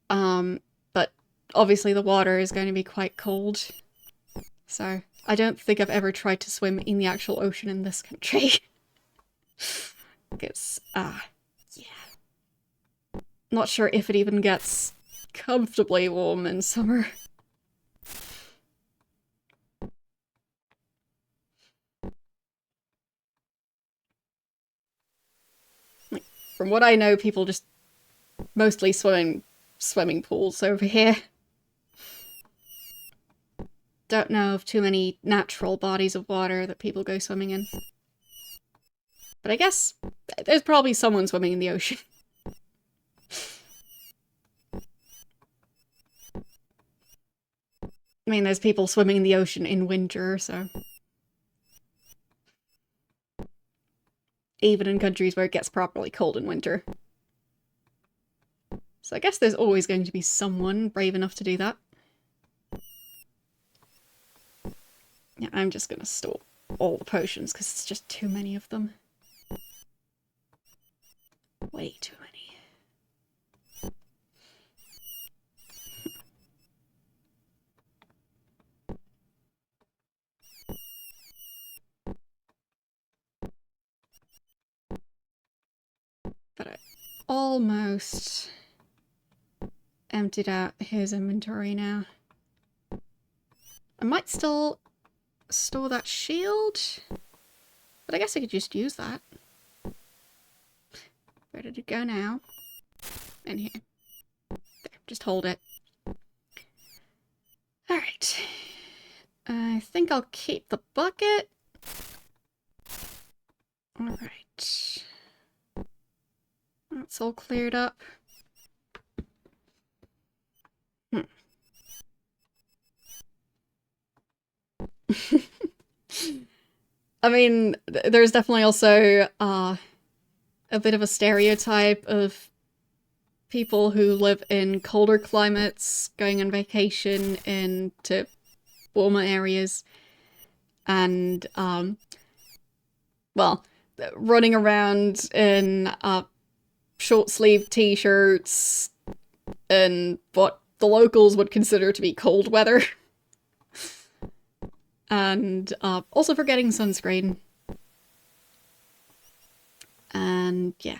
But obviously the water is going to be quite cold. So I don't think I've ever tried to swim in the actual ocean in this country. Because, yeah. Not sure if it even gets comfortably warm in summer. Like, from what I know, people just mostly swimming pools over here. Don't know of too many natural bodies of water that people go swimming in. But I guess there's probably someone swimming in the ocean. I mean, there's people swimming in the ocean in winter, so... Even in countries where it gets properly cold in winter. So I guess there's always going to be someone brave enough to do that. Yeah, I'm just gonna store all the potions, because it's just too many of them. Way too many. But I almost emptied out his inventory now. I might still store that shield, but I guess I could just use that. Where did it go now? In here. There, just hold it. Alright. I think I'll keep the bucket. Alright. That's all cleared up. I mean, there's definitely also a bit of a stereotype of people who live in colder climates going on vacation into warmer areas and, well, running around in short-sleeved t-shirts and what the locals would consider to be cold weather. And also forgetting sunscreen. And yeah,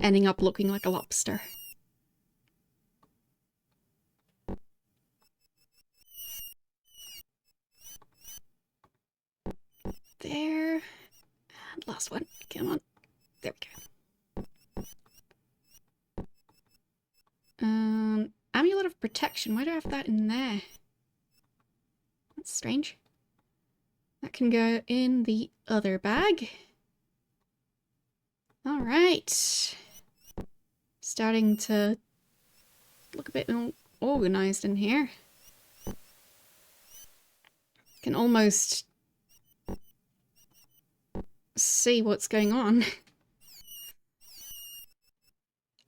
ending up looking like a lobster. There. And last one. Come on. There we go. Amulet of Protection. Why do I have that in there? That's strange. That can go in the other bag. Alright. Starting to look a bit more organized in here. Can almost see what's going on.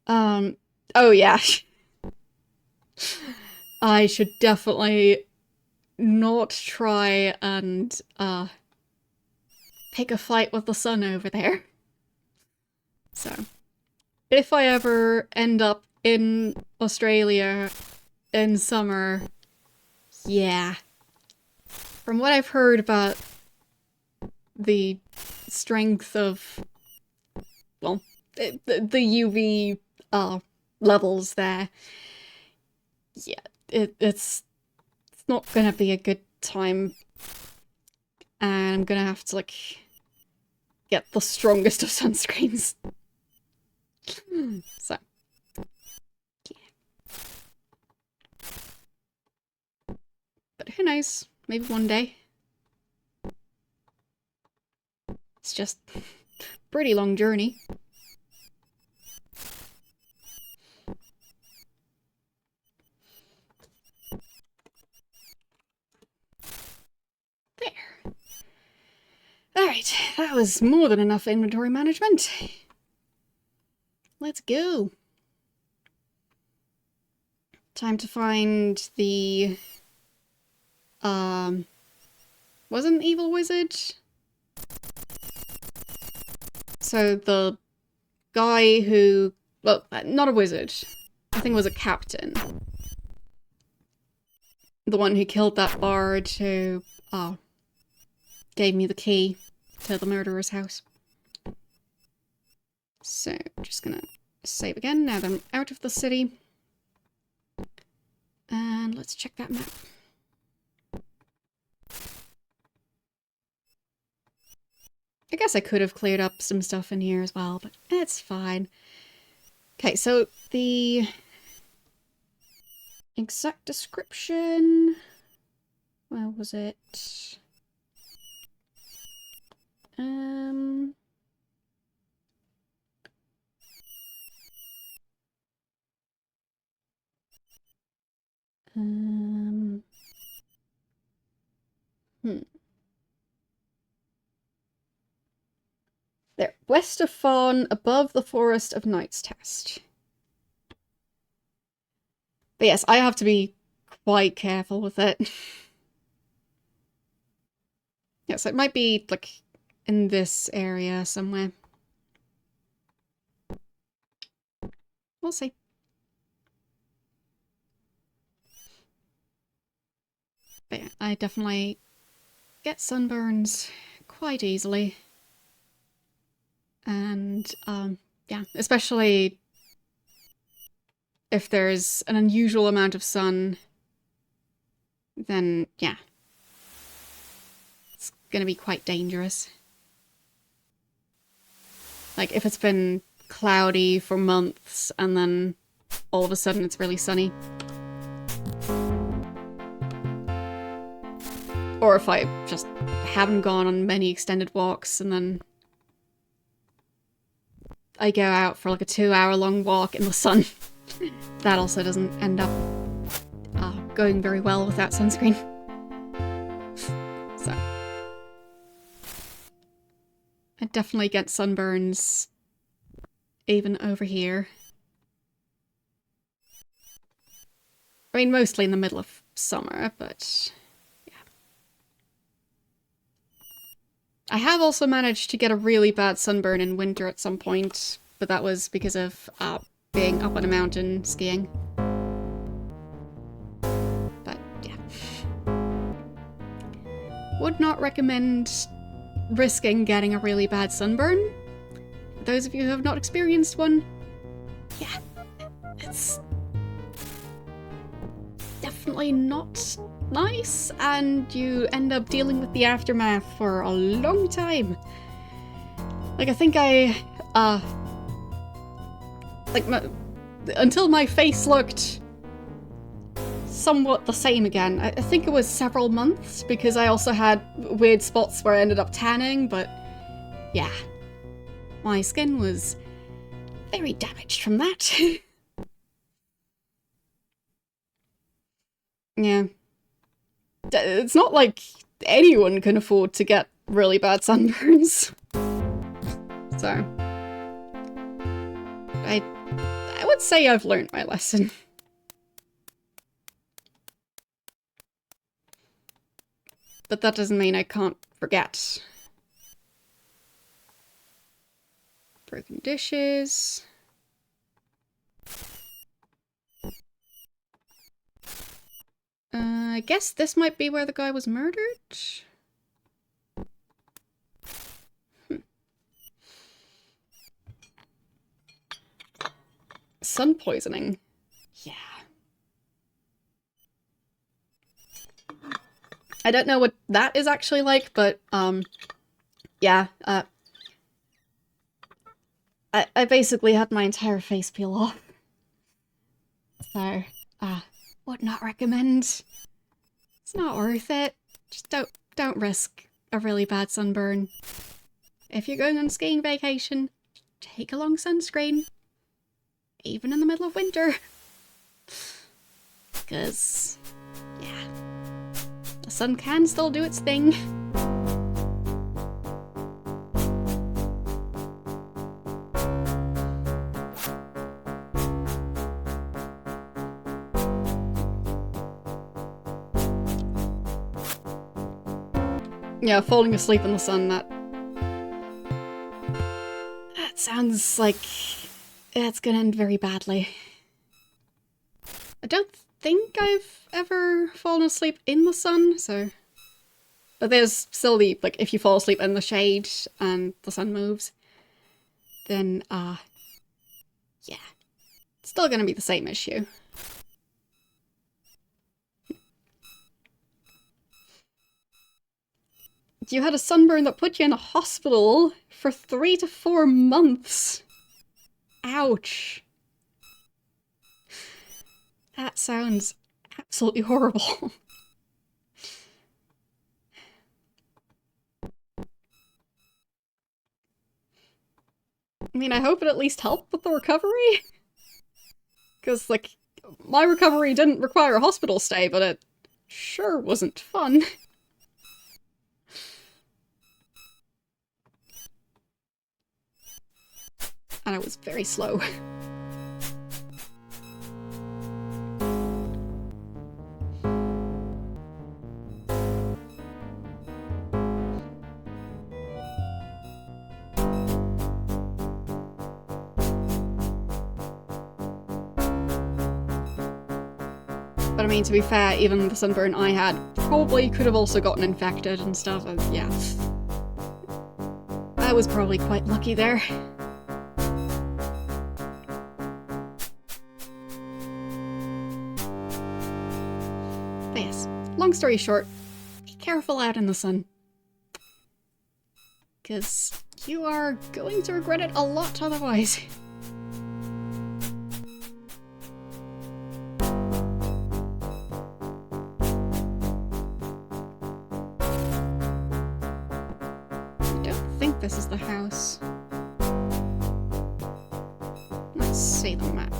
Oh yeah. I should definitely not try and pick a fight with the sun over there. So, if I ever end up in Australia in summer, yeah. From what I've heard about the strength of, well, the UV levels there, yeah, it's not gonna be a good time, and I'm gonna have to, like, get the strongest of sunscreens. So, yeah. But who knows? Maybe one day. It's just a pretty long journey. There. Alright, that was more than enough inventory management. Let's go. Time to find the... wasn't an evil wizard? So the guy who... well, not a wizard. I think it was a captain. The one who killed that bard who gave me the key to the murderer's house. So, just gonna save again now that I'm out of the city. And let's check that map. I guess I could have cleared up some stuff in here as well, but it's fine. Okay, so the exact description... Where was it? Um... Hmm. There. West of Fawn, above the Forest of Knight's Test. But yes, I have to be quite careful with it. Yes, it might be, like, in this area somewhere. We'll see. But yeah, I definitely get sunburns quite easily. And, yeah, especially if there's an unusual amount of sun, then, yeah. It's gonna be quite dangerous. Like, if it's been cloudy for months and then all of a sudden it's really sunny. Or if I just haven't gone on many extended walks and then I go out for like a 2-hour-long walk in the sun. That also doesn't end up going very well without sunscreen. So I definitely get sunburns even over here. I mean, mostly in the middle of summer, but yeah. I have also managed to get a really bad sunburn in winter at some point, but that was because of being up on a mountain skiing. But yeah. Would not recommend risking getting a really bad sunburn. Those of you who have not experienced one, yeah, it's definitely not nice, and you end up dealing with the aftermath for a long time. Like, I think until my face looked somewhat the same again. I think it was several months, because I also had weird spots where I ended up tanning, but yeah. My skin was very damaged from that. Yeah. It's not like anyone can afford to get really bad sunburns. So I would say I've learned my lesson. But that doesn't mean I can't forget. Broken dishes. I guess this might be where the guy was murdered? Sun poisoning. Yeah. I don't know what that is actually like, but, yeah, I basically had my entire face peel off. So, would not recommend. It's not worth it. Just don't risk a really bad sunburn. If you're going on a skiing vacation, take along sunscreen. Even in the middle of winter. Because, yeah, the sun can still do its thing. Yeah, falling asleep in the sun, that sounds like it's gonna end very badly. I don't think I've ever fallen asleep in the sun, so... But there's still the, like, if you fall asleep in the shade and the sun moves, then, yeah. It's still gonna be the same issue. You had a sunburn that put you in a hospital for 3 to 4 months. Ouch. That sounds absolutely horrible. I mean, I hope it at least helped with the recovery. Because, like, my recovery didn't require a hospital stay, but it sure wasn't fun. And I was very slow. But I mean, to be fair, even the sunburn I had probably could have also gotten infected and stuff, and yeah. I was probably quite lucky there. But yes, long story short, be careful out in the sun. Because you are going to regret it a lot otherwise. This is the house. Let's see the map.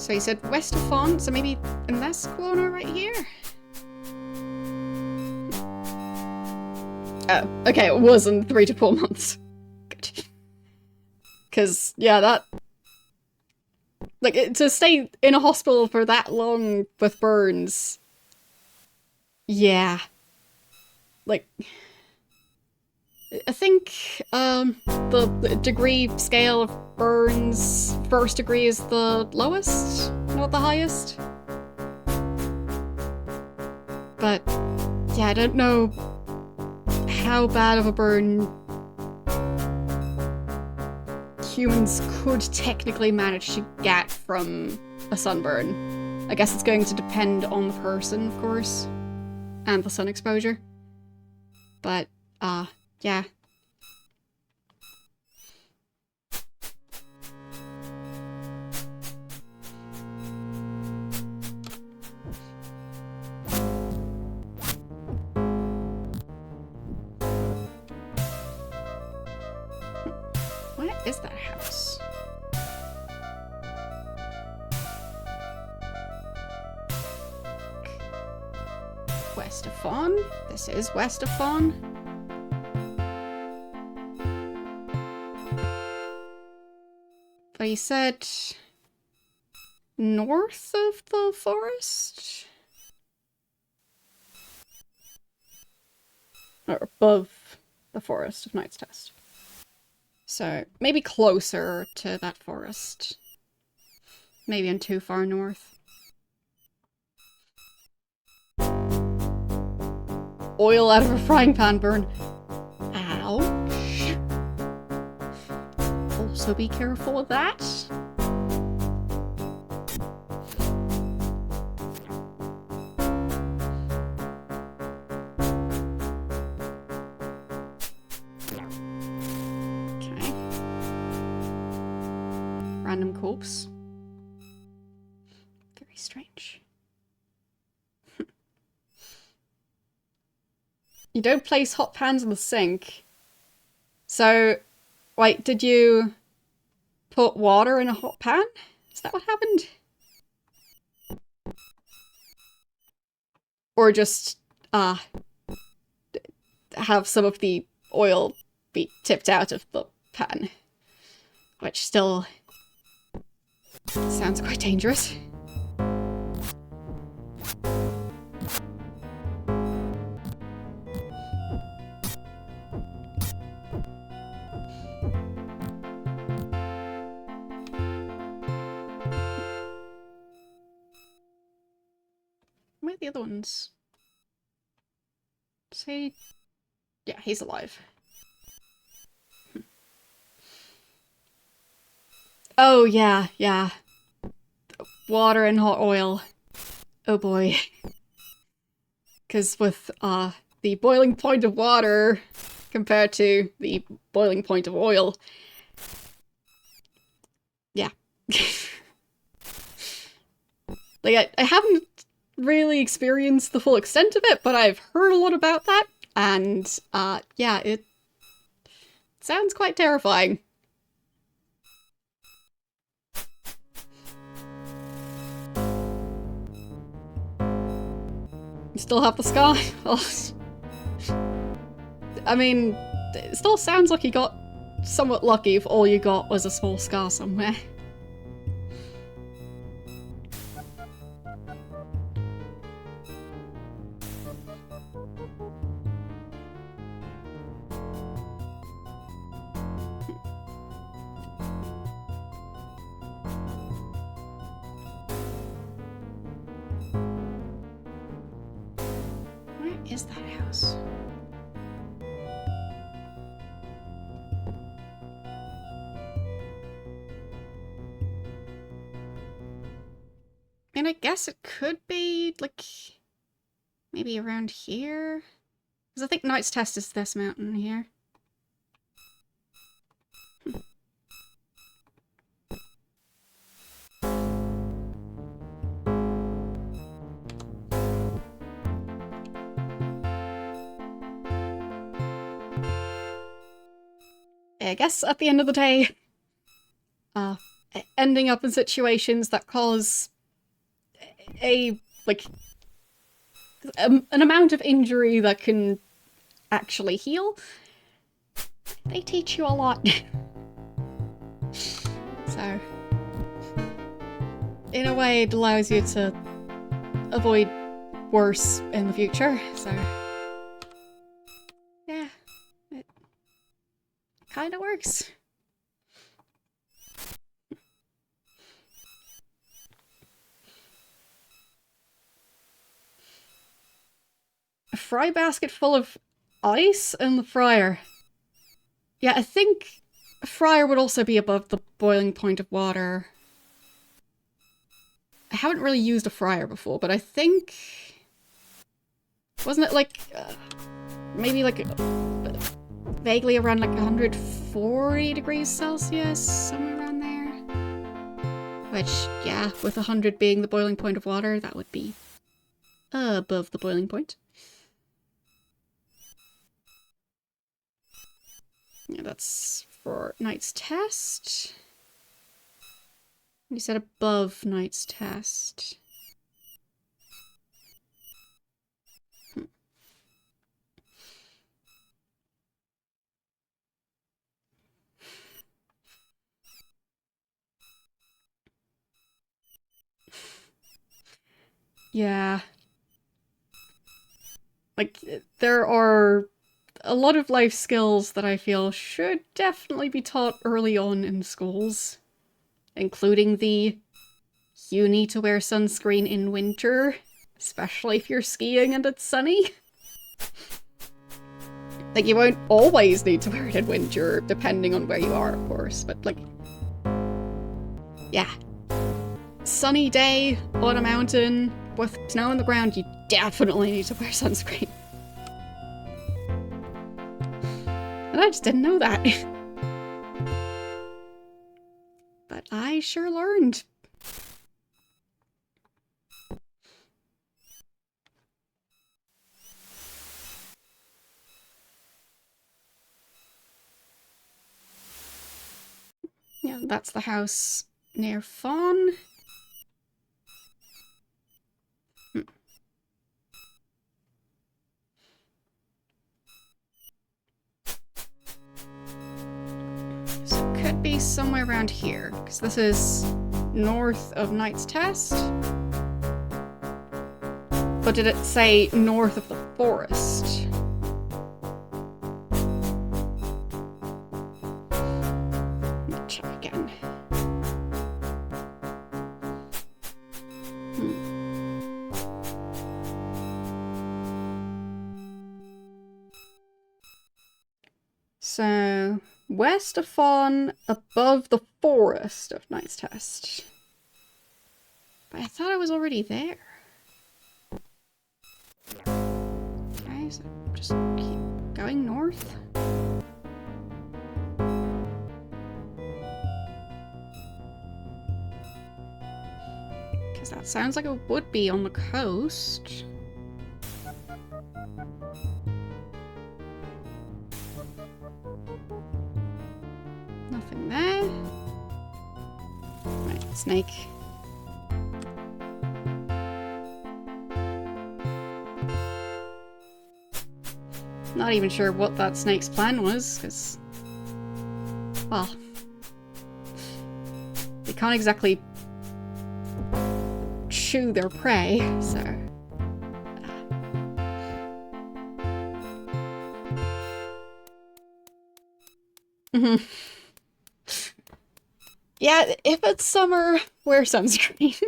So you said west of Fawn, so maybe in this corner right here? Oh, okay, it was in 3 to 4 months. Good. Because, yeah, that... Like, to stay in a hospital for that long with burns... Yeah. Like... I think the degree scale of burns, first degree is the lowest, not the highest. But yeah, I don't know how bad of a burn humans could technically manage to get from a sunburn. I guess it's going to depend on the person, of course, and the sun exposure. But, yeah. What is that house? West of Fawn? This is west of Fawn. But you said north of the forest? Or above the forest of Knight's Test. So maybe closer to that forest. Maybe in too far north. Oil out of a frying pan burn. Ouch. Also be careful with that. Okay. Random corpse. Very strange. You don't place hot pans in the sink. So, wait, did you put water in a hot pan? Is that what happened? Or just, have some of the oil be tipped out of the pan? Which still sounds quite dangerous. Where are the other ones? Say, yeah, he's alive. Oh, yeah, yeah. Water and hot oil. Oh boy. Because with, the boiling point of water compared to the boiling point of oil. Yeah. Like, I haven't really experienced the full extent of it, but I've heard a lot about that, and, yeah, it sounds quite terrifying. You still have the scar? I mean, it still sounds like you got somewhat lucky if all you got was a small scar somewhere. Where is that house? And I guess it could be, like, maybe around here? Because I think Knight's Test is this mountain here. I guess at the end of the day, ending up in situations that cause an amount of injury that can actually heal, they teach you a lot. So, in a way, it allows you to avoid worse in the future, so yeah, it kinda works. A fry basket full of ice in the fryer. Yeah, I think a fryer would also be above the boiling point of water. I haven't really used a fryer before, but I think... wasn't it like... maybe like... vaguely around like 140 degrees Celsius? Somewhere around there? Which, yeah, with 100 being the boiling point of water, that would be above the boiling point. Yeah, that's for Knight's Test. You said above Knight's Test. Yeah. Like, there are a lot of life skills that I feel should definitely be taught early on in schools. Including the, you need to wear sunscreen in winter, especially if you're skiing and it's sunny. Like, you won't always need to wear it in winter, depending on where you are, of course, but like... yeah. Sunny day on a mountain with snow on the ground, you definitely need to wear sunscreen. And I just didn't know that. But I sure learned. Yeah, that's the house near Fawn. So it could be somewhere around here, because this is north of Knight's Test. But did it say north of the forest? Let me check again. So, west of Fawn, above the forest of Knight's Test. But I thought I was already there. Okay, so just keep going north. Because that sounds like it would be on the coast. Nothing there. Right, snake. Not even sure what that snake's plan was, because... well... they can't exactly... chew their prey, so... Yeah, if it's summer, wear sunscreen.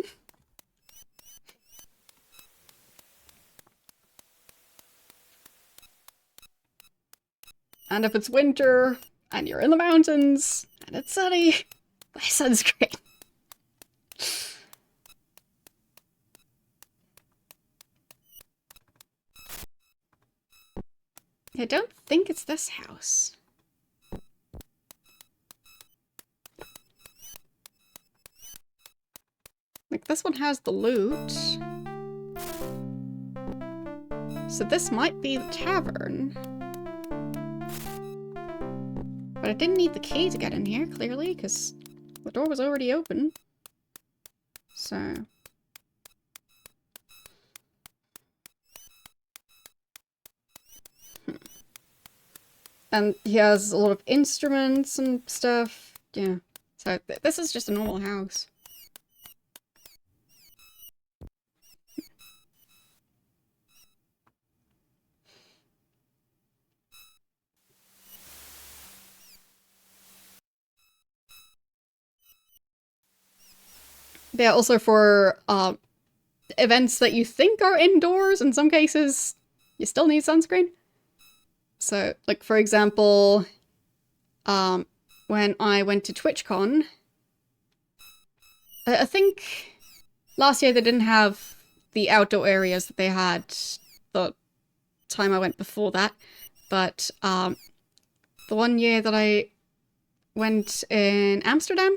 And if it's winter, and you're in the mountains, and it's sunny, wear sunscreen. I don't think it's this house. Like, this one has the loot. So this might be the tavern. But I didn't need the key to get in here, clearly, because the door was already open. So... and he has a lot of instruments and stuff. Yeah. So this is just a normal house. Yeah, also for events that you think are indoors, in some cases, you still need sunscreen. So, like, for example, when I went to TwitchCon, I think last year they didn't have the outdoor areas that they had the time I went before that, but the one year that I went in Amsterdam,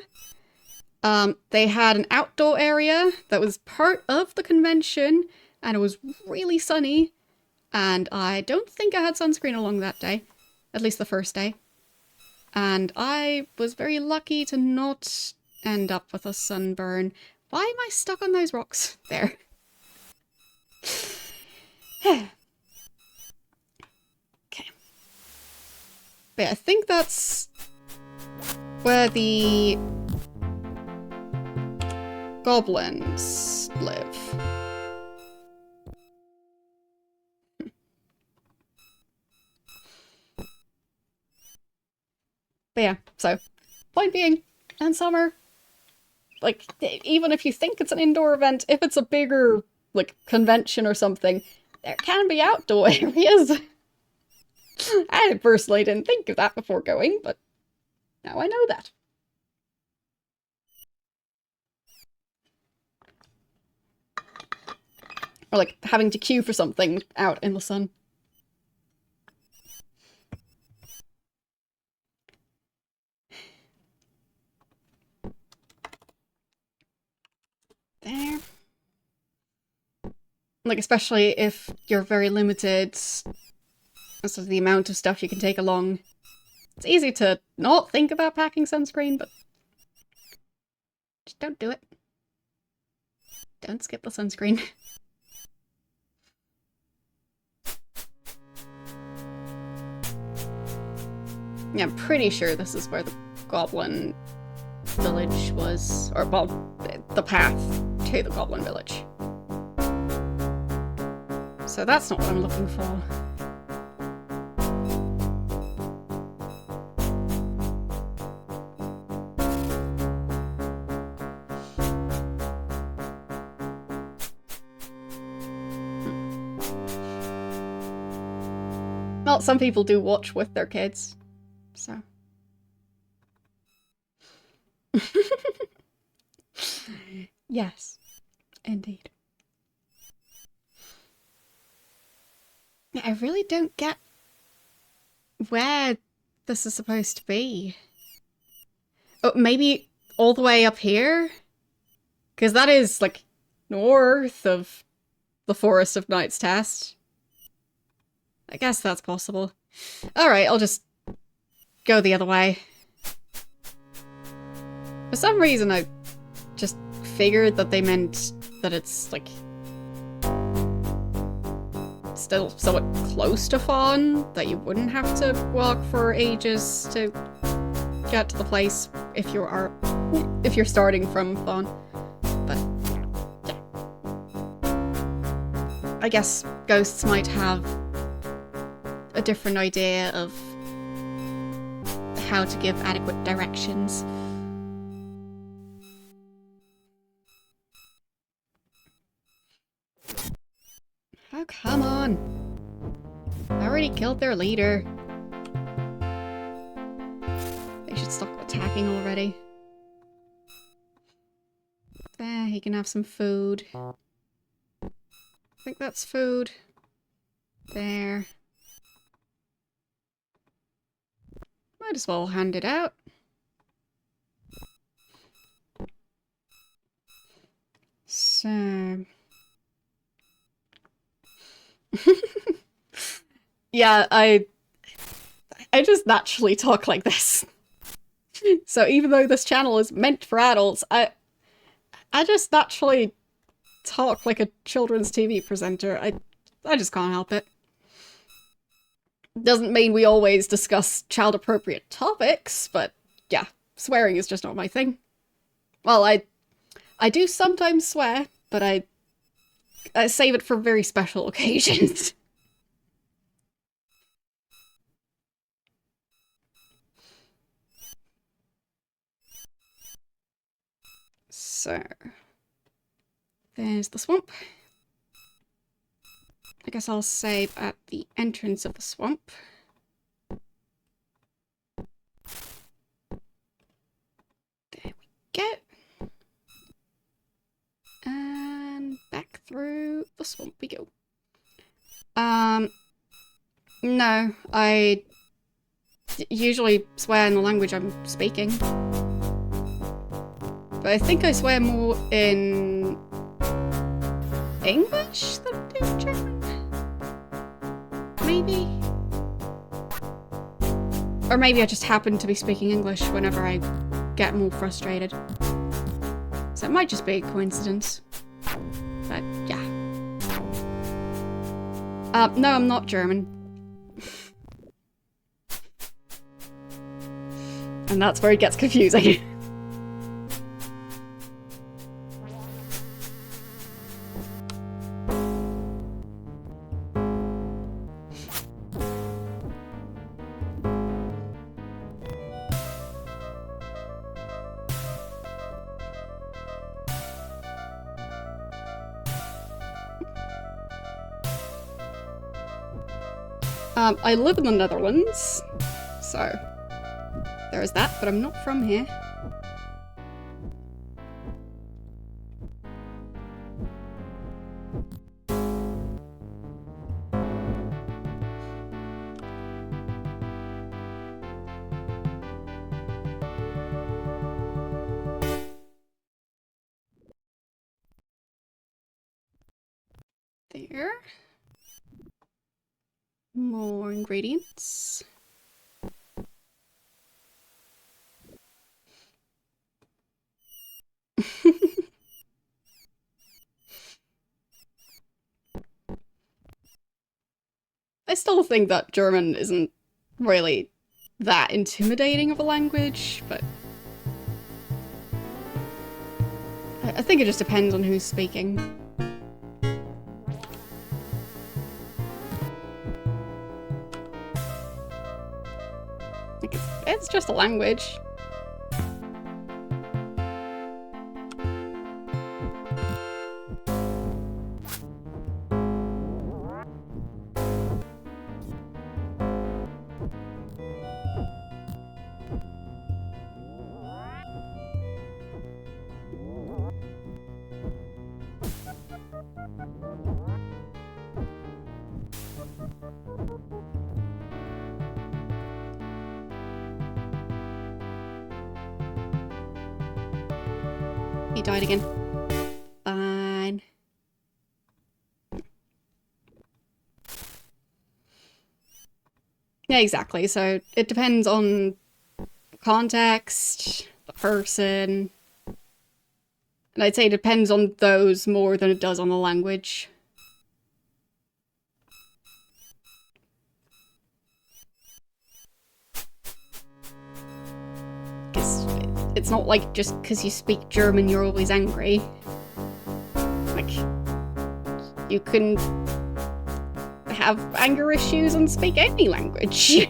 they had an outdoor area that was part of the convention, and it was really sunny, and I don't think I had sunscreen along that day, at least the first day. And I was very lucky to not end up with a sunburn. Why am I stuck on those rocks? There. Okay. But yeah, I think that's where the goblins live. But yeah, so, point being, in summer, like, even if you think it's an indoor event, if it's a bigger, like, convention or something, there can be outdoor areas. I personally didn't think of that before going, but now I know that. Or, like, having to queue for something out in the sun. There. Like, especially if you're very limited as to the amount of stuff you can take along. It's easy to not think about packing sunscreen, but just don't do it. Don't skip the sunscreen. Yeah, I'm pretty sure this is where the goblin village was, or, well, the path to the goblin village. So that's not what I'm looking for. Well, some people do watch with their kids, so. Yes, indeed. Yeah, I really don't get where this is supposed to be. Oh, maybe all the way up here? Because that is, like, north of the Forest of Night's Test. I guess that's possible. Alright, I'll just go the other way. For some reason, I just figured that they meant that it's, like, still somewhat close to Fawn, that you wouldn't have to walk for ages to get to the place if you're starting from Fawn. But yeah. I guess ghosts might have a different idea of how to give adequate directions. Oh, come on. I already killed their leader. They should stop attacking already. There, he can have some food. I think that's food. There. Might as well hand it out. So... yeah, I just naturally talk like this. So even though this channel is meant for adults, I just naturally talk like a children's TV presenter. I just can't help it. Doesn't mean we always discuss child-appropriate topics, but yeah, swearing is just not my thing. Well, I do sometimes swear, but I save it for very special occasions. So, there's the swamp. I guess I'll save at the entrance of the swamp. There we go. And back through the swamp we go. No, I usually swear in the language I'm speaking. But I think I swear more in English than in German? Maybe? Or maybe I just happen to be speaking English whenever I get more frustrated. So it might just be a coincidence. But yeah. No, I'm not German. And that's where it gets confusing. I live in the Netherlands, so there is that, but I'm not from here. There. More ingredients. I still think that German isn't really that intimidating of a language, but I think it just depends on who's speaking. Like it's just a language. He died again. Fine. Yeah, exactly. So it depends on context, the person, and I'd say it depends on those more than it does on the language. Because it's not like just because you speak German you're always angry. Like, you can have anger issues and speak any language.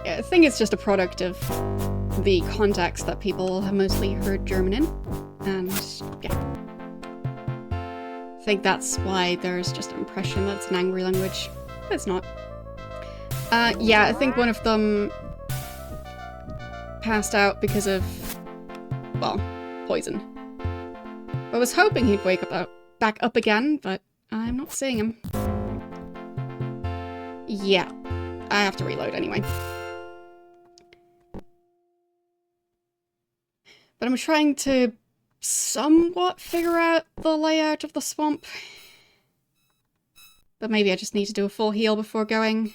Yeah, I think it's just a product of the context that people have mostly heard German in, and yeah. I think that's why there's just an impression that it's an angry language. But it's not. Yeah, I think one of them passed out because of, well, poison. I was hoping he'd wake up back up again, but I'm not seeing him. Yeah, I have to reload anyway. But I'm trying to somewhat figure out the layout of the swamp. But maybe I just need to do a full heal before going.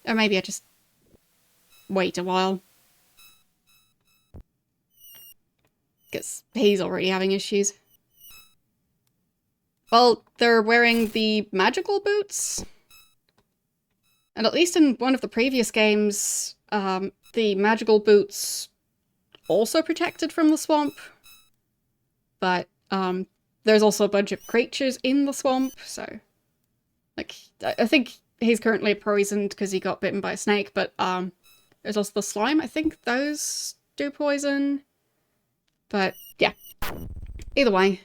Or maybe I just wait a while. Because he's already having issues. Well, they're wearing the magical boots. And at least in one of the previous games, the magical boots also protected from the swamp. But there's also a bunch of creatures in the swamp, so... Like, I think he's currently poisoned because he got bitten by a snake, but there's also the slime. I think those do poison. But, yeah. Either way.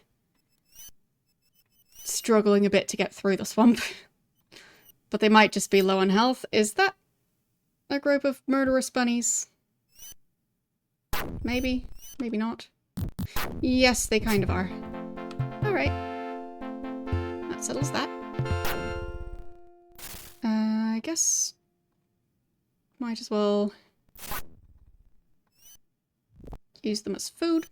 Struggling a bit to get through the swamp. But they might just be low on health. Is that a group of murderous bunnies? Maybe. Maybe not. Yes, they kind of are. Alright. That settles that. I guess... might as well... use them as food.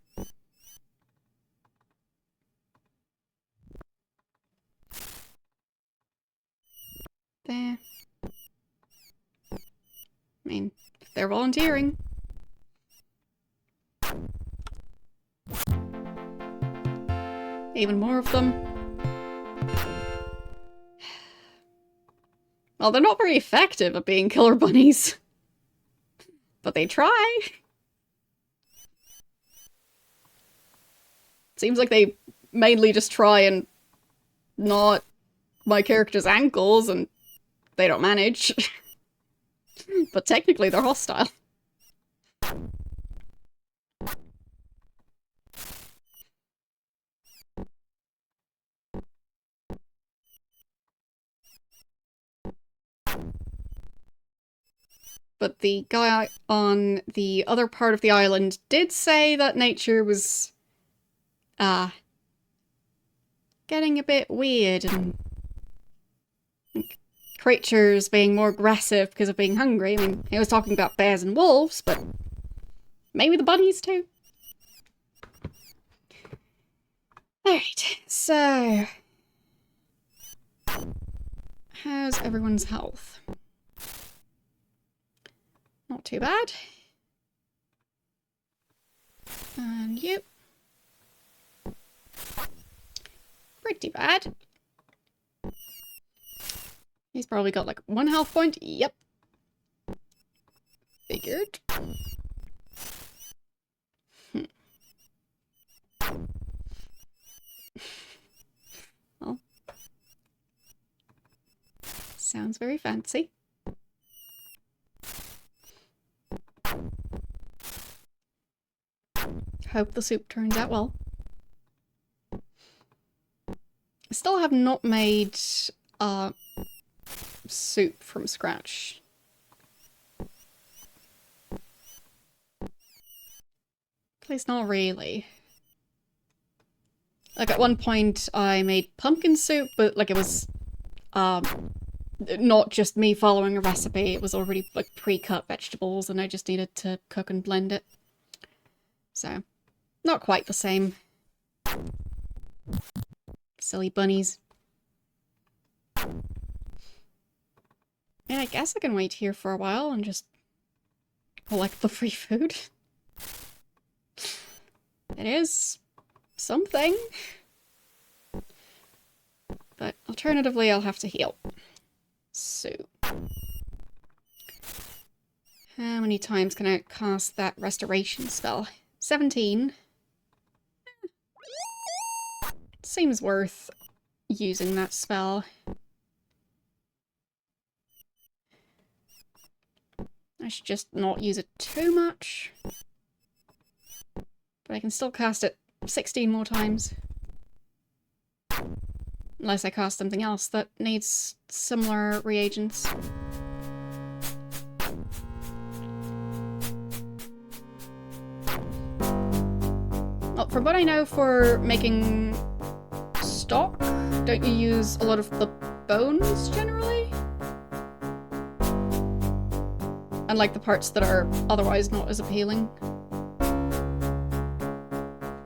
There. I mean, if they're volunteering. Even more of them. Well, they're not very effective at being killer bunnies. But they try. Seems like they mainly just try and gnaw my character's ankles and they don't manage. But technically they're hostile. But the guy on the other part of the island did say that nature was, getting a bit weird and like, creatures being more aggressive because of being hungry. I mean, he was talking about bears and wolves, but maybe the bunnies too. Alright, so... how's everyone's health? Not too bad. And you. Pretty bad. He's probably got like 1 health point. Yep. Figured. Well. Sounds very fancy. hope the soup turns out well. I still have not made soup from scratch. At least not really. Like at one point I made pumpkin soup, but like it was not just me following a recipe, it was already like pre-cut vegetables and I just needed to cook and blend it. So, not quite the same. Silly bunnies. And I guess I can wait here for a while and just collect the free food. It is something. But alternatively, I'll have to heal. So. How many times can I cast that restoration spell? 17. Seems worth using that spell. I should just not use it too much. But I can still cast it 16 more times. Unless I cast something else that needs similar reagents. Well, from what I know for making stock, don't you use a lot of the bones generally? Unlike the parts that are otherwise not as appealing.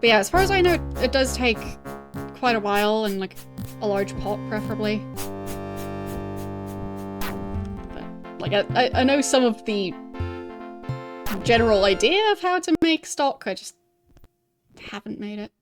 But yeah, as far as I know, it does take quite a while and like a large pot preferably. But like I know some of the general idea of how to make stock, I just haven't made it.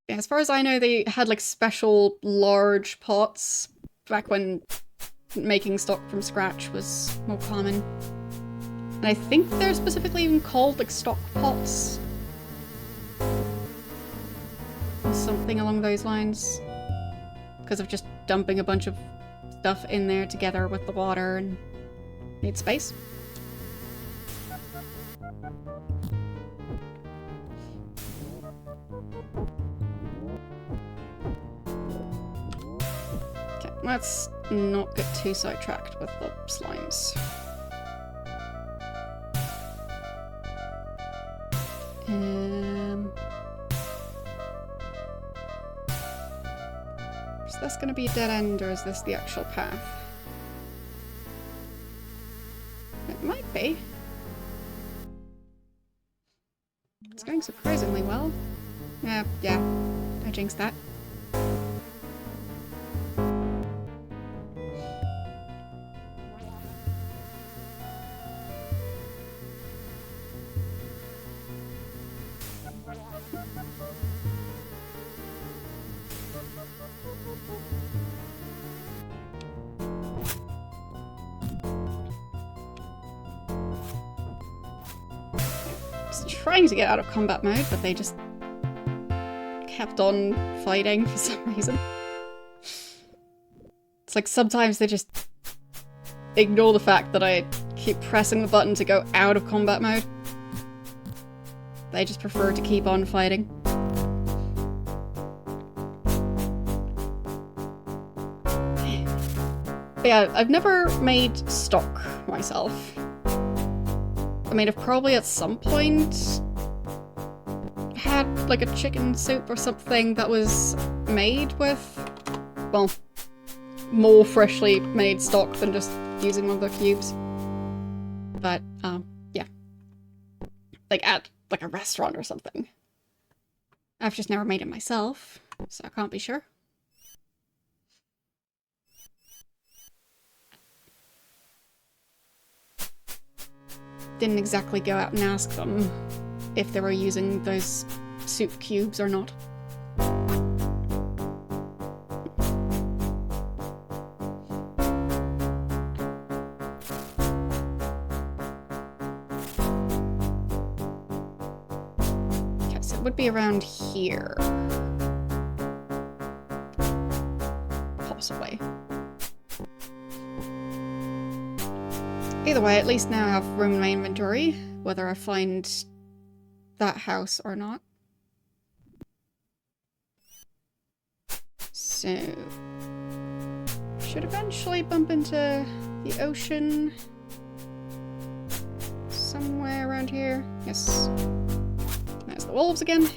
Yeah, as far as I know, they had like special large pots back when making stock from scratch was more common. And I think they're specifically even called like stock pots. Or something along those lines. Because of just dumping a bunch of stuff in there together with the water and need space. Okay, let's not get too sidetracked with the slimes. Is this going to be a dead end, or is this the actual path? It might be. It's going surprisingly well. Yeah, I jinxed that. Trying to get out of combat mode, but they just kept on fighting for some reason. It's like sometimes they just ignore the fact that I keep pressing the button to go out of combat mode. They just prefer to keep on fighting. But yeah, I've never made stock myself. I mean, I've probably at some point had like a chicken soup or something that was made with, well, more freshly made stock than just using one of the cubes. But, yeah. Like at like a restaurant or something. I've just never made it myself, so I can't be sure. Didn't exactly go out and ask them if they were using those soup cubes or not. would be around here. Possibly. Either way, at least now I have room in my inventory, whether I find that house or not. So, should eventually bump into the ocean somewhere around here. Yes. There's the wolves again.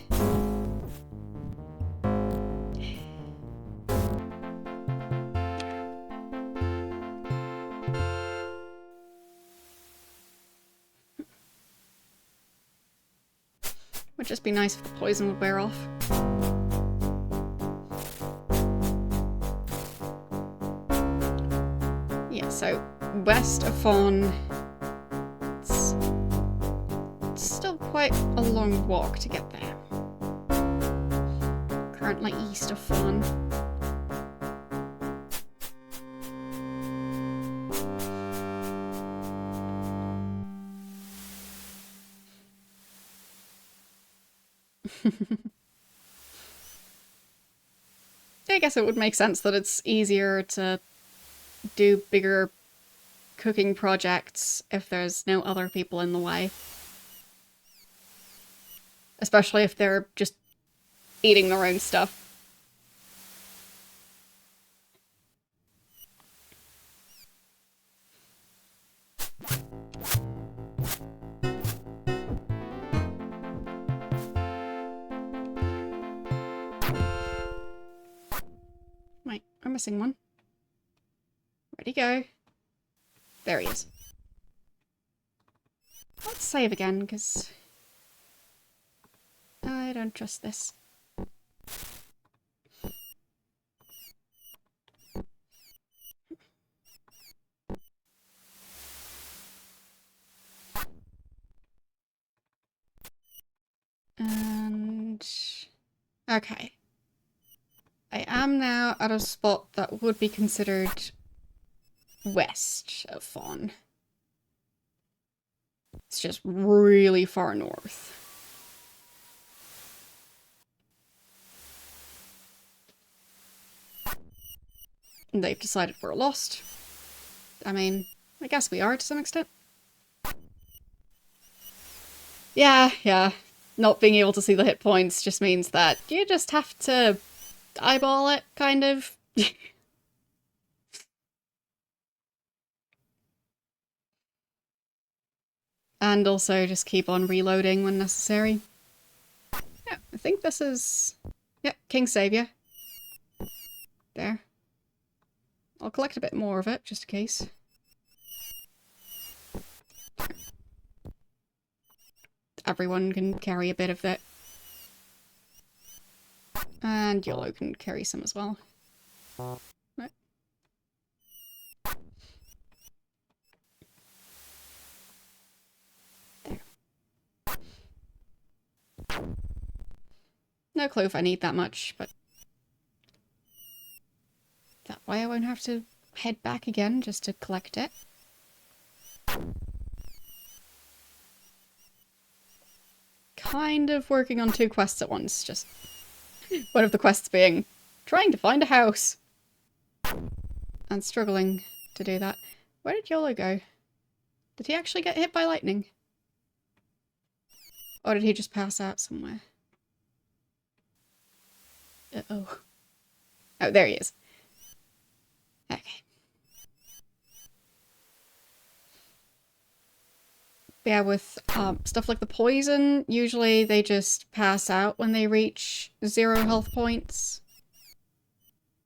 Would just be nice if the poison would wear off. Yeah, so west of Fawn, it's still quite a long walk to get there. Currently east of Fawn. I guess it would make sense that it's easier to do bigger cooking projects if there's no other people in the way. Especially if they're just eating their own stuff. Wait, I'm missing one. Where'd he go? There he is. Let's save again, because I don't trust this. And... okay. I am now at a spot that would be considered west of Fawn. It's just really far north. And they've decided we're lost. I mean, I guess we are to some extent. Yeah. Not being able to see the hit points just means that you just have to eyeball it, kind of. And also just keep on reloading when necessary. Yeah, I think this is... yeah, King Savior. There. I'll collect a bit more of it, just in case. Everyone can carry a bit of it. And YOLO can carry some as well. Right. There. No clue if I need that much, but that way I won't have to head back again just to collect it. Kind of working on two quests at once, just one of the quests being trying to find a house and struggling to do that. Where did YOLO go? Did he actually get hit by lightning? Or did he just pass out somewhere? Uh-oh. Oh, there he is. Okay. Yeah, with stuff like the poison, usually they just pass out when they reach 0 health points.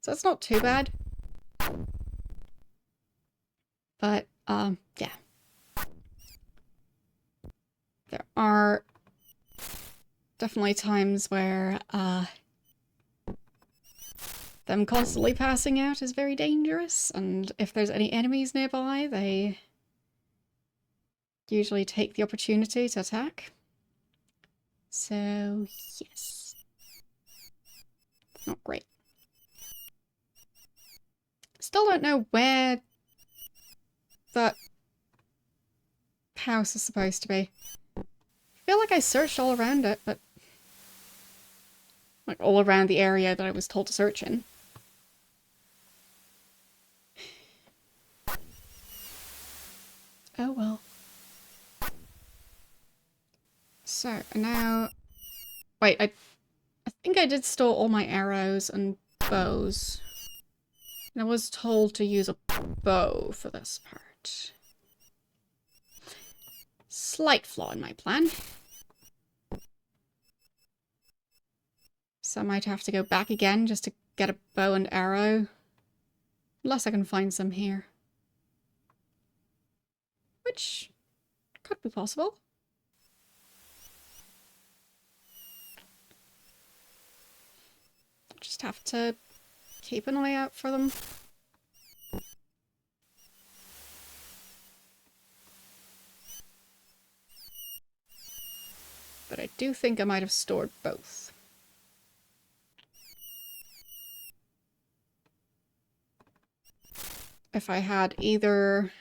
So it's not too bad. But, yeah. There are definitely times where, them constantly passing out is very dangerous, and if there's any enemies nearby, they usually take the opportunity to attack. So, yes. Not great. Still don't know where that house is supposed to be. I feel like I searched all around it, but Like, all around the area that I was told to search in. Oh well. So, now... Wait, I think I did store all my arrows and bows. And I was told to use a bow for this part. Slight flaw in my plan. So I might have to go back again just to get a bow and arrow. Unless I can find some here. Which could be possible. Just have to keep an eye out for them. But I do think I might have stored both. If I had either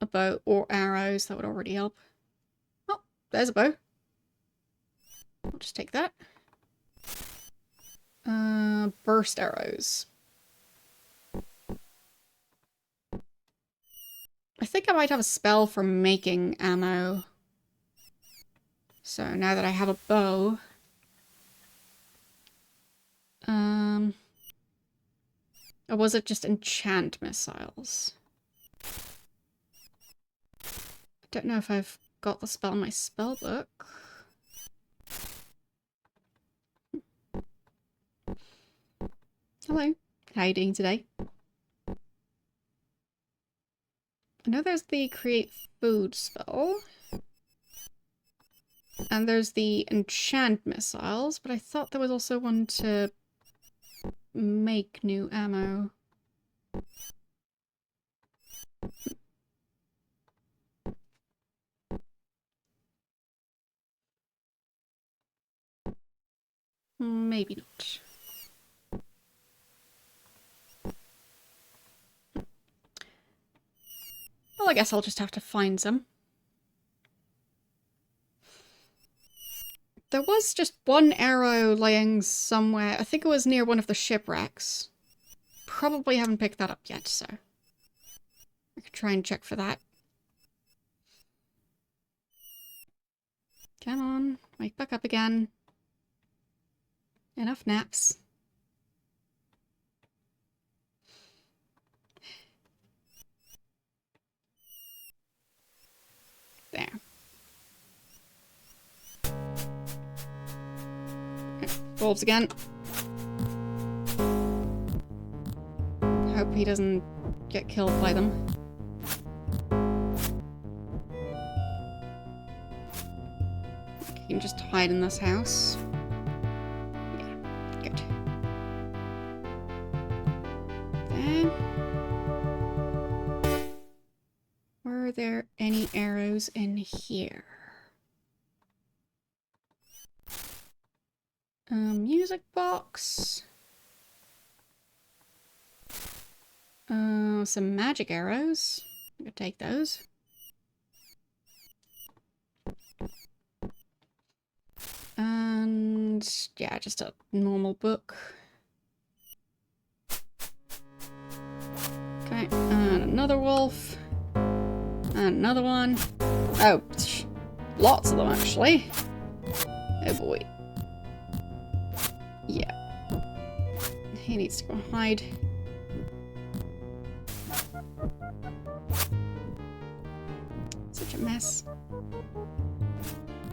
a bow or arrows, that would already help. Oh, there's a bow. I'll just take that. Burst arrows. I think I might have a spell for making ammo. So now that I have a bow... Or was it just enchant missiles? I don't know if I've got the spell in my spell book. Hello, how are you doing today? I know there's the create food spell. And there's the enchant missiles, but I thought there was also one to make new ammo. Maybe not. Well, I guess I'll just have to find some. There was just one arrow laying somewhere. I think it was near one of the shipwrecks. Probably haven't picked that up yet, so I could try and check for that. Come on, wake back up again. Enough naps. There. Wolves again. Hope he doesn't get killed by them. You can just hide in this house. Yeah, good. Then... were there any arrows in here? Music box. Some magic arrows. I'm gonna take those. And yeah, just a normal book. Okay, and another wolf. And another one. Oh, lots of them actually. Oh boy. Yeah. He needs to go hide. Such a mess.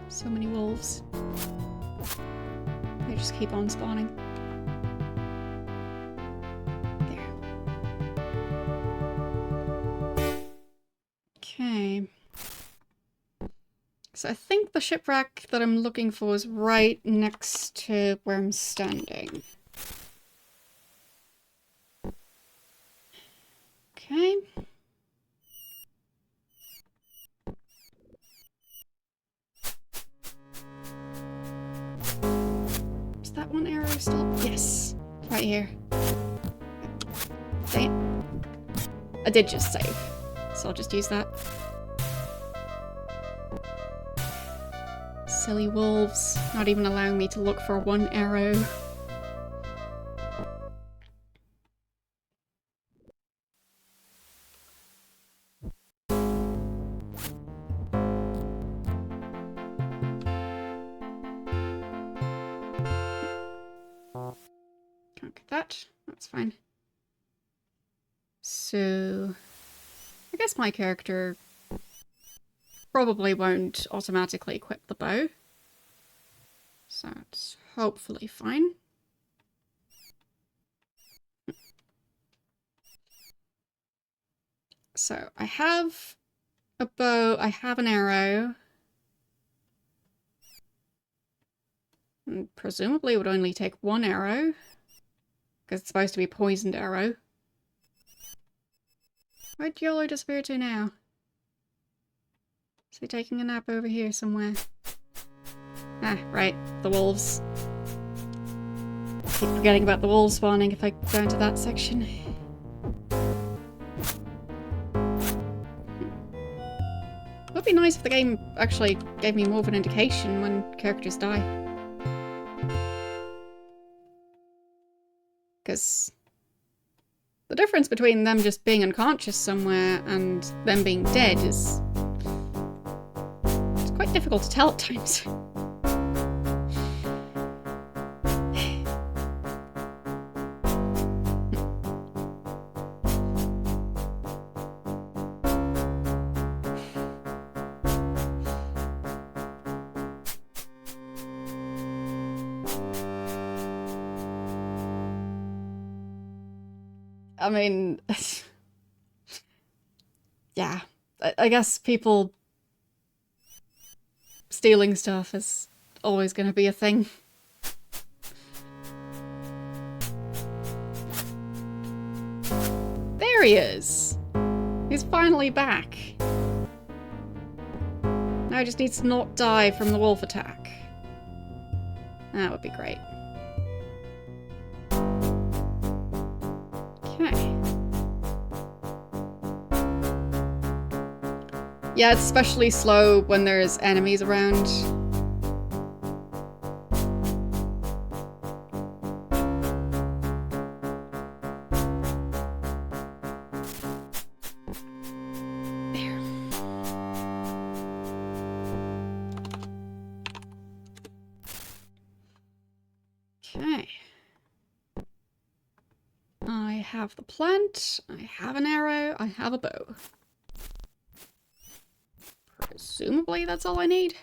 So many wolves. They just keep on spawning. There. Okay. So I think the shipwreck that I'm looking for is right next to where I'm standing. Okay. Is that one arrow still? Yes. Right here. Dang it. I did just save, so I'll just use that. Silly wolves, not even allowing me to look for one arrow. Can't get that. That's fine. So, I guess my character probably won't automatically equip the bow. So it's hopefully fine. So I have a bow, I have an arrow. And presumably it would only take one arrow, because it's supposed to be a poisoned arrow. Where'd YOLO disappear to now? Is he taking a nap over here somewhere? Ah, right, the wolves. Keep forgetting about the wolves spawning if I go into that section. It would be nice if the game actually gave me more of an indication when characters die. Because the difference between them just being unconscious somewhere and them being dead is... it's quite difficult to tell at times. I mean, yeah, I guess people stealing stuff is always going to be a thing. There he is! He's finally back. Now he just needs to not die from the wolf attack. That would be great. Okay. Yeah, it's especially slow when there's enemies around. There. Okay. I have the plant, I have an arrow, I have a bow. Presumably that's all I need.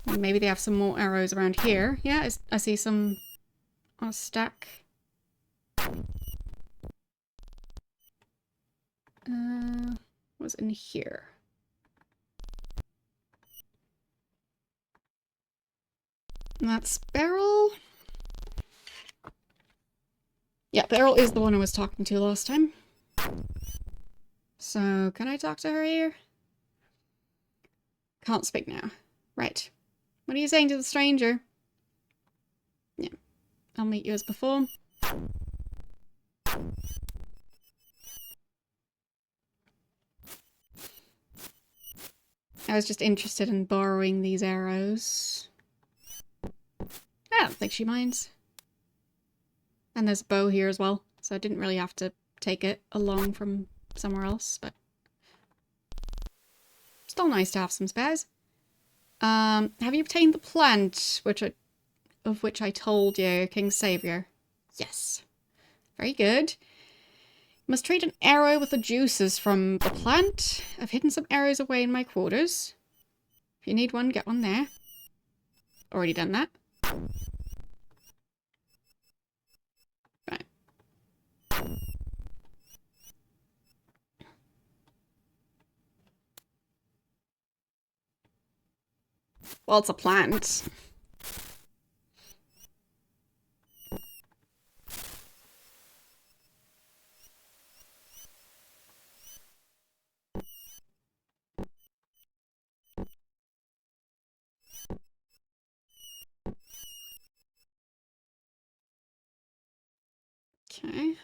Maybe they have some more arrows around here. Yeah, I see some on a stack. What's in here? And that's Beryl. Yeah, Beryl is the one I was talking to last time. So, can I talk to her here? Can't speak now. Right. What are you saying to the stranger? Yeah. I'll meet you as before. I was just interested in borrowing these arrows. I don't think she minds. And there's a bow here as well, so I didn't really have to take it along from somewhere else, but still nice to have some spares. Have you obtained the plant of which I told you, King's Savior? Yes. Very good. You must treat an arrow with the juices from the plant. I've hidden some arrows away in my quarters. If you need one, get one there. Already done that. Right. Well, it's a plant. Okay.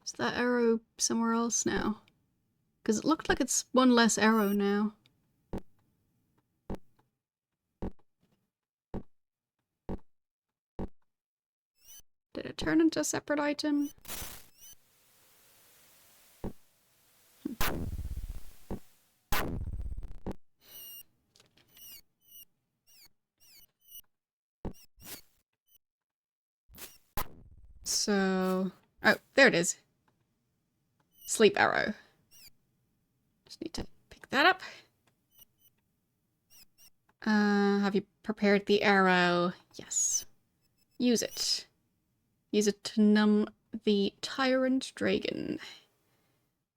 Is that arrow somewhere else now? Because it looked like it's one less arrow now. Did it turn into a separate item? So... oh, there it is. Sleep arrow. Just need to pick that up. Have you prepared the arrow? Yes. Use it. Use it to numb the tyrant dragon.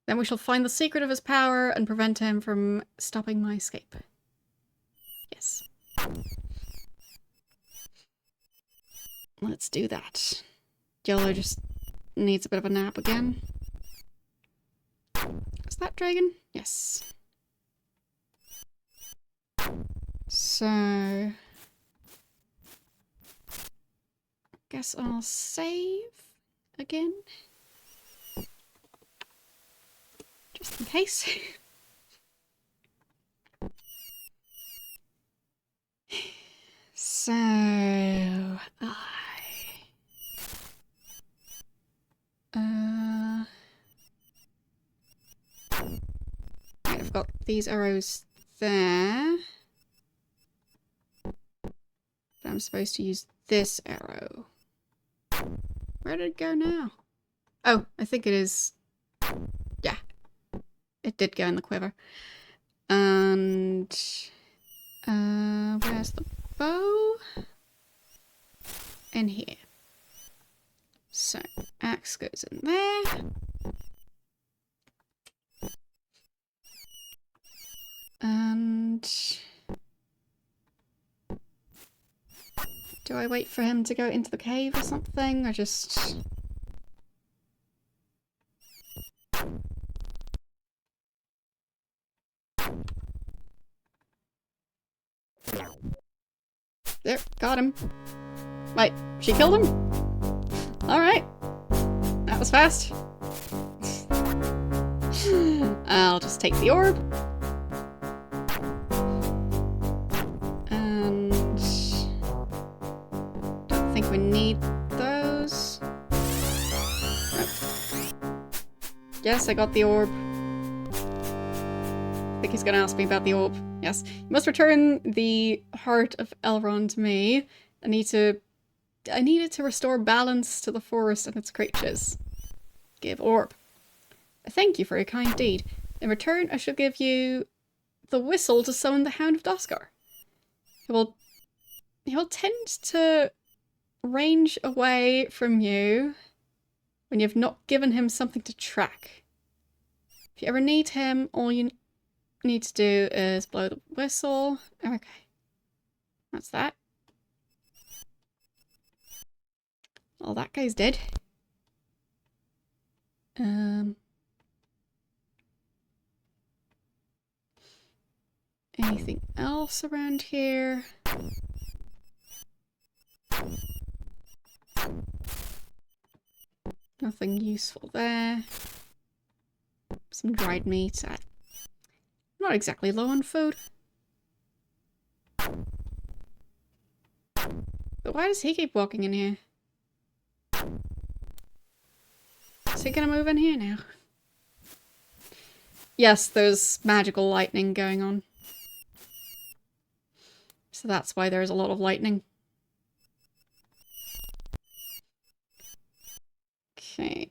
Then we shall find the secret of his power and prevent him from stopping my escape. Yes. Let's do that. Yellow just needs a bit of a nap again. Is that dragon? Yes. So... guess I'll save again. Just in case. So... I've got these arrows there. But I'm supposed to use this arrow. Where did it go now? Oh, I think it is... yeah. It did go in the quiver. And... where's the bow? In here. So, axe goes in there. And... do I wait for him to go into the cave or something? Or just... there, got him. Wait, she killed him? Alright. That was fast. I'll just take the orb. And... don't think we need those. Nope. Yes, I got the orb. I think he's gonna ask me about the orb. Yes. You must return the heart of Elrond to me. I need it to restore balance to the forest and its creatures. Give orb. I thank you for your kind deed. In return, I shall give you the whistle to summon the Hound of Doskar. He will tend to range away from you when you've not given him something to track. If you ever need him, all you need to do is blow the whistle. Okay. That's that. Well, that guy's dead. Anything else around here? Nothing useful there. Some dried meat. I'm not exactly low on food. But why does he keep walking in here? Is he gonna move in here now? Yes, there's magical lightning going on. So that's why there's a lot of lightning. Okay.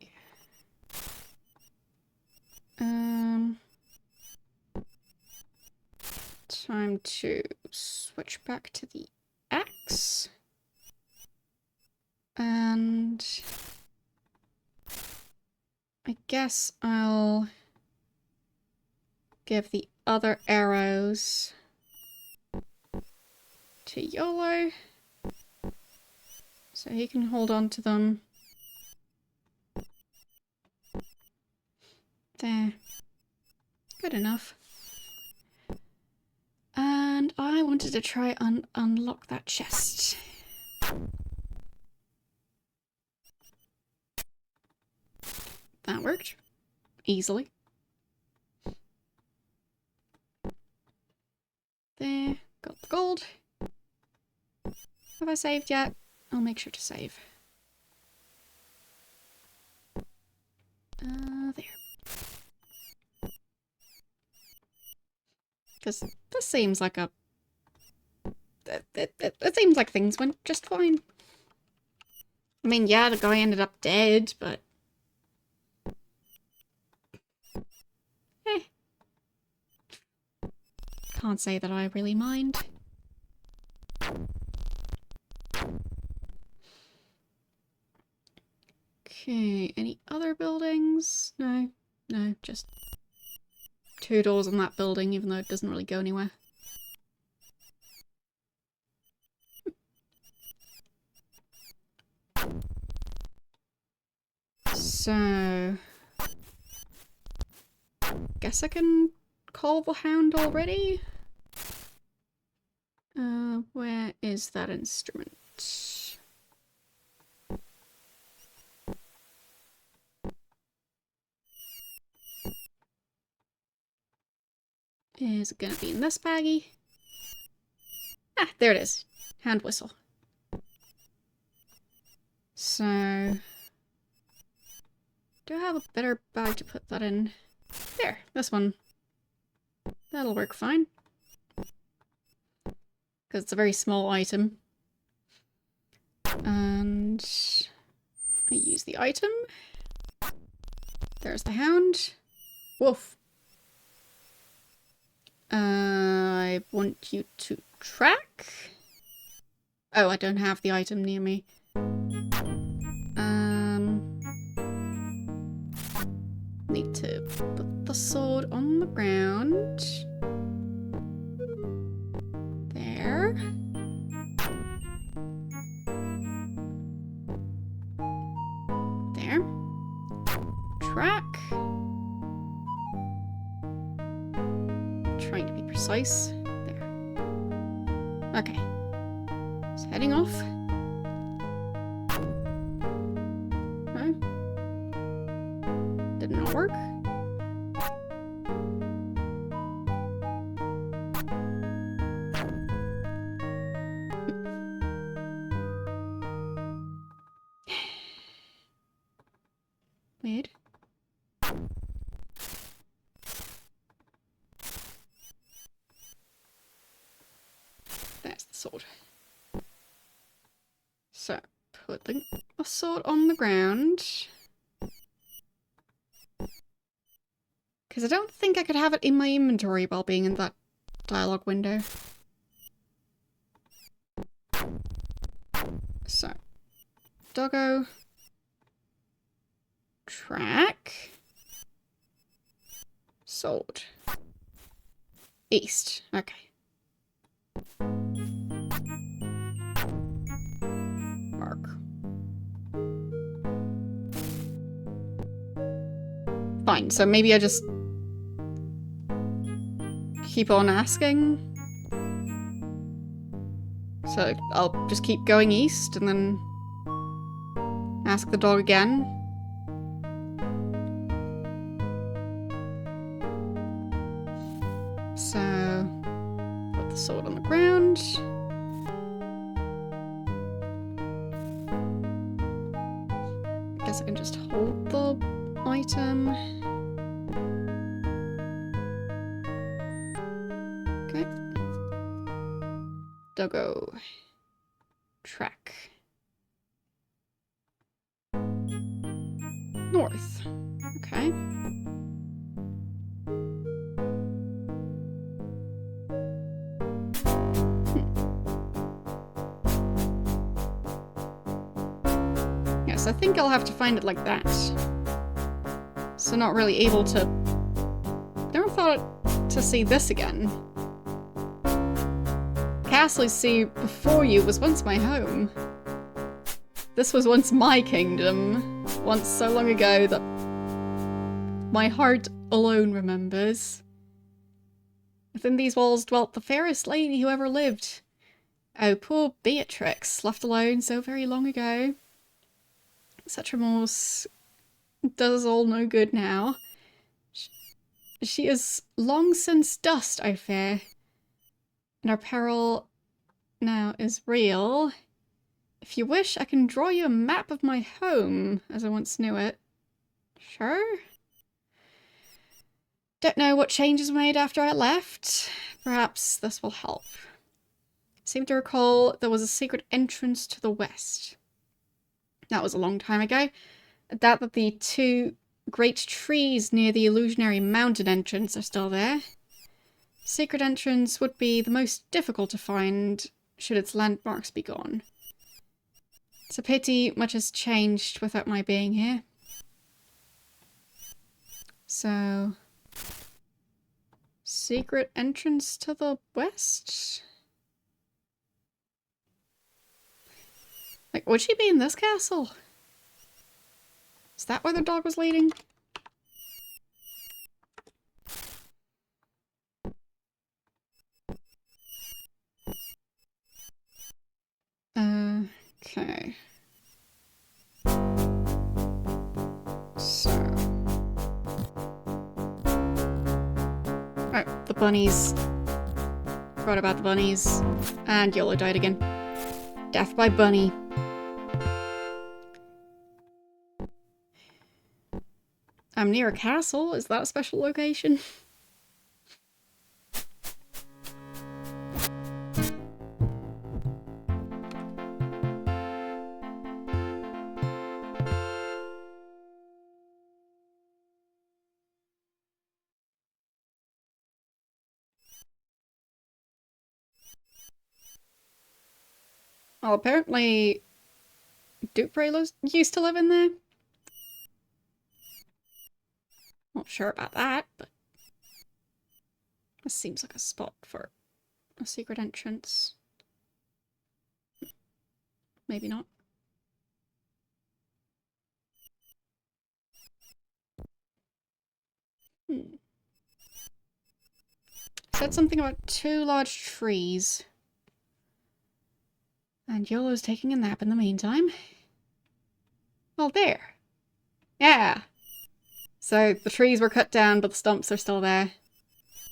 Time to switch back to the axe. And I guess I'll give the other arrows to YOLO so he can hold on to them. There. Good enough. And I wanted to try and unlock that chest. That worked. Easily. there. Got the gold. Have I saved yet? I'll make sure to save. There. Because this seems like a... It seems like things went just fine. I mean, yeah, the guy ended up dead, but... Can't say that I really mind. Okay, any other buildings? No, no, just 2 doors on that building, even though it doesn't really go anywhere. So... guess I can call the hound already? Where is that instrument? Is it gonna be in this baggie? Ah, there it is. Hand whistle. So... do I have a better bag to put that in? There, this one. That'll work fine. Because it's a very small item. And... I use the item. There's the hound. Woof. I want you to track. Oh, I don't have the item near me. Need to put the sword on the ground. There. There. Track. Trying to be precise. There. Okay. It's heading off. No. Did not work. Weird. That's the sword. So, put the sword on the ground. Because I don't think I could have it in my inventory while being in that dialogue window. So, doggo. Track. Sword. East. Okay. Mark. Fine, so maybe I just keep on asking. So I'll just keep going east and then ask the dog again. So, put the sword on the ground. I guess I can just hold the item. Okay. Doggo. Track. North. Okay. Yes, I think I'll have to find it like that. So not really able to... Never thought to see this again. Castle you see before you was once my home. This was once my kingdom. Once so long ago that my heart alone remembers. Within these walls dwelt the fairest lady who ever lived. Oh, poor Beatrix, left alone so very long ago. Such remorse does all no good now. She is long since dust, I fear. and our peril now is real. If you wish, I can draw you a map of my home, as I once knew it. Sure? Don't know what changes were made after I left. Perhaps this will help. I seem to recall there was a secret entrance to the west. That was a long time ago. I doubt that the two great trees near the illusionary mountain entrance are still there. Secret entrance would be the most difficult to find should its landmarks be gone. It's a pity much has changed without my being here. So... secret entrance to the west? Like, would she be in this castle? Is that where the dog was leading? Okay. So... oh, the bunnies. Forgot about the bunnies. And YOLO died again. Death by bunny. I'm near a castle. Is that a special location? Well, apparently Dupre used to live in there. Not sure about that, but this seems like a spot for a secret entrance. Maybe not. Said something about 2 large trees. And YOLO's taking a nap in the meantime. Well, there. Yeah. So the trees were cut down, but the stumps are still there.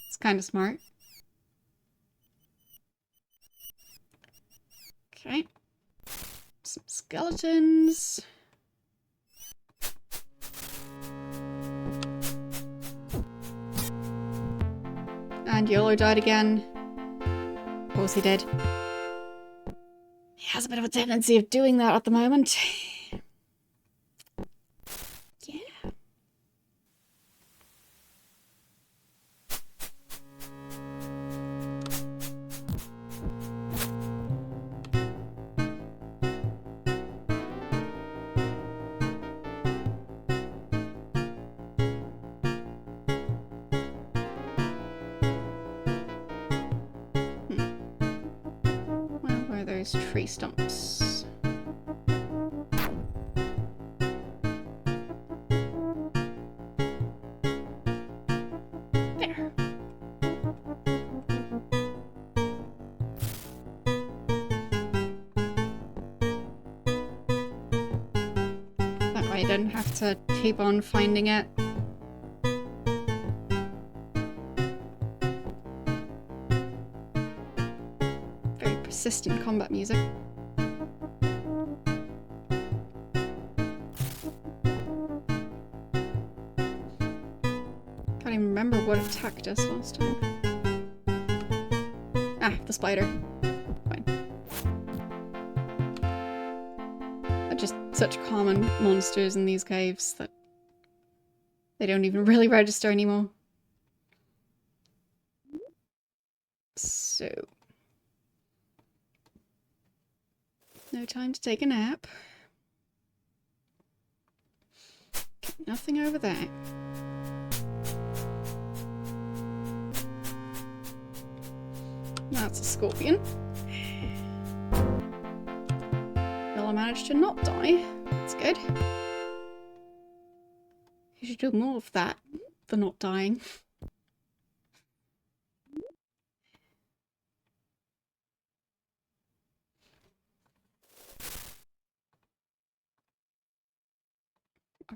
It's kind of smart. Okay. Some skeletons. And YOLO died again. Of course he did. He has a bit of a tendency of doing that at the moment. Yeah. Where are those tree stumps? There. That way I don't have to keep on finding it. Persistent combat music. Can't even remember what attacked us last time. Ah, the spider. Fine. They're just such common monsters in these caves that they don't even really register anymore. So... no time to take a nap. Okay, nothing over there. That's a scorpion. Well, I managed to not die. That's good. You should do more of that, the not dying.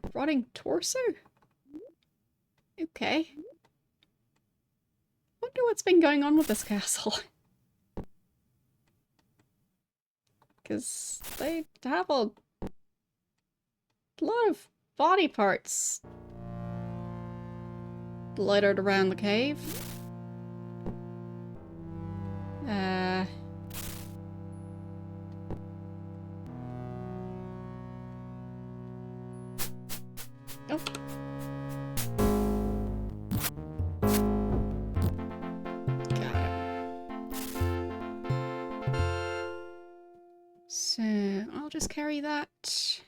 A rotting torso? Okay. Wonder what's been going on with this castle. Because they have a lot of body parts littered around the cave. Oh. Got it. So, I'll just carry that.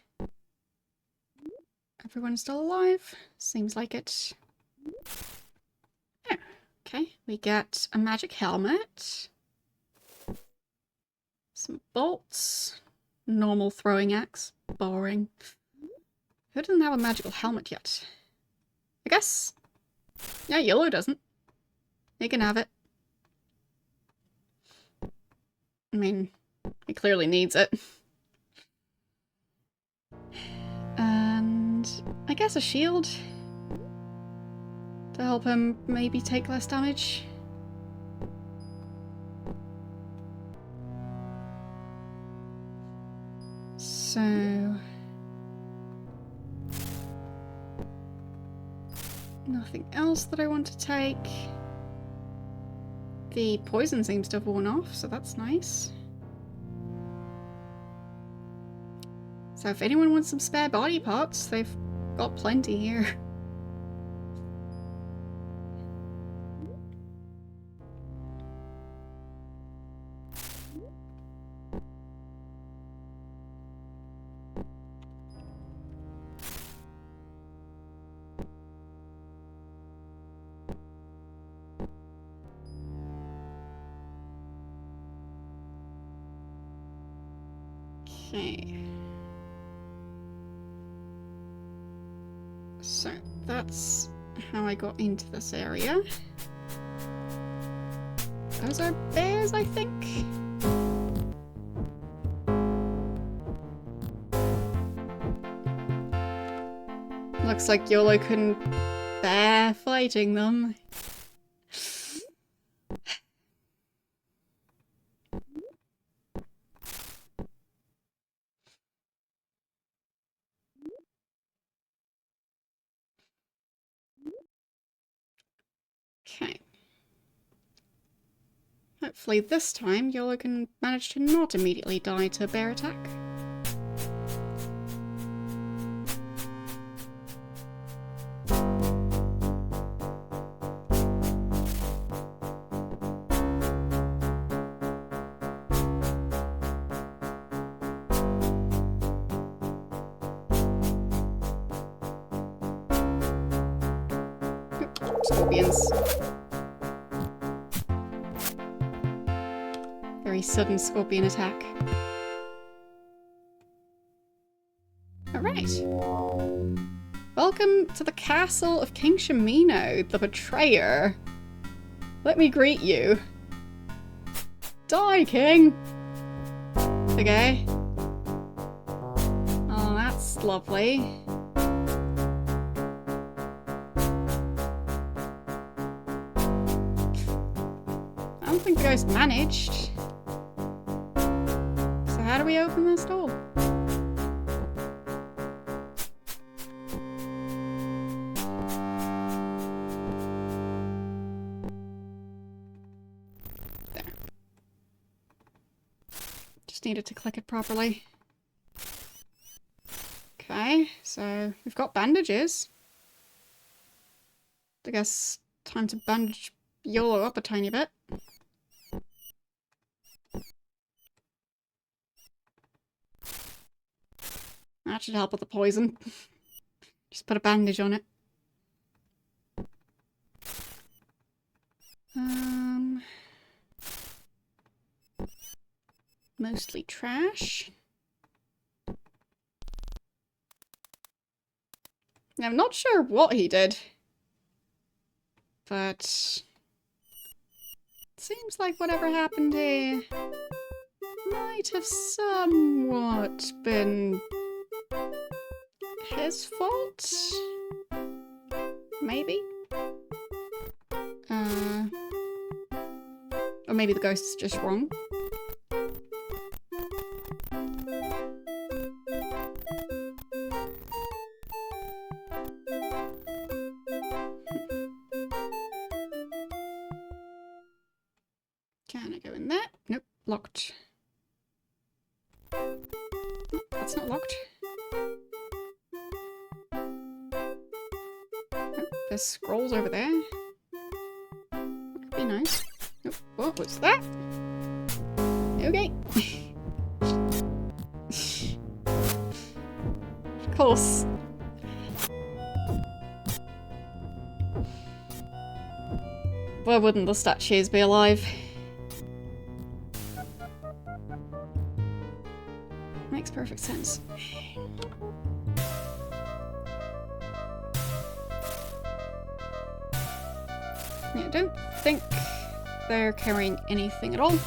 Everyone's still alive? Seems like it. Oh, okay, we get a magic helmet. Some bolts. Normal throwing axe. Boring. Who doesn't have a magical helmet yet? I guess. Yeah, Yellow doesn't. He can have it. I mean, he clearly needs it. And I guess a shield to help him maybe take less damage. So... nothing else that I want to take. The poison seems to have worn off, so that's nice. So if anyone wants some spare body parts, they've got plenty here. Okay. So that's how I got into this area. Those are bears, I think. Looks like YOLO couldn't bear fighting them. Okay. Hopefully this time YOLO can manage to not immediately die to a bear attack. Scorpions. Very sudden scorpion attack. Alright. Welcome to the castle of King Shamino, the betrayer. Let me greet you. Die, King! Okay. Oh, that's lovely. I don't think the ghost managed. So how do we open this door? There. Just needed to click it properly. Okay, so we've got bandages. I guess time to bandage YOLO up a tiny bit. That should help with the poison. Just put a bandage on it. Mostly trash. I'm not sure what he did, but it seems like whatever happened here might have somewhat been his fault? Maybe? Or maybe the ghost's just wrong. Can I go in there? Nope, locked. Nope, that's not locked. Nope, there's scrolls over there. That could be nice. Nope, what was that? Okay. Of course. Why wouldn't the statues be alive? Makes perfect sense. Yeah, I don't think they're carrying anything at all.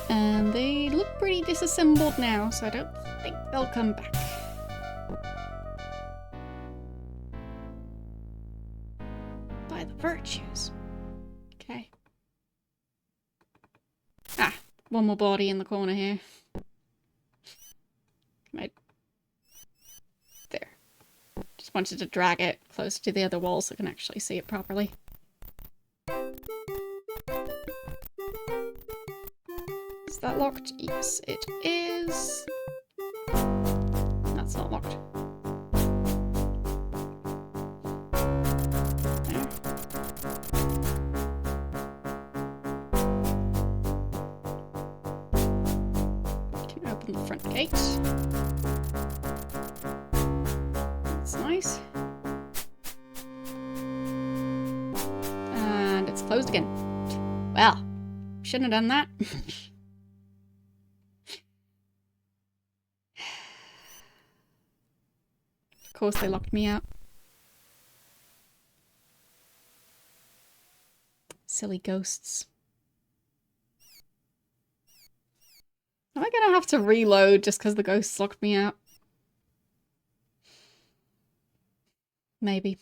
And they look pretty disassembled now, so I don't think they'll come back. By the virtues. Okay. Ah, one more body in the corner here. Right. There. Just wanted to drag it closer to the other wall so I can actually see it properly. Is that locked? Yes, it is. That's not locked. There. Can open the front gate. That's nice. And it's closed again. Well, shouldn't have done that. Of course they locked me out. Silly ghosts. Am I gonna have to reload just because the ghosts locked me out? Maybe.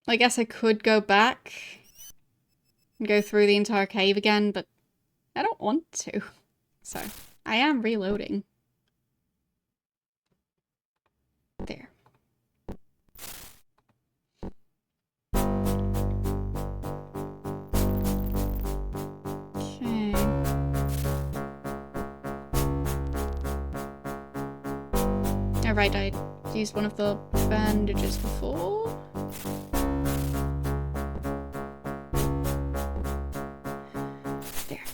I guess I could go back and go through the entire cave again, but I don't want to. So, I am reloading. There. Okay. Alright, I used one of the bandages before. There.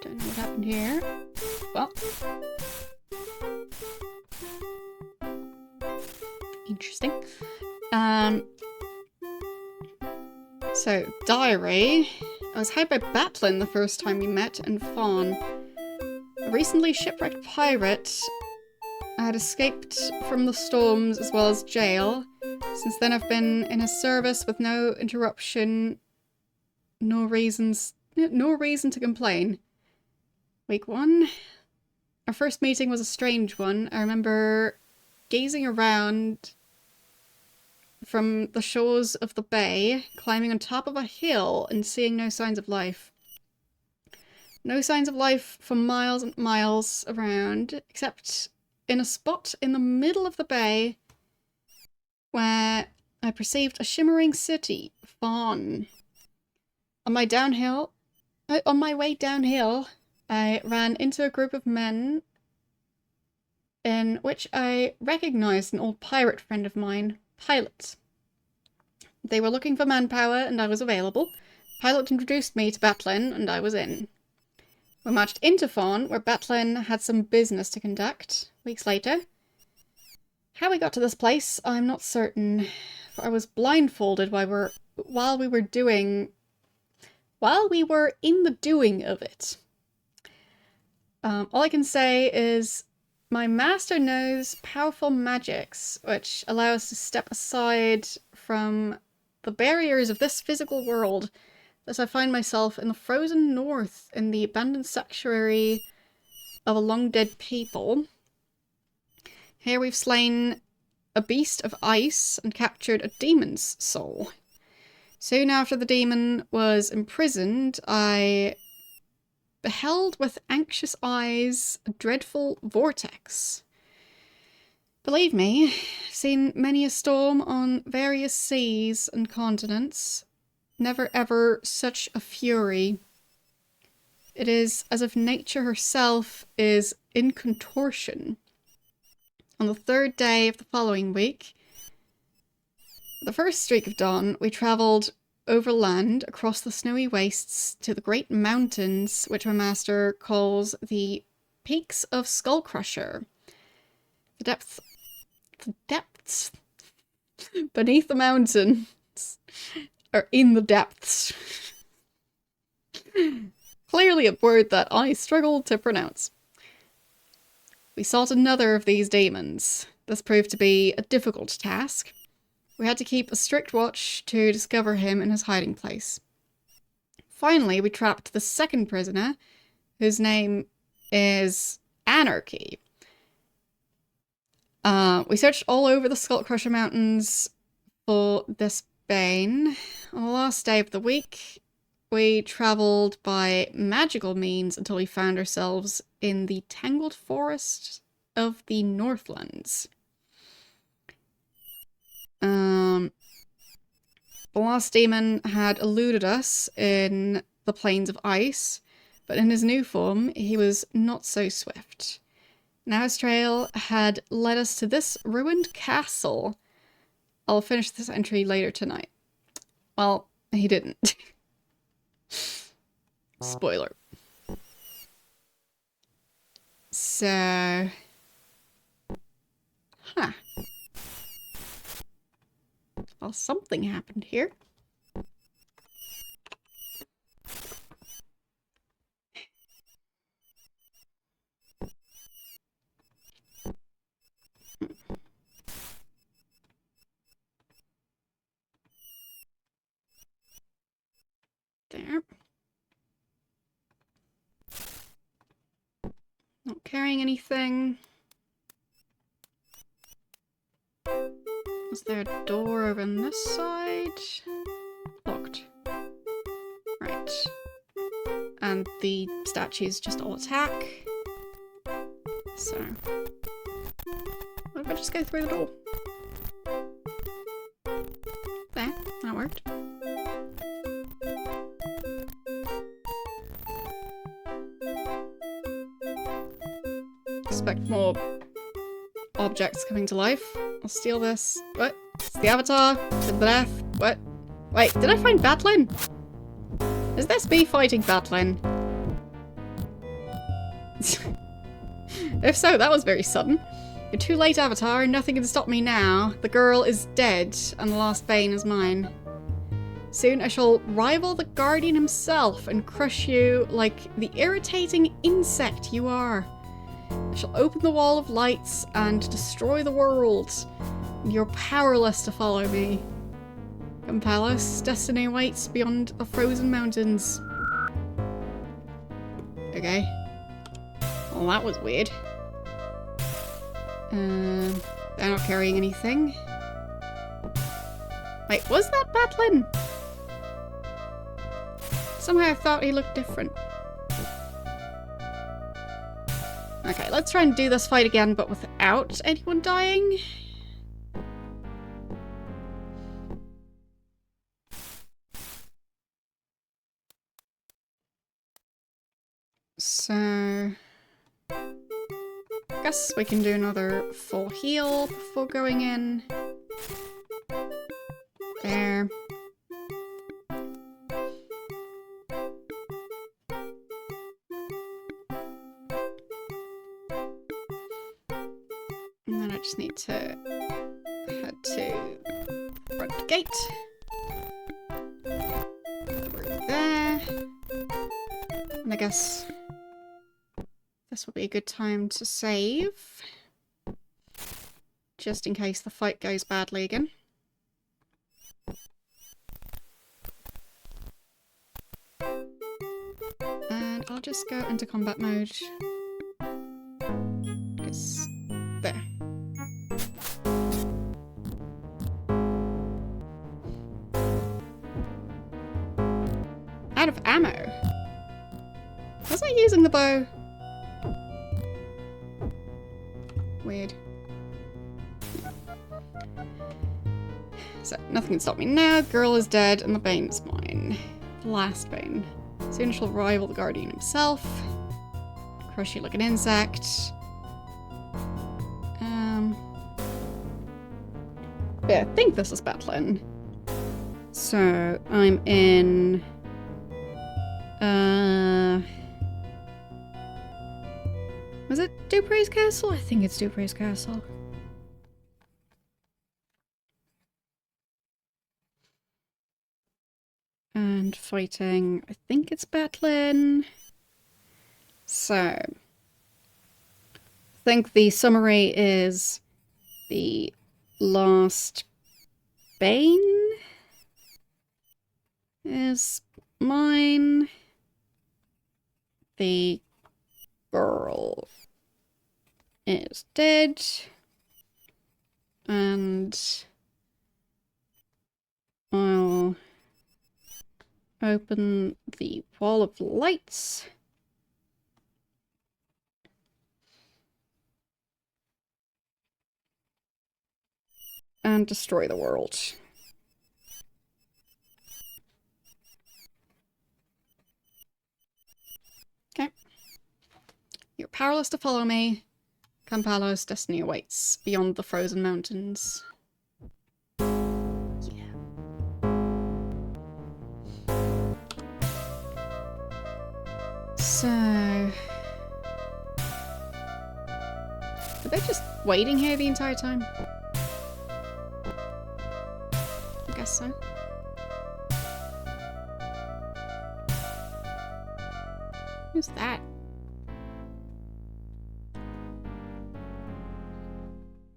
Don't know what happened here. Well. Interesting. So, diary. I was hired by Batlin the first time we met, and Fawn. A recently shipwrecked pirate. I had escaped from the storms as well as jail. Since then I've been in his service with no interruption, no reason to complain. Week 1. Our first meeting was a strange one. I remember gazing around from the shores of the bay, climbing on top of a hill and seeing no signs of life. No signs of life for miles and miles around, except in a spot in the middle of the bay where I perceived a shimmering city, Fawn. On my way downhill, I ran into a group of men in which I recognized an old pirate friend of mine, Pilot. They were looking for manpower and I was available. Pilot introduced me to Batlin and I was in. We marched into Fawn, where Batlin had some business to conduct. Weeks later. How we got to this place, I'm not certain, for I was blindfolded while we were in the doing of it. All I can say is my master knows powerful magics, which allow us to step aside from the barriers of this physical world, as I find myself in the frozen north in the abandoned sanctuary of a long-dead people. Here we've slain a beast of ice and captured a demon's soul. Soon after the demon was imprisoned, I beheld with anxious eyes a dreadful vortex. Believe me, I've seen many a storm on various seas and continents. Never ever such a fury. It is as if nature herself is in contortion. On the 3rd day of the following week, the first streak of dawn, we travelled overland across the snowy wastes to the great mountains, which my master calls the Peaks of Skullcrusher. The depths beneath the mountains are in the depths. Clearly a word that I struggled to pronounce. We sought another of these demons. This proved to be a difficult task. We had to keep a strict watch to discover him in his hiding place. Finally, we trapped the second prisoner, whose name is Anarchy. We searched all over the Skullcrusher Mountains for this bane. On the last day of the week, we travelled by magical means until we found ourselves in the tangled forest of the Northlands. The last demon had eluded us in the plains of ice, but in his new form, he was not so swift. Now his trail had led us to this ruined castle. I'll finish this entry later tonight. Well, he didn't. Spoiler. So... Huh. Well, something happened here. There. Not carrying anything. Is there a door over on this side? Locked. Right. And the statues just all attack. So... what if I just go through the door? There, that worked. Expect more objects coming to life. I'll steal this. What? It's the avatar. To the death. What? Wait, did I find Batlin? Is this me fighting Batlin? If so, that was very sudden. You're too late, Avatar. Nothing can stop me now. The girl is dead, and the last bane is mine. Soon I shall rival the Guardian himself and crush you like the irritating insect you are. I shall open the wall of lights and destroy the world. You're powerless to follow me. Come, Palace. Destiny waits beyond the frozen mountains. Okay. Well, that was weird. They're not carrying anything. Wait, was that Batlin? Somehow I thought he looked different. Okay, let's try and do this fight again, but without anyone dying. So... guess we can do another full heal before going in. There. And then I just need to head to front gate. Through there. And I guess this will be a good time to save. Just in case the fight goes badly again. And I'll just go into combat mode. Because there. out of ammo. Was I using the bow? Weird. So, nothing can stop me now. Girl is dead and the bane is mine. The last bane. Soon shall rival the guardian himself. Crush you like an insect. Yeah, I think this is Batlin. So, I'm in... Was it Dupre's castle? I think it's Dupre's castle. And fighting, I think it's Batlin. So, I think the summary is the last bane is mine. The girl is dead. And I'll open the wall of lights. And destroy the world. Okay. You're powerless to follow me. Campalos, destiny awaits beyond the frozen mountains. Yeah. So... Were they just waiting here the entire time? I guess so. Who's that?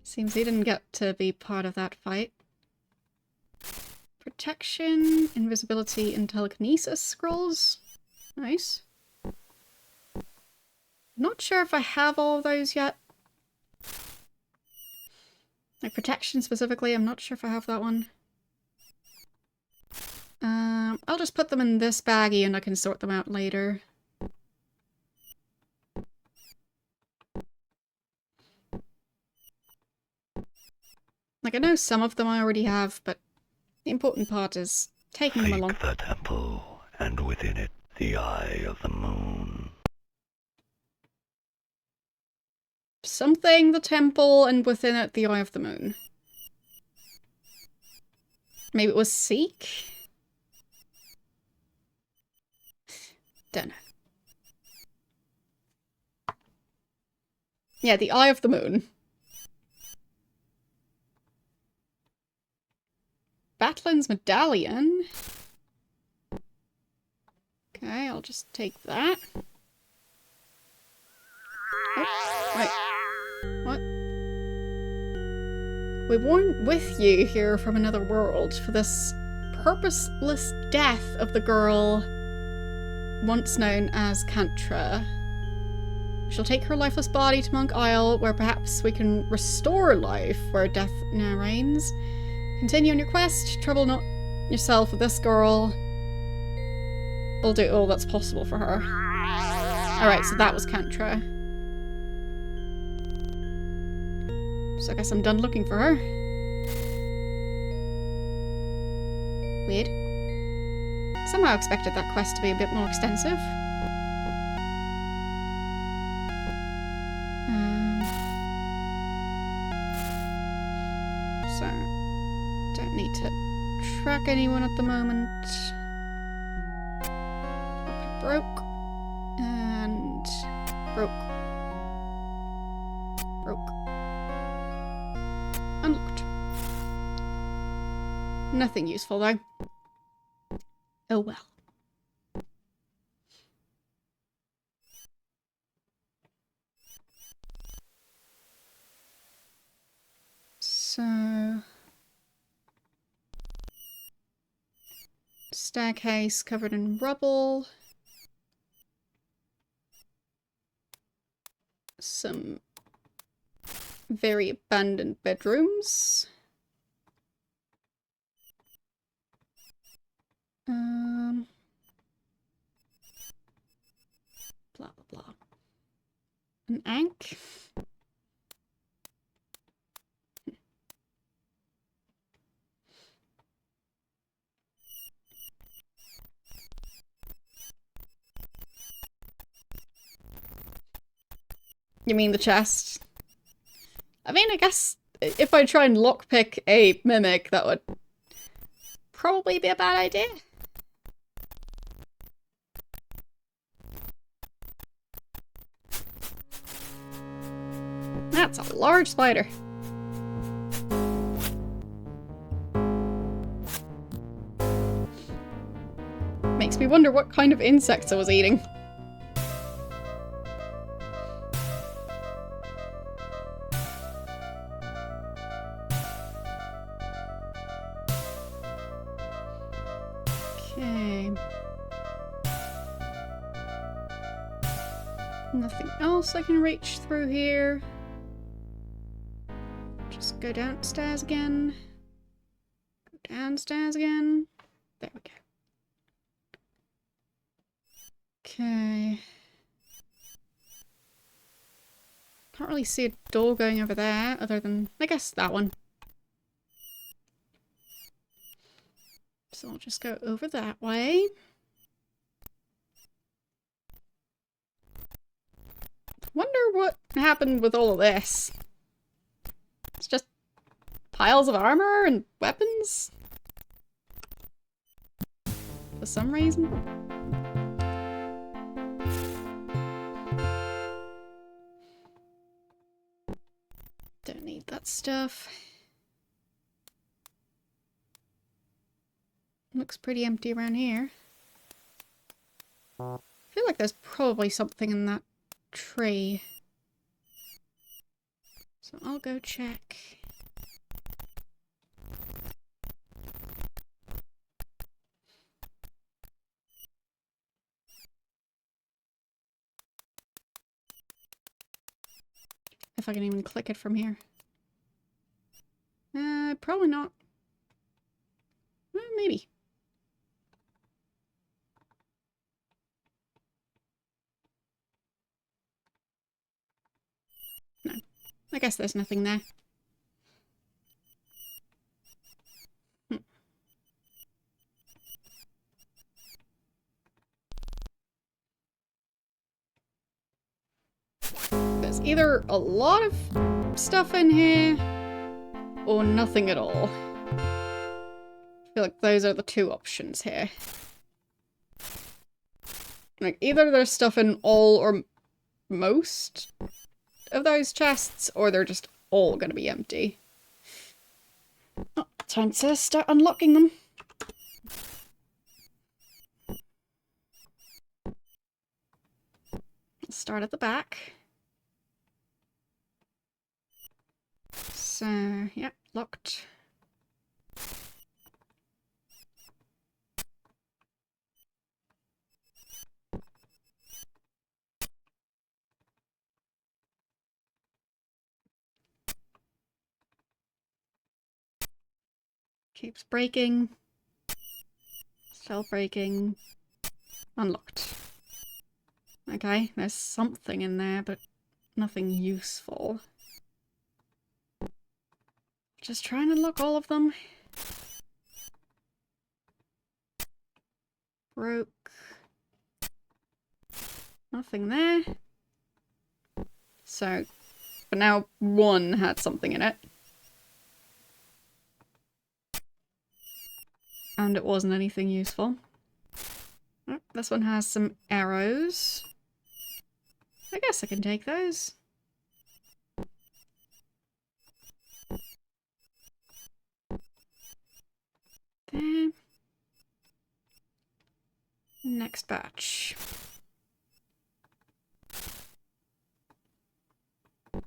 Seems he didn't get to be part of that fight. Protection, invisibility, and telekinesis scrolls. Nice. Not sure if I have all of those yet. Like protection specifically, I'm not sure if I have that one. I'll just put them in this baggie and I can sort them out later. Like, I know some of them I already have, but the important part is taking them along. The temple, and within it the eye of the moon. Something the temple, and within it the eye of the moon. Maybe it was seek? Don't know. Yeah, the eye of the moon. Batlin's medallion. Okay, I'll just take that. Oh, wait. What? We weren't with you here from another world for this purposeless death of the girl once known as Kantra. We shall take her lifeless body to Monk Isle, where perhaps we can restore life where death now reigns. Continue on your quest, trouble not yourself with this girl. We'll do all that's possible for her. Alright, so that was Kantra. So I guess I'm done looking for her. Weird. Somehow I expected that quest to be a bit more extensive. So, don't need to track anyone at the moment. Broke. And broke. Broke. Unlocked. Nothing useful though. Oh well. So... staircase covered in rubble. Some very abandoned bedrooms. An ank? You mean the chest? I mean, I guess if I try and lockpick a mimic, that would probably be a bad idea. That's a large spider. Makes me wonder what kind of insects I was eating. Okay. Nothing else I can reach through here. Just go downstairs again. Go downstairs again. There we go. Okay. Can't really see a door going over there, other than, I guess, that one. So I'll just go over that way. Wonder what happened with all of this. It's just piles of armor and weapons? For some reason. Don't need that stuff. Looks pretty empty around here. I feel like there's probably something in that tree. So I'll go check. If I can even click it from here. Probably not. Maybe. No. I guess there's nothing there. There's either a lot of stuff in here or nothing at all. I feel like those are the two options here. Like, either there's stuff in all or most of those chests, or they're just all gonna be empty. Oh, time to start unlocking them. Let's start at the back. So, yeah, locked. Keeps breaking. Still breaking. Unlocked. Okay, there's something in there, but nothing useful. Just trying to unlock all of them. Broke. Nothing there. So, but now one had something in it. And it wasn't anything useful. Oh, this one has some arrows. I guess I can take those. There. Next batch. I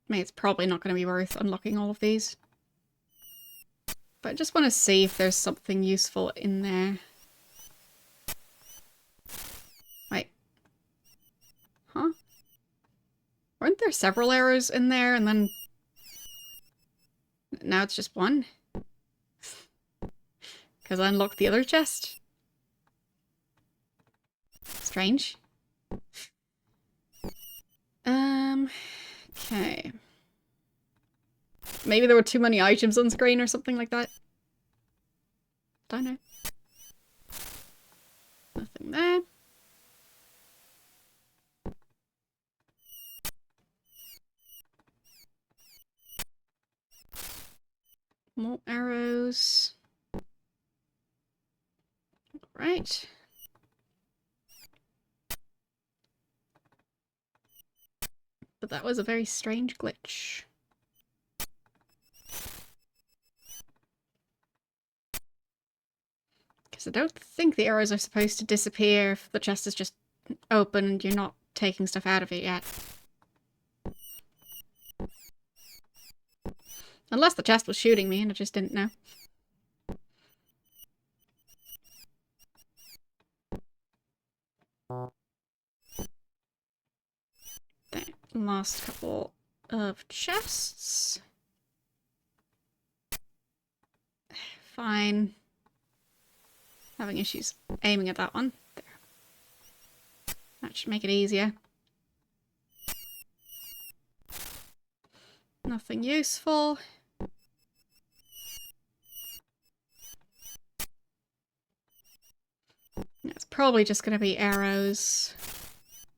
mean, it's probably not going to be worth unlocking all of these. But I just want to see if there's something useful in there. Wait. Huh? Weren't there several arrows in there and then... Now it's just one? Because I unlocked the other chest? Strange. Okay. Maybe there were too many items on screen or something like that. Don't know. Nothing there. More arrows. Right. But that was a very strange glitch. Because I don't think the arrows are supposed to disappear if the chest is just open and you're not taking stuff out of it yet. Unless the chest was shooting me and I just didn't know. There. Last couple of chests. Fine. Having issues aiming at that one. There. That should make it easier. Nothing useful. It's probably just going to be arrows.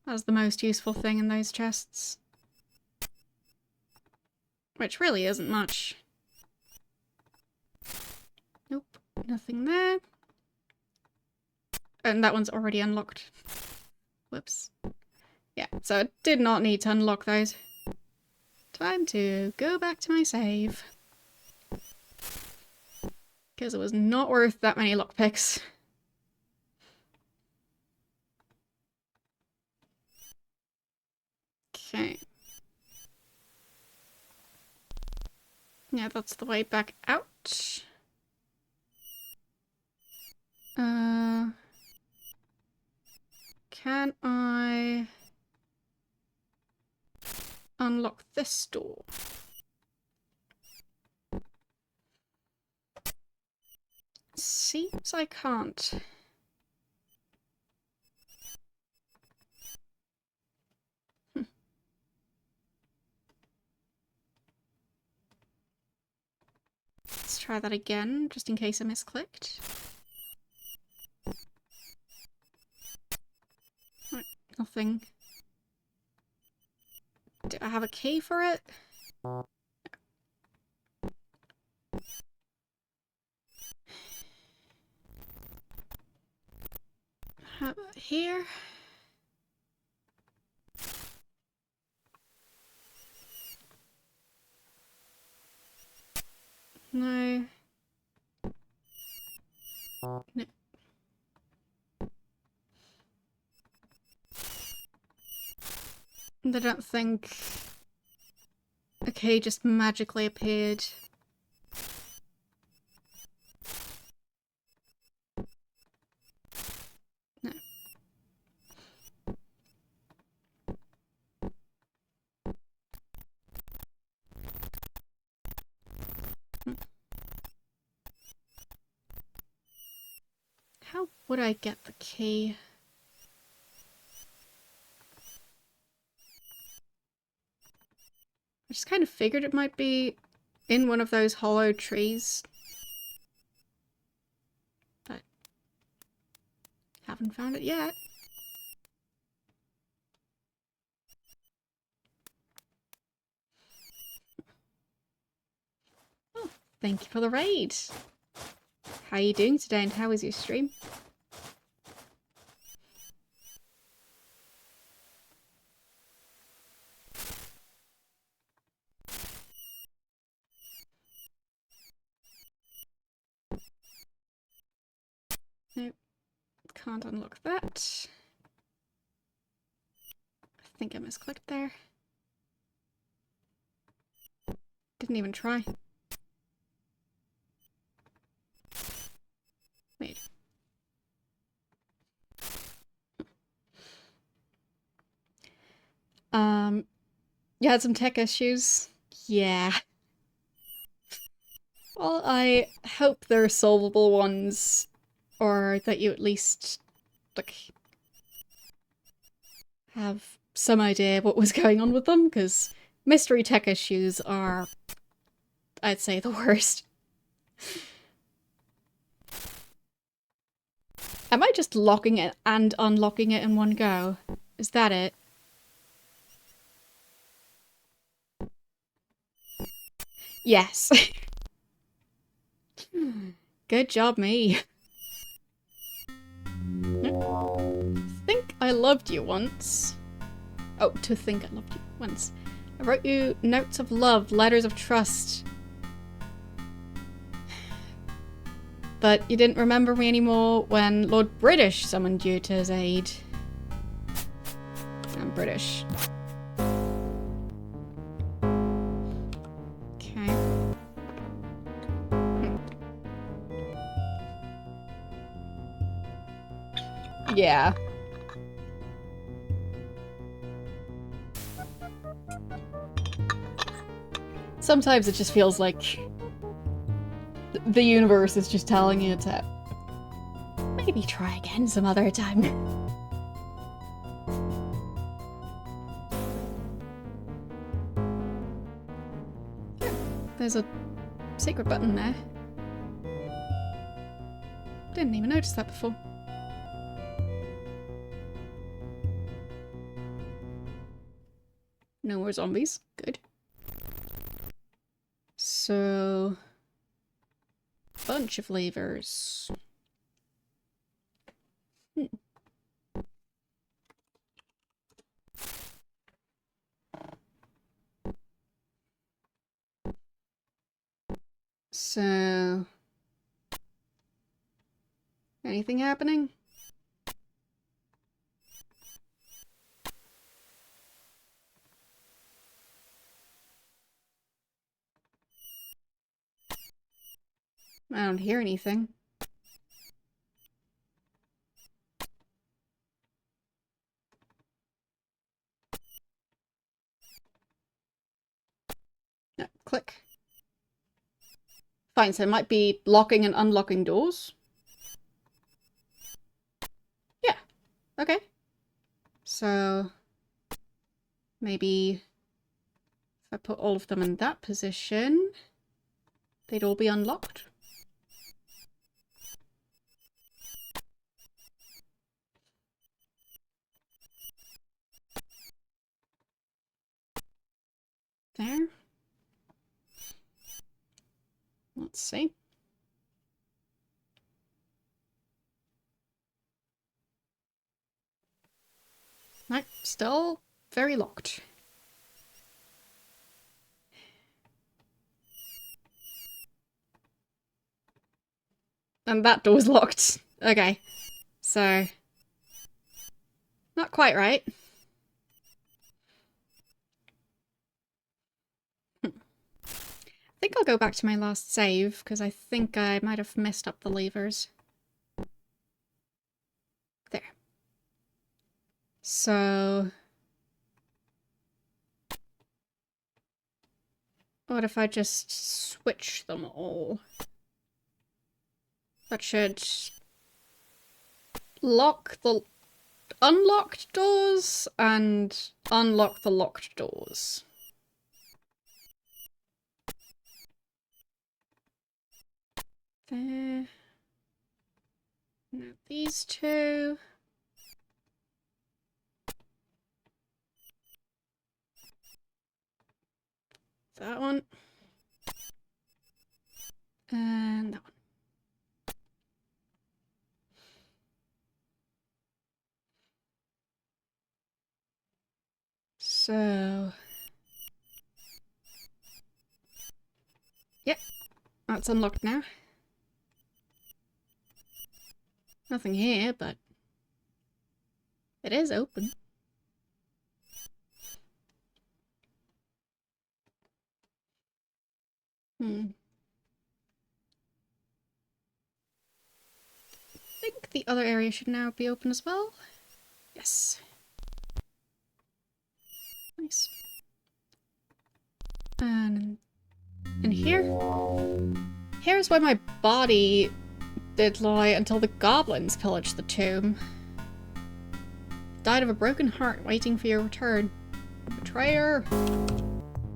That's the most useful thing in those chests. Which really isn't much. Nope, nothing there. And that one's already unlocked. Whoops. Yeah, so I did not need to unlock those. Time to go back to my save. Because it was not worth that many lockpicks. Okay. Yeah, that's the way back out. Can I unlock this door? Seems I can't. Let's try that again, just in case I misclicked. Right, nothing. Do I have a key for it? How about here? No. No. I don't think a key just magically appeared. No. How would I get the key? I just kind of figured it might be in one of those hollow trees. But haven't found it yet. Oh, thank you for the raid. How are you doing today and how was your stream? Nope, can't unlock that. I think I misclicked there. Didn't even try. Wait. You had some tech issues? Yeah. Well, I hope they're solvable ones, or that you at least, like, have some idea what was going on with them, because mystery tech issues are, I'd say, the worst. Am I just locking it and unlocking it in one go? Is that it? Yes. Good job, me. Think I loved you once. Oh, to think I loved you once. I wrote you notes of love, letters of trust. But you didn't remember me anymore when Lord British summoned you to his aid. I'm British. Okay. Yeah. Sometimes it just feels like the universe is just telling you to maybe try again some other time. There's a secret button there. Didn't even notice that before. No more zombies. Good. So... bunch of levers. So... anything happening? I don't hear anything. No, click. Fine, so it might be locking and unlocking doors. Yeah, okay. So, maybe if I put all of them in that position, they'd all be unlocked. There. Let's see. Nope, still very locked. And that door's locked. Okay. So... not quite right. I think I'll go back to my last save, because I think I might have messed up the levers. There. So... what if I just switch them all? That should... lock the unlocked doors and unlock the locked doors. There. Now these two. That one. And that one. So... yep, that's unlocked now. Nothing here, but it is open. I think the other area should now be open as well. Yes. Nice. And here's where my body did lie until the goblins pillaged the tomb. died of a broken heart waiting for your return. Betrayer!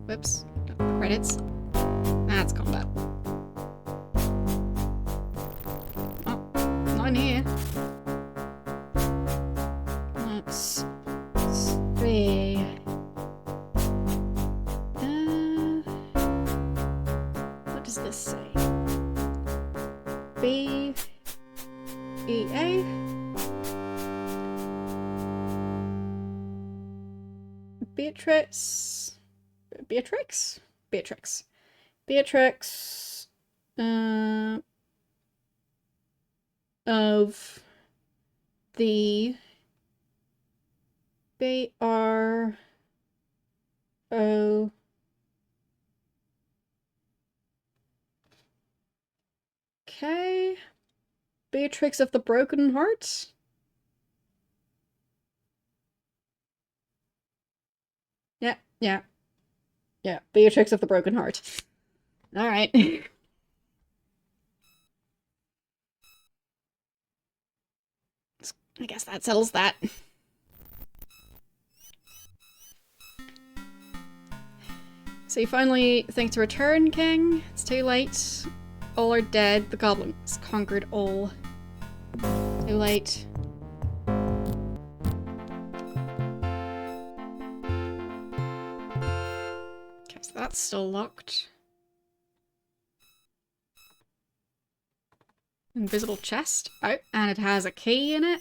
Whoops. Credits. That's combat. Oh, not in here. Let's see. What does this say? B E A. Beatrix. Of the B-R-O. Okay. Beatrix of the Broken Heart? Yeah. Beatrix of the Broken Heart. Alright. I guess that settles that. So you finally think to return, King? It's too late. All are dead. The goblins conquered all. Too late. Okay, so that's still locked. Invisible chest. Oh, and it has a key in it.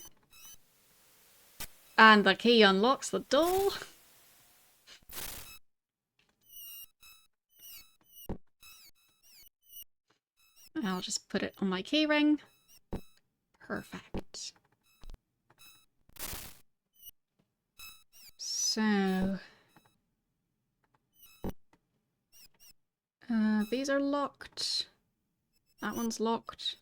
And the key unlocks the door. I'll just put it on my keyring. Perfect. So... these are locked. That one's locked.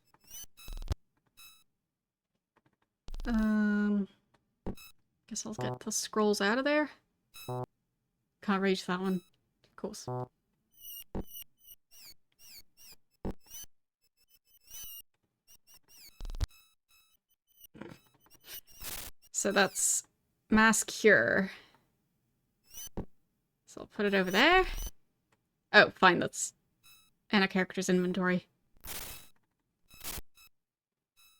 Guess I'll get the scrolls out of there. Can't reach that one, of course. So that's mass cure. So I'll put it over there. Oh, fine, that's in a character's inventory.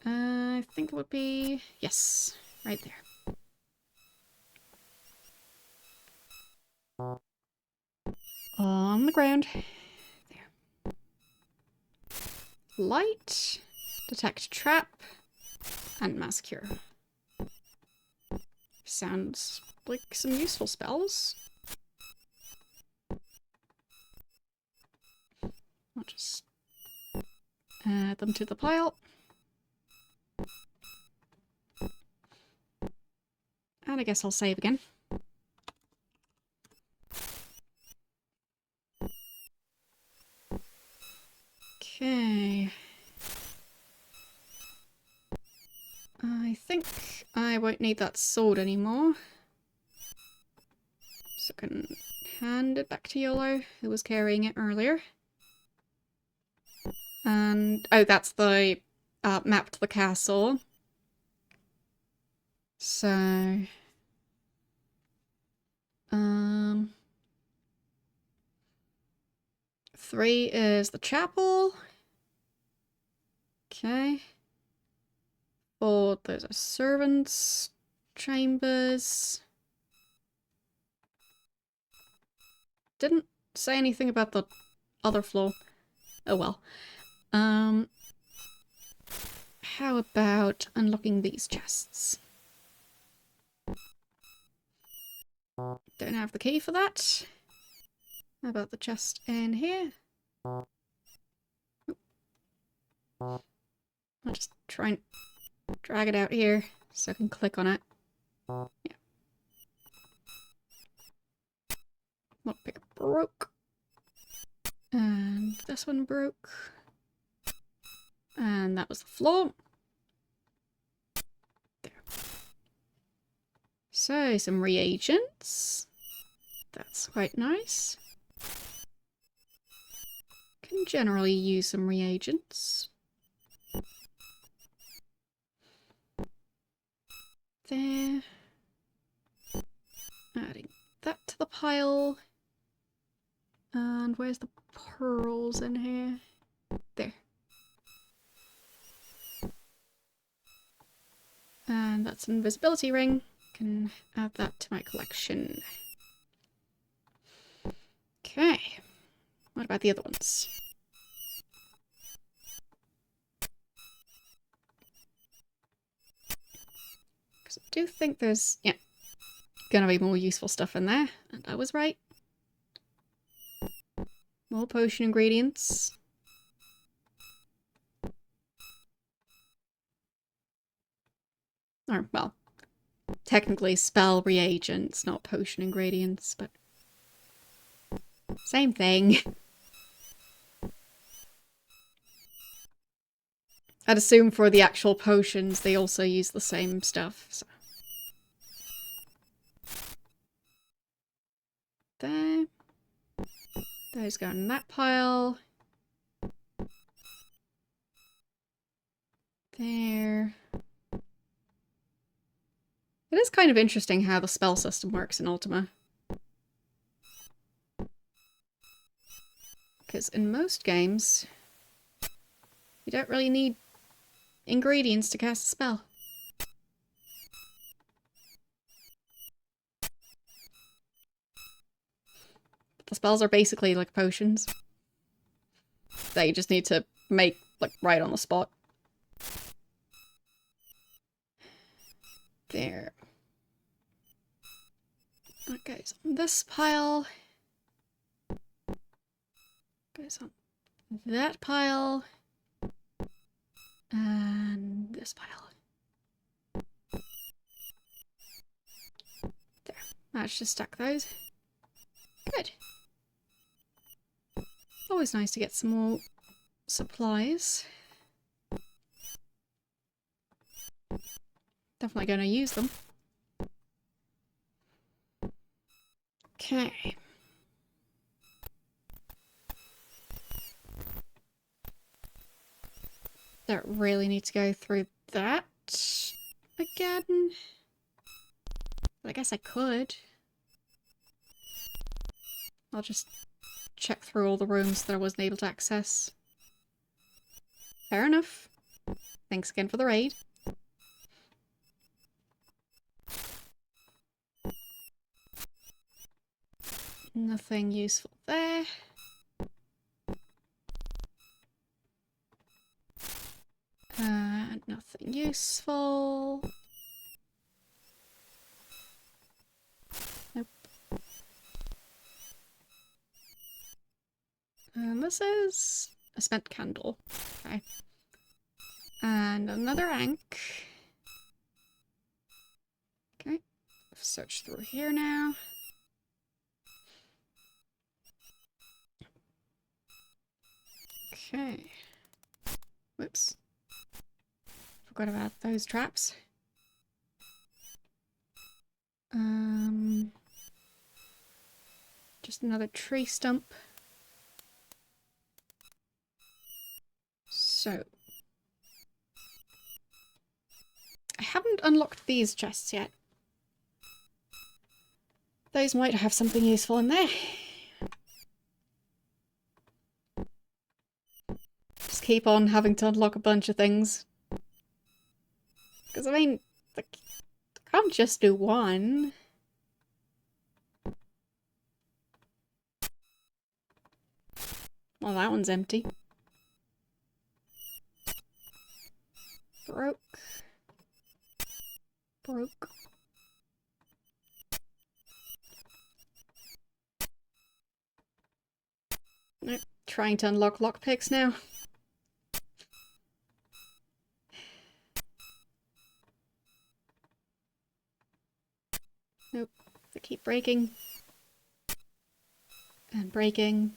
I think it would be... yes, right there. On the ground. There. Light. Detect trap. And mass cure. Sounds like some useful spells. I'll just add them to the pile. And I guess I'll save again. Okay. I think I won't need that sword anymore. So I can hand it back to Yolo, who was carrying it earlier. And, oh, that's the map to the castle. So... 3 is the chapel. Okay. 4, those are servants' chambers. Didn't say anything about the other floor. Oh well. How about unlocking these chests? Don't have the key for that. How about the chest in here? I'll just try and drag it out here so I can click on it. Yeah. Lockpick broke. And this one broke. And that was the floor. There. So, some reagents. That's quite nice. Can generally use some reagents. There. pile. And where's the pearls in here? There. And that's an invisibility ring. Can add that to my collection. Okay. What about the other ones? Because I do think there's, yeah, gonna be more useful stuff in there. And I was right. More potion ingredients. Or, well, technically spell reagents, not potion ingredients, but same thing. I'd assume for the actual potions they also use the same stuff, so. There. Those go in that pile. There. It is kind of interesting how the spell system works in Ultima. Because in most games, you don't really need ingredients to cast a spell. The spells are basically like potions that you just need to make like right on the spot. There. That goes on this pile. Goes on that pile. And this pile. There. Managed to stack those. Good. Always nice to get some more supplies. Definitely going to use them. Okay. Don't really need to go through that again. But I guess I could. I'll just check through all the rooms that I wasn't able to access. Fair enough. Thanks again for the raid. Nothing useful there. Nothing useful. Nope. And this is a spent candle. Okay. And another ink. Okay. Search through here now. Okay. Whoops. Forgot about those traps. Just another tree stump. So. I haven't unlocked these chests yet. Those might have something useful in there. Just keep on having to unlock a bunch of things. Because, I mean, I can't just do one. Well, that one's empty. Broke. Broke. Nope. Trying to unlock lockpicks now. Nope. They keep breaking. And breaking.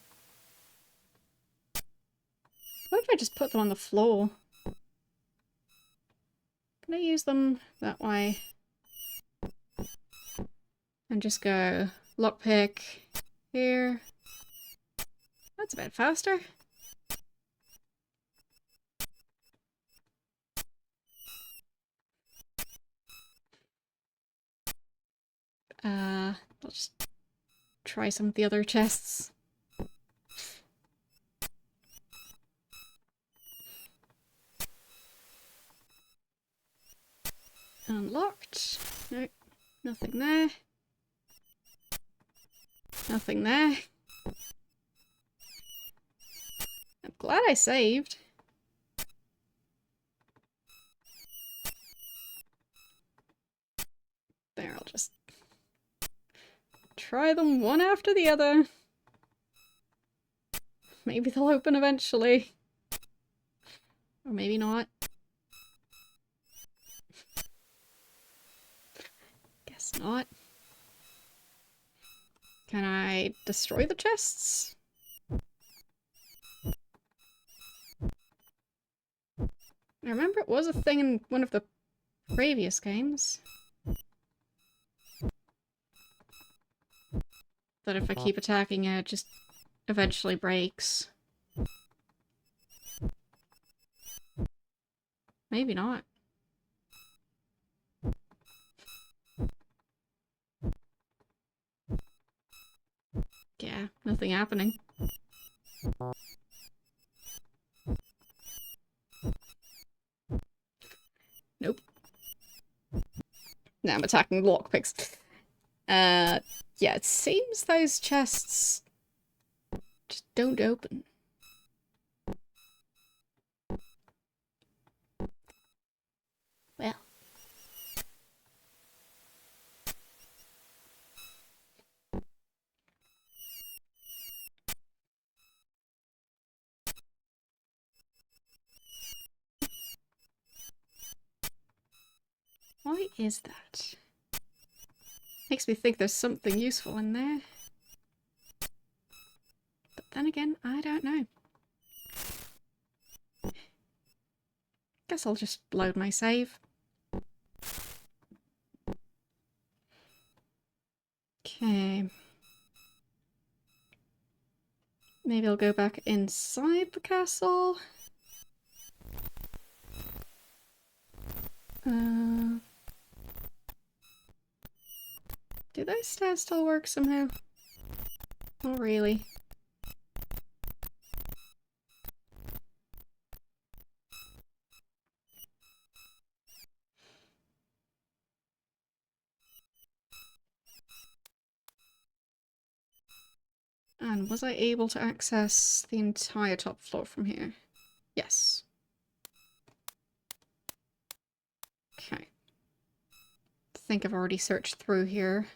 What if I just put them on the floor? Can I use them that way? And just go lockpick here. That's a bit faster. I'll just try some of the other chests. Unlocked. Nope. Nothing there. Nothing there. I'm glad I saved. There, I'll just try them one after the other. Maybe they'll open eventually. Or maybe not. Guess not. Can I destroy the chests? I remember it was a thing in one of the previous games. That if I keep attacking it, it just eventually breaks. Maybe not. Yeah, nothing happening. Nope. Now I'm attacking lockpicks. Yeah, it seems those chests just don't open. Well. Why is that? Makes me think there's something useful in there. But then again, I don't know. Guess I'll just load my save. Okay. Maybe I'll go back inside the castle. Do those stairs still work somehow? Not really. And was I able to access the entire top floor from here? Yes. Okay. I think I've already searched through here.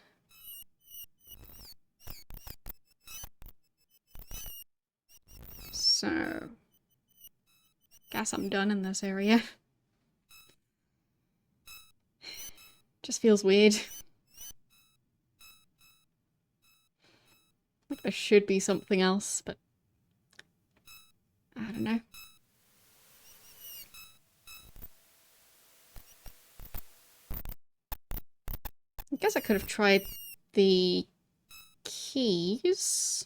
So, guess I'm done in this area. Just feels weird. Like there should be something else, but I don't know. I guess I could have tried the keys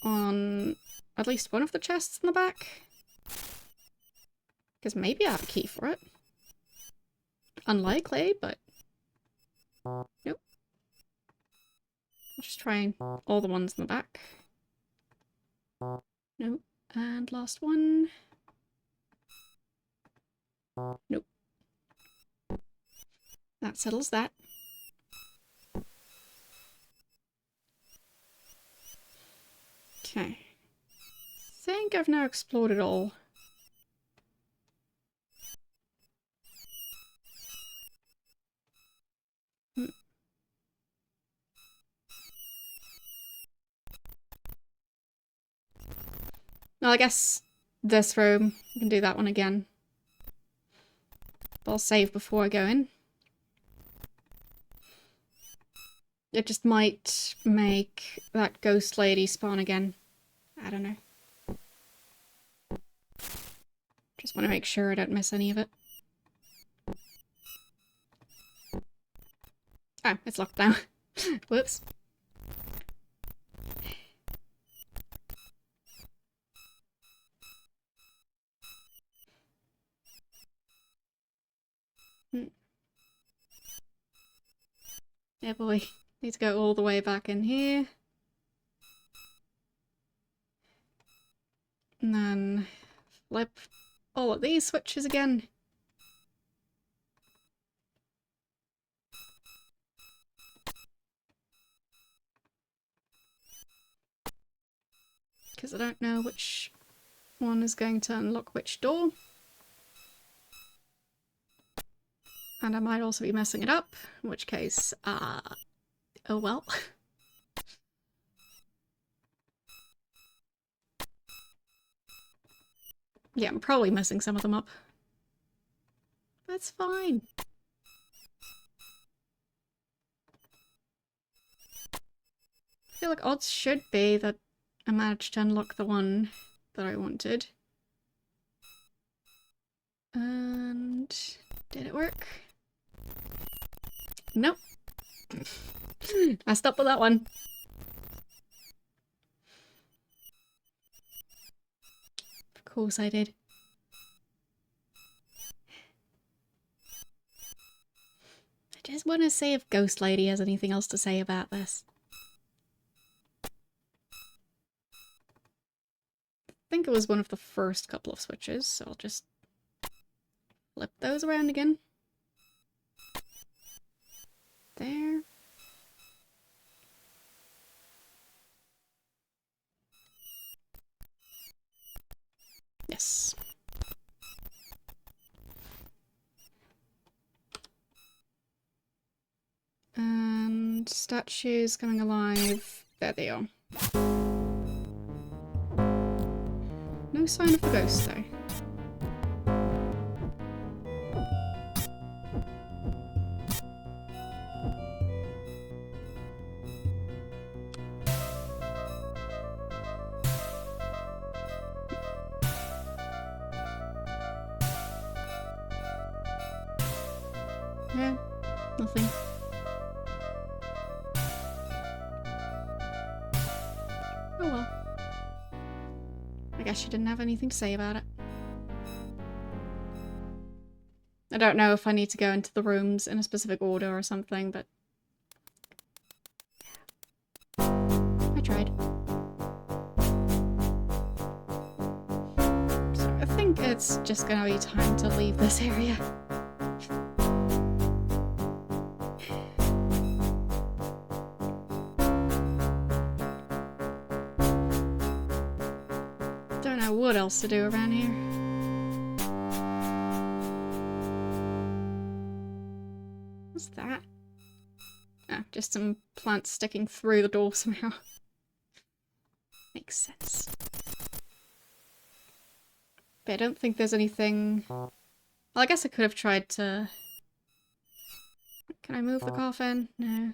on at least one of the chests in the back. Because maybe I have a key for it. Unlikely, but nope. I'll just try all the ones in the back. Nope. And last one. Nope. That settles that. Okay. I think I've now explored it all. Well, I guess this room, I can do that one again. But I'll save before I go in. It just might make that ghost lady spawn again. I don't know. Just want to make sure I don't miss any of it. Oh, it's locked now. Whoops. Yeah, boy. Need to go all the way back in here. And then flip all of these switches again. Because I don't know which one is going to unlock which door. And I might also be messing it up, in which case, oh well. Yeah, I'm probably messing some of them up. That's fine. I feel like odds should be that I managed to unlock the one that I wanted. And did it work? Nope. Messed up with that one. Of course I did. I just want to see if Ghost Lady has anything else to say about this. I think it was one of the first couple of switches, so I'll just flip those around again. There. Yes. And statues coming alive. There they are. No sign of the ghost though. Yeah, nothing. Oh well. I guess she didn't have anything to say about it. I don't know if I need to go into the rooms in a specific order or something, but I tried. So I think it's just gonna be time to leave this area. Don't know what else to do around here. What's that? Oh, just some plants sticking through the door somehow. Makes sense. But I don't think there's anything... Well, I guess I could have tried to... Can I move the coffin? No.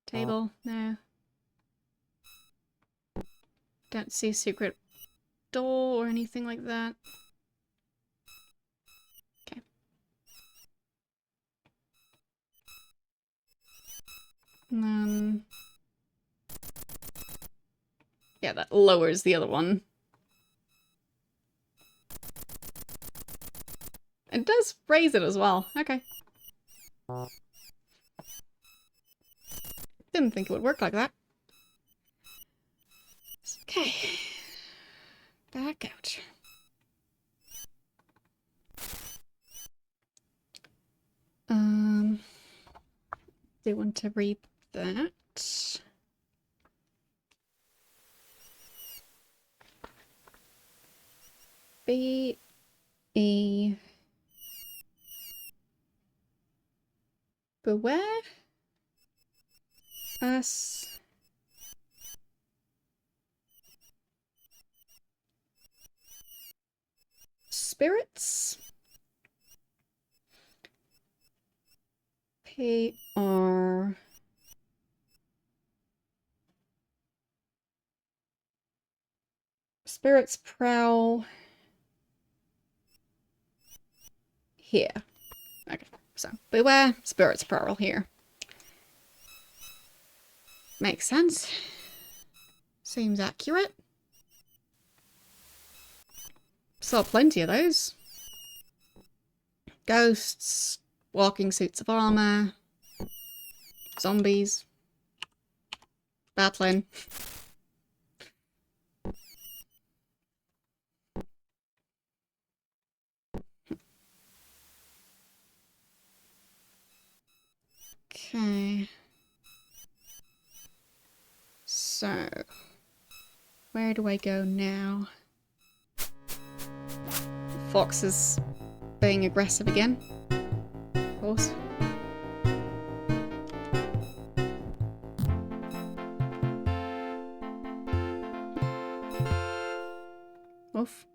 Table? No. Don't see a secret door or anything like that. Okay. And then... yeah, that lowers the other one. It does raise it as well. Okay. Didn't think it would work like that. Okay. Back out. Do you want to read that? B-E... Beware us spirits. P-R... Spirits prowl here. Okay, so beware, spirits prowl here. Makes sense. Seems accurate. Saw plenty of those. Ghosts, walking suits of armor. Zombies. Battling. Okay. So, where do I go now? Fox is being aggressive again. Of course. Woof.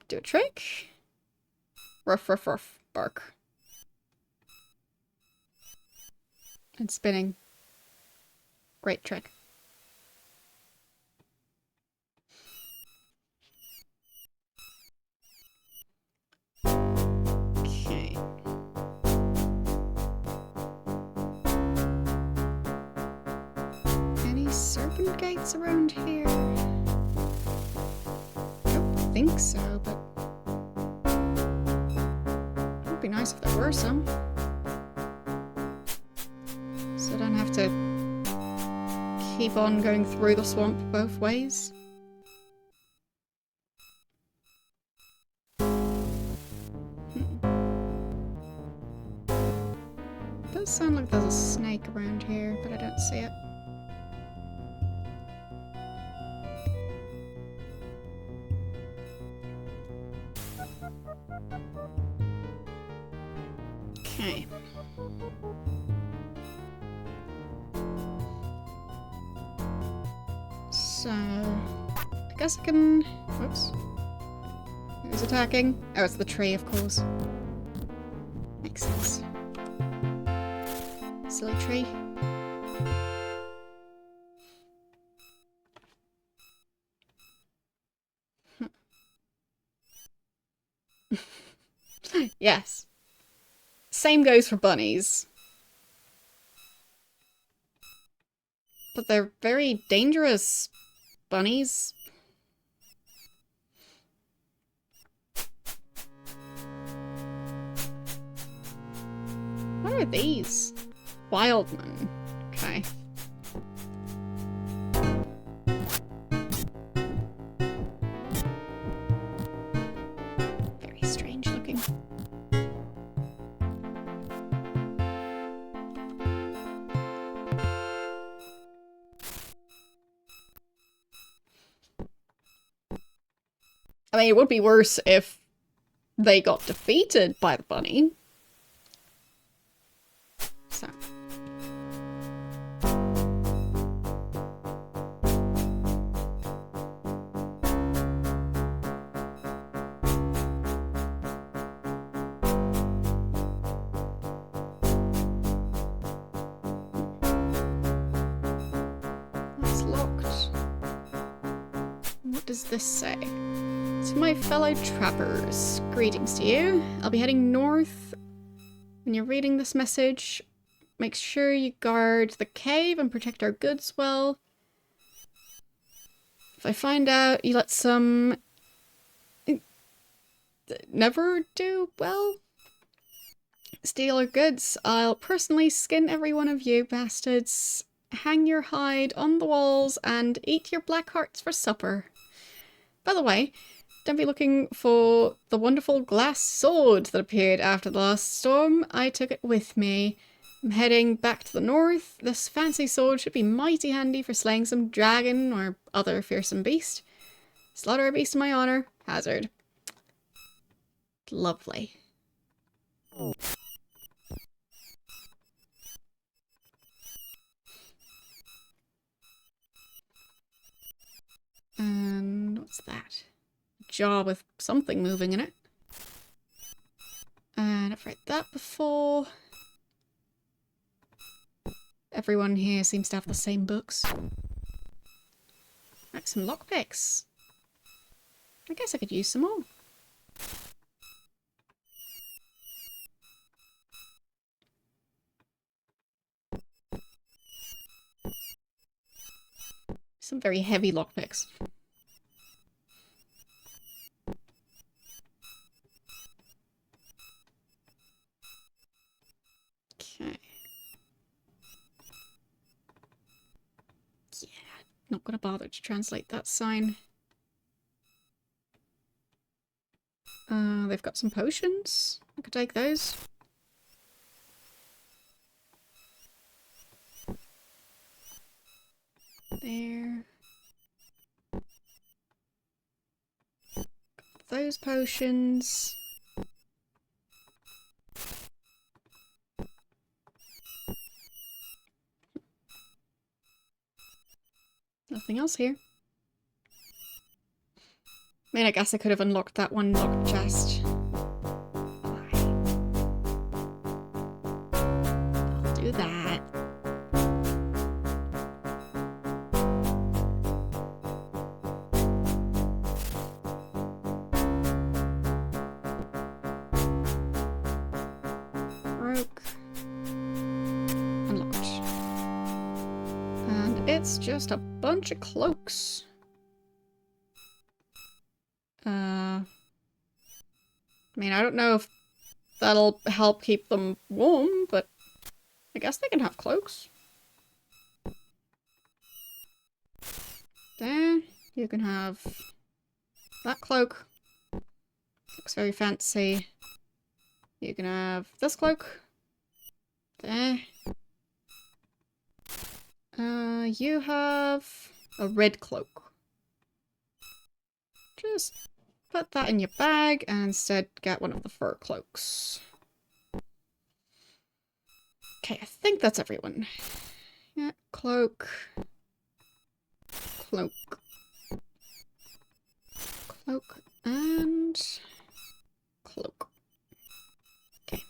Do a trick. Ruff, ruff, ruff. Bark. And spinning. Great trick. Okay. Any serpent gates around here? I don't think so, but it would be nice if there were some. So I don't have to keep on going through the swamp both ways. Does sound like there's a snake around here, but I don't see it. Okay. So, I guess I can... Whoops. Who's attacking? Oh, it's the tree, of course. Makes sense. Silly tree. Yes. Same goes for bunnies. But they're very dangerous bunnies. What are these? Wildman. Okay. Very strange looking. I mean, it would be worse if they got defeated by the bunny. So. That's locked. What does this say? To my fellow trappers, greetings to you. I'll be heading north. When you're reading this message, make sure you guard the cave and protect our goods well. If I find out you let some... never do well steal our goods, I'll personally skin every one of you bastards, hang your hide on the walls, and eat your black hearts for supper. By the way, don't be looking for the wonderful glass sword that appeared after the last storm. I took it with me. I'm heading back to the north. This fancy sword should be mighty handy for slaying some dragon or other fearsome beast. Slaughter a beast in my honor. Hazard. Lovely. And what's that? Jar with something moving in it. And I've read that before. Everyone here seems to have the same books. Like some lockpicks. I guess I could use some more. Some very heavy lockpicks. Okay. Not gonna bother to translate that sign. They've got some potions. I could take those. There. Got those potions. Nothing else here. I mean, I guess I could have unlocked that one locked chest. I'll do that. Broke. Unlocked. And it's just a bunch of cloaks. I mean, I don't know if that'll help keep them warm, but I guess they can have cloaks. There, you can have that cloak. Looks very fancy. You can have this cloak. There. You have a red cloak. Just put that in your bag and instead get one of the fur cloaks. Okay, I think that's everyone. Yeah, cloak. Cloak. Cloak and cloak. Okay.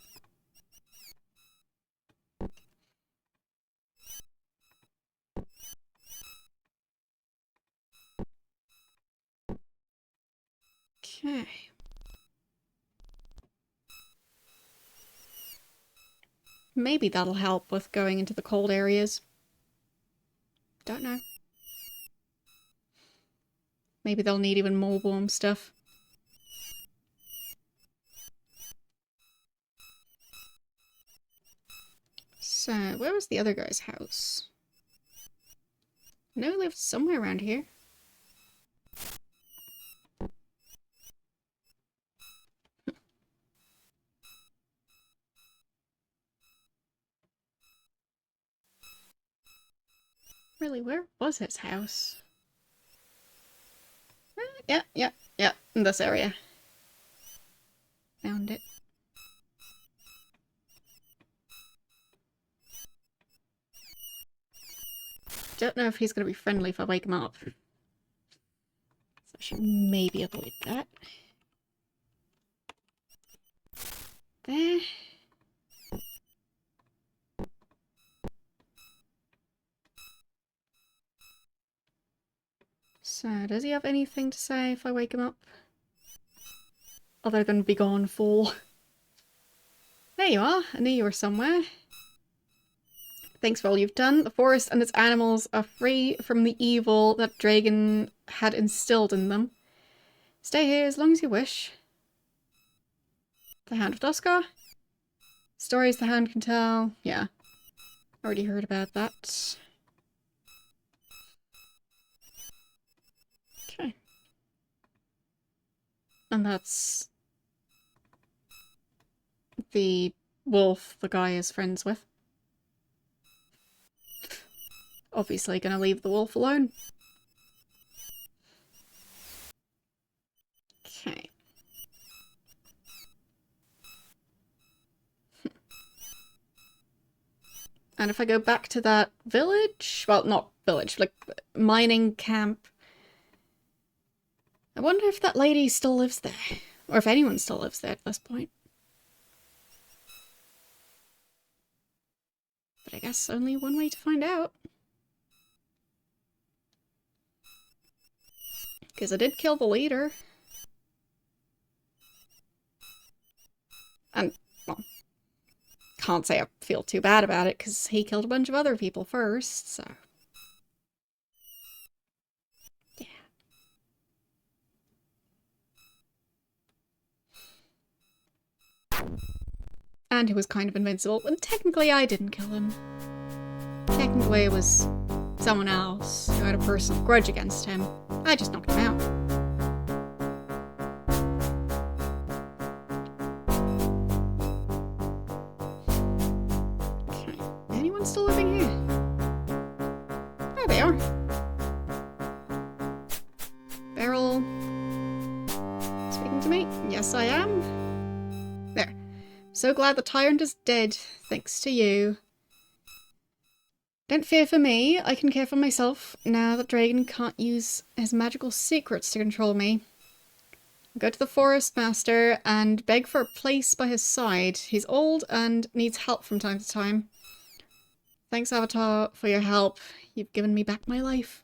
Okay. Maybe that'll help with going into the cold areas. Don't know. Maybe they'll need even more warm stuff. So, where was the other guy's house? I know he lived somewhere around here. Really, where was his house? Yeah, in this area. Found it. Don't know if he's going to be friendly if I wake him up. So I should maybe avoid that. There. So, does he have anything to say if I wake him up? Other than be gone, fool. There you are. I knew you were somewhere. Thanks for all you've done. The forest and its animals are free from the evil that Dragon had instilled in them. Stay here as long as you wish. The Hound of Duskar? Stories the Hound can tell. Yeah. Already heard about that. Okay. And that's the wolf the guy is friends with. Obviously gonna leave the wolf alone. Okay. And if I go back to that village, well, not village, like mining camp, I wonder if that lady still lives there, or if anyone still lives there at this point. But I guess only one way to find out. Because I did kill the leader. And, well, can't say I feel too bad about it, because he killed a bunch of other people first, so... yeah. And he was kind of invincible, and technically I didn't kill him. Technically it was someone else who had a personal grudge against him. I just knocked him out. Okay. Anyone still living here? There they are. Beryl. Speaking to me? Yes, I am. There. So glad the tyrant is dead, thanks to you. Don't fear for me, I can care for myself, now that Dragon can't use his magical secrets to control me. Go to the Forest Master and beg for a place by his side. He's old and needs help from time to time. Thanks, Avatar, for your help. You've given me back my life.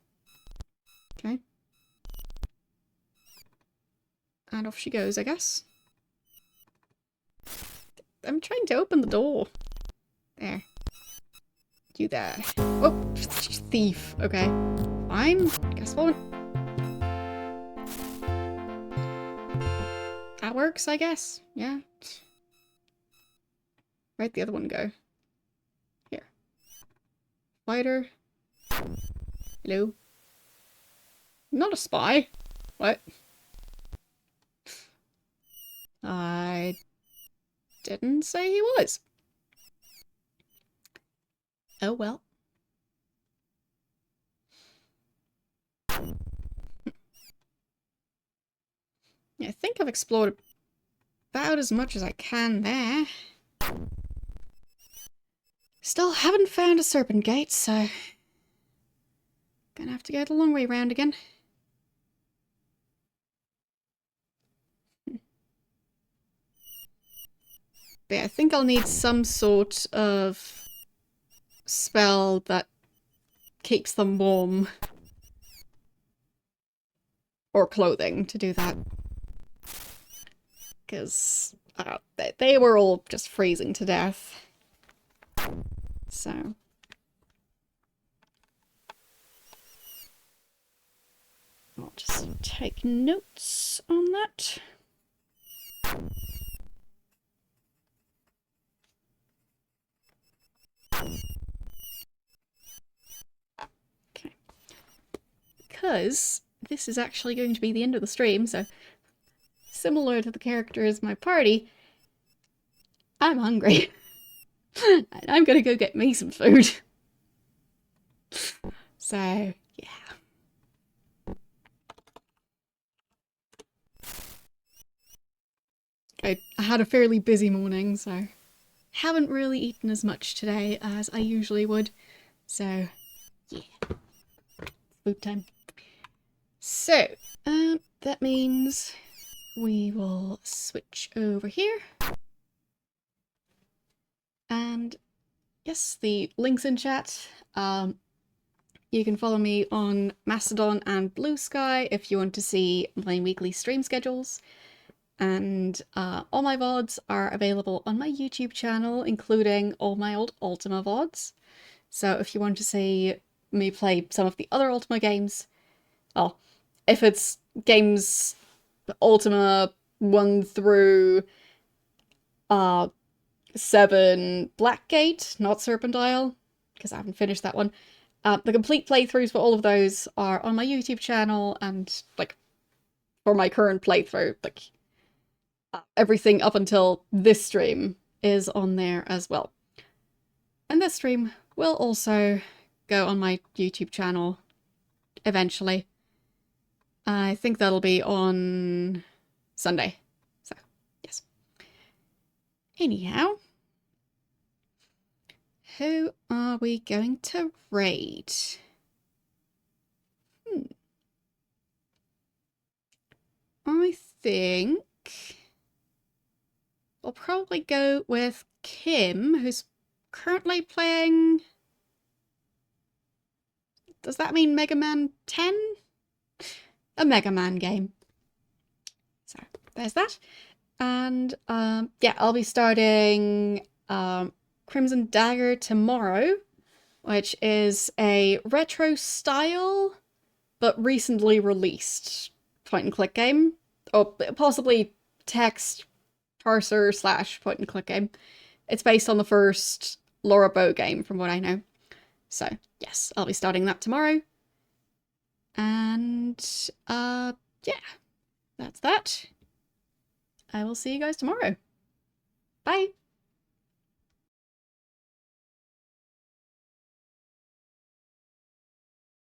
Okay. And off she goes, I guess. I'm trying to open the door. There. You there. Oh, thief. Okay. Fine. Guess what? That works, I guess. Yeah. Where'd the other one go? Here. Spider. Hello. Not a spy. What? I didn't say he was. Oh well. I think I've explored about as much as I can there. Still haven't found a Serpent gate, so gonna have to go the long way round again. But yeah, I think I'll need some sort of spell that keeps them warm. Or clothing to do that. Because they were all just freezing to death. So. I'll just take notes on that. Okay. Because this is actually going to be the end of the stream, so similar to the characters in my party, I'm hungry. And I'm gonna go get me some food. So, yeah. I had a fairly busy morning, so haven't really eaten as much today as I usually would. So, yeah. Food time. So, that means we will switch over here. And yes, the link's in chat. You can follow me on Mastodon and Blue Sky if you want to see my weekly stream schedules. And all my VODs are available on my YouTube channel, including all my old Ultima VODs. So if you want to see me play some of the other Ultima games, well, if it's games Ultima 1 through 7 Blackgate, not Serpent Isle, because I haven't finished that one. The complete playthroughs for all of those are on my YouTube channel, and like for my current playthrough, like everything up until this stream is on there as well. And this stream will also go on my YouTube channel eventually. I think that'll be on Sunday. So, yes. Anyhow, who are we going to raid? I think I'll probably go with Kim, who's currently playing... Does that mean Mega Man 10? A Mega Man game. So, there's that. And, yeah, I'll be starting Crimson Dagger tomorrow, which is a retro style, but recently released point-and-click game. Or possibly text parser / point-and-click game. It's based on the first Laura Bow game, from what I know. So, yes, I'll be starting that tomorrow. And, yeah, that's that. I will see you guys tomorrow. Bye!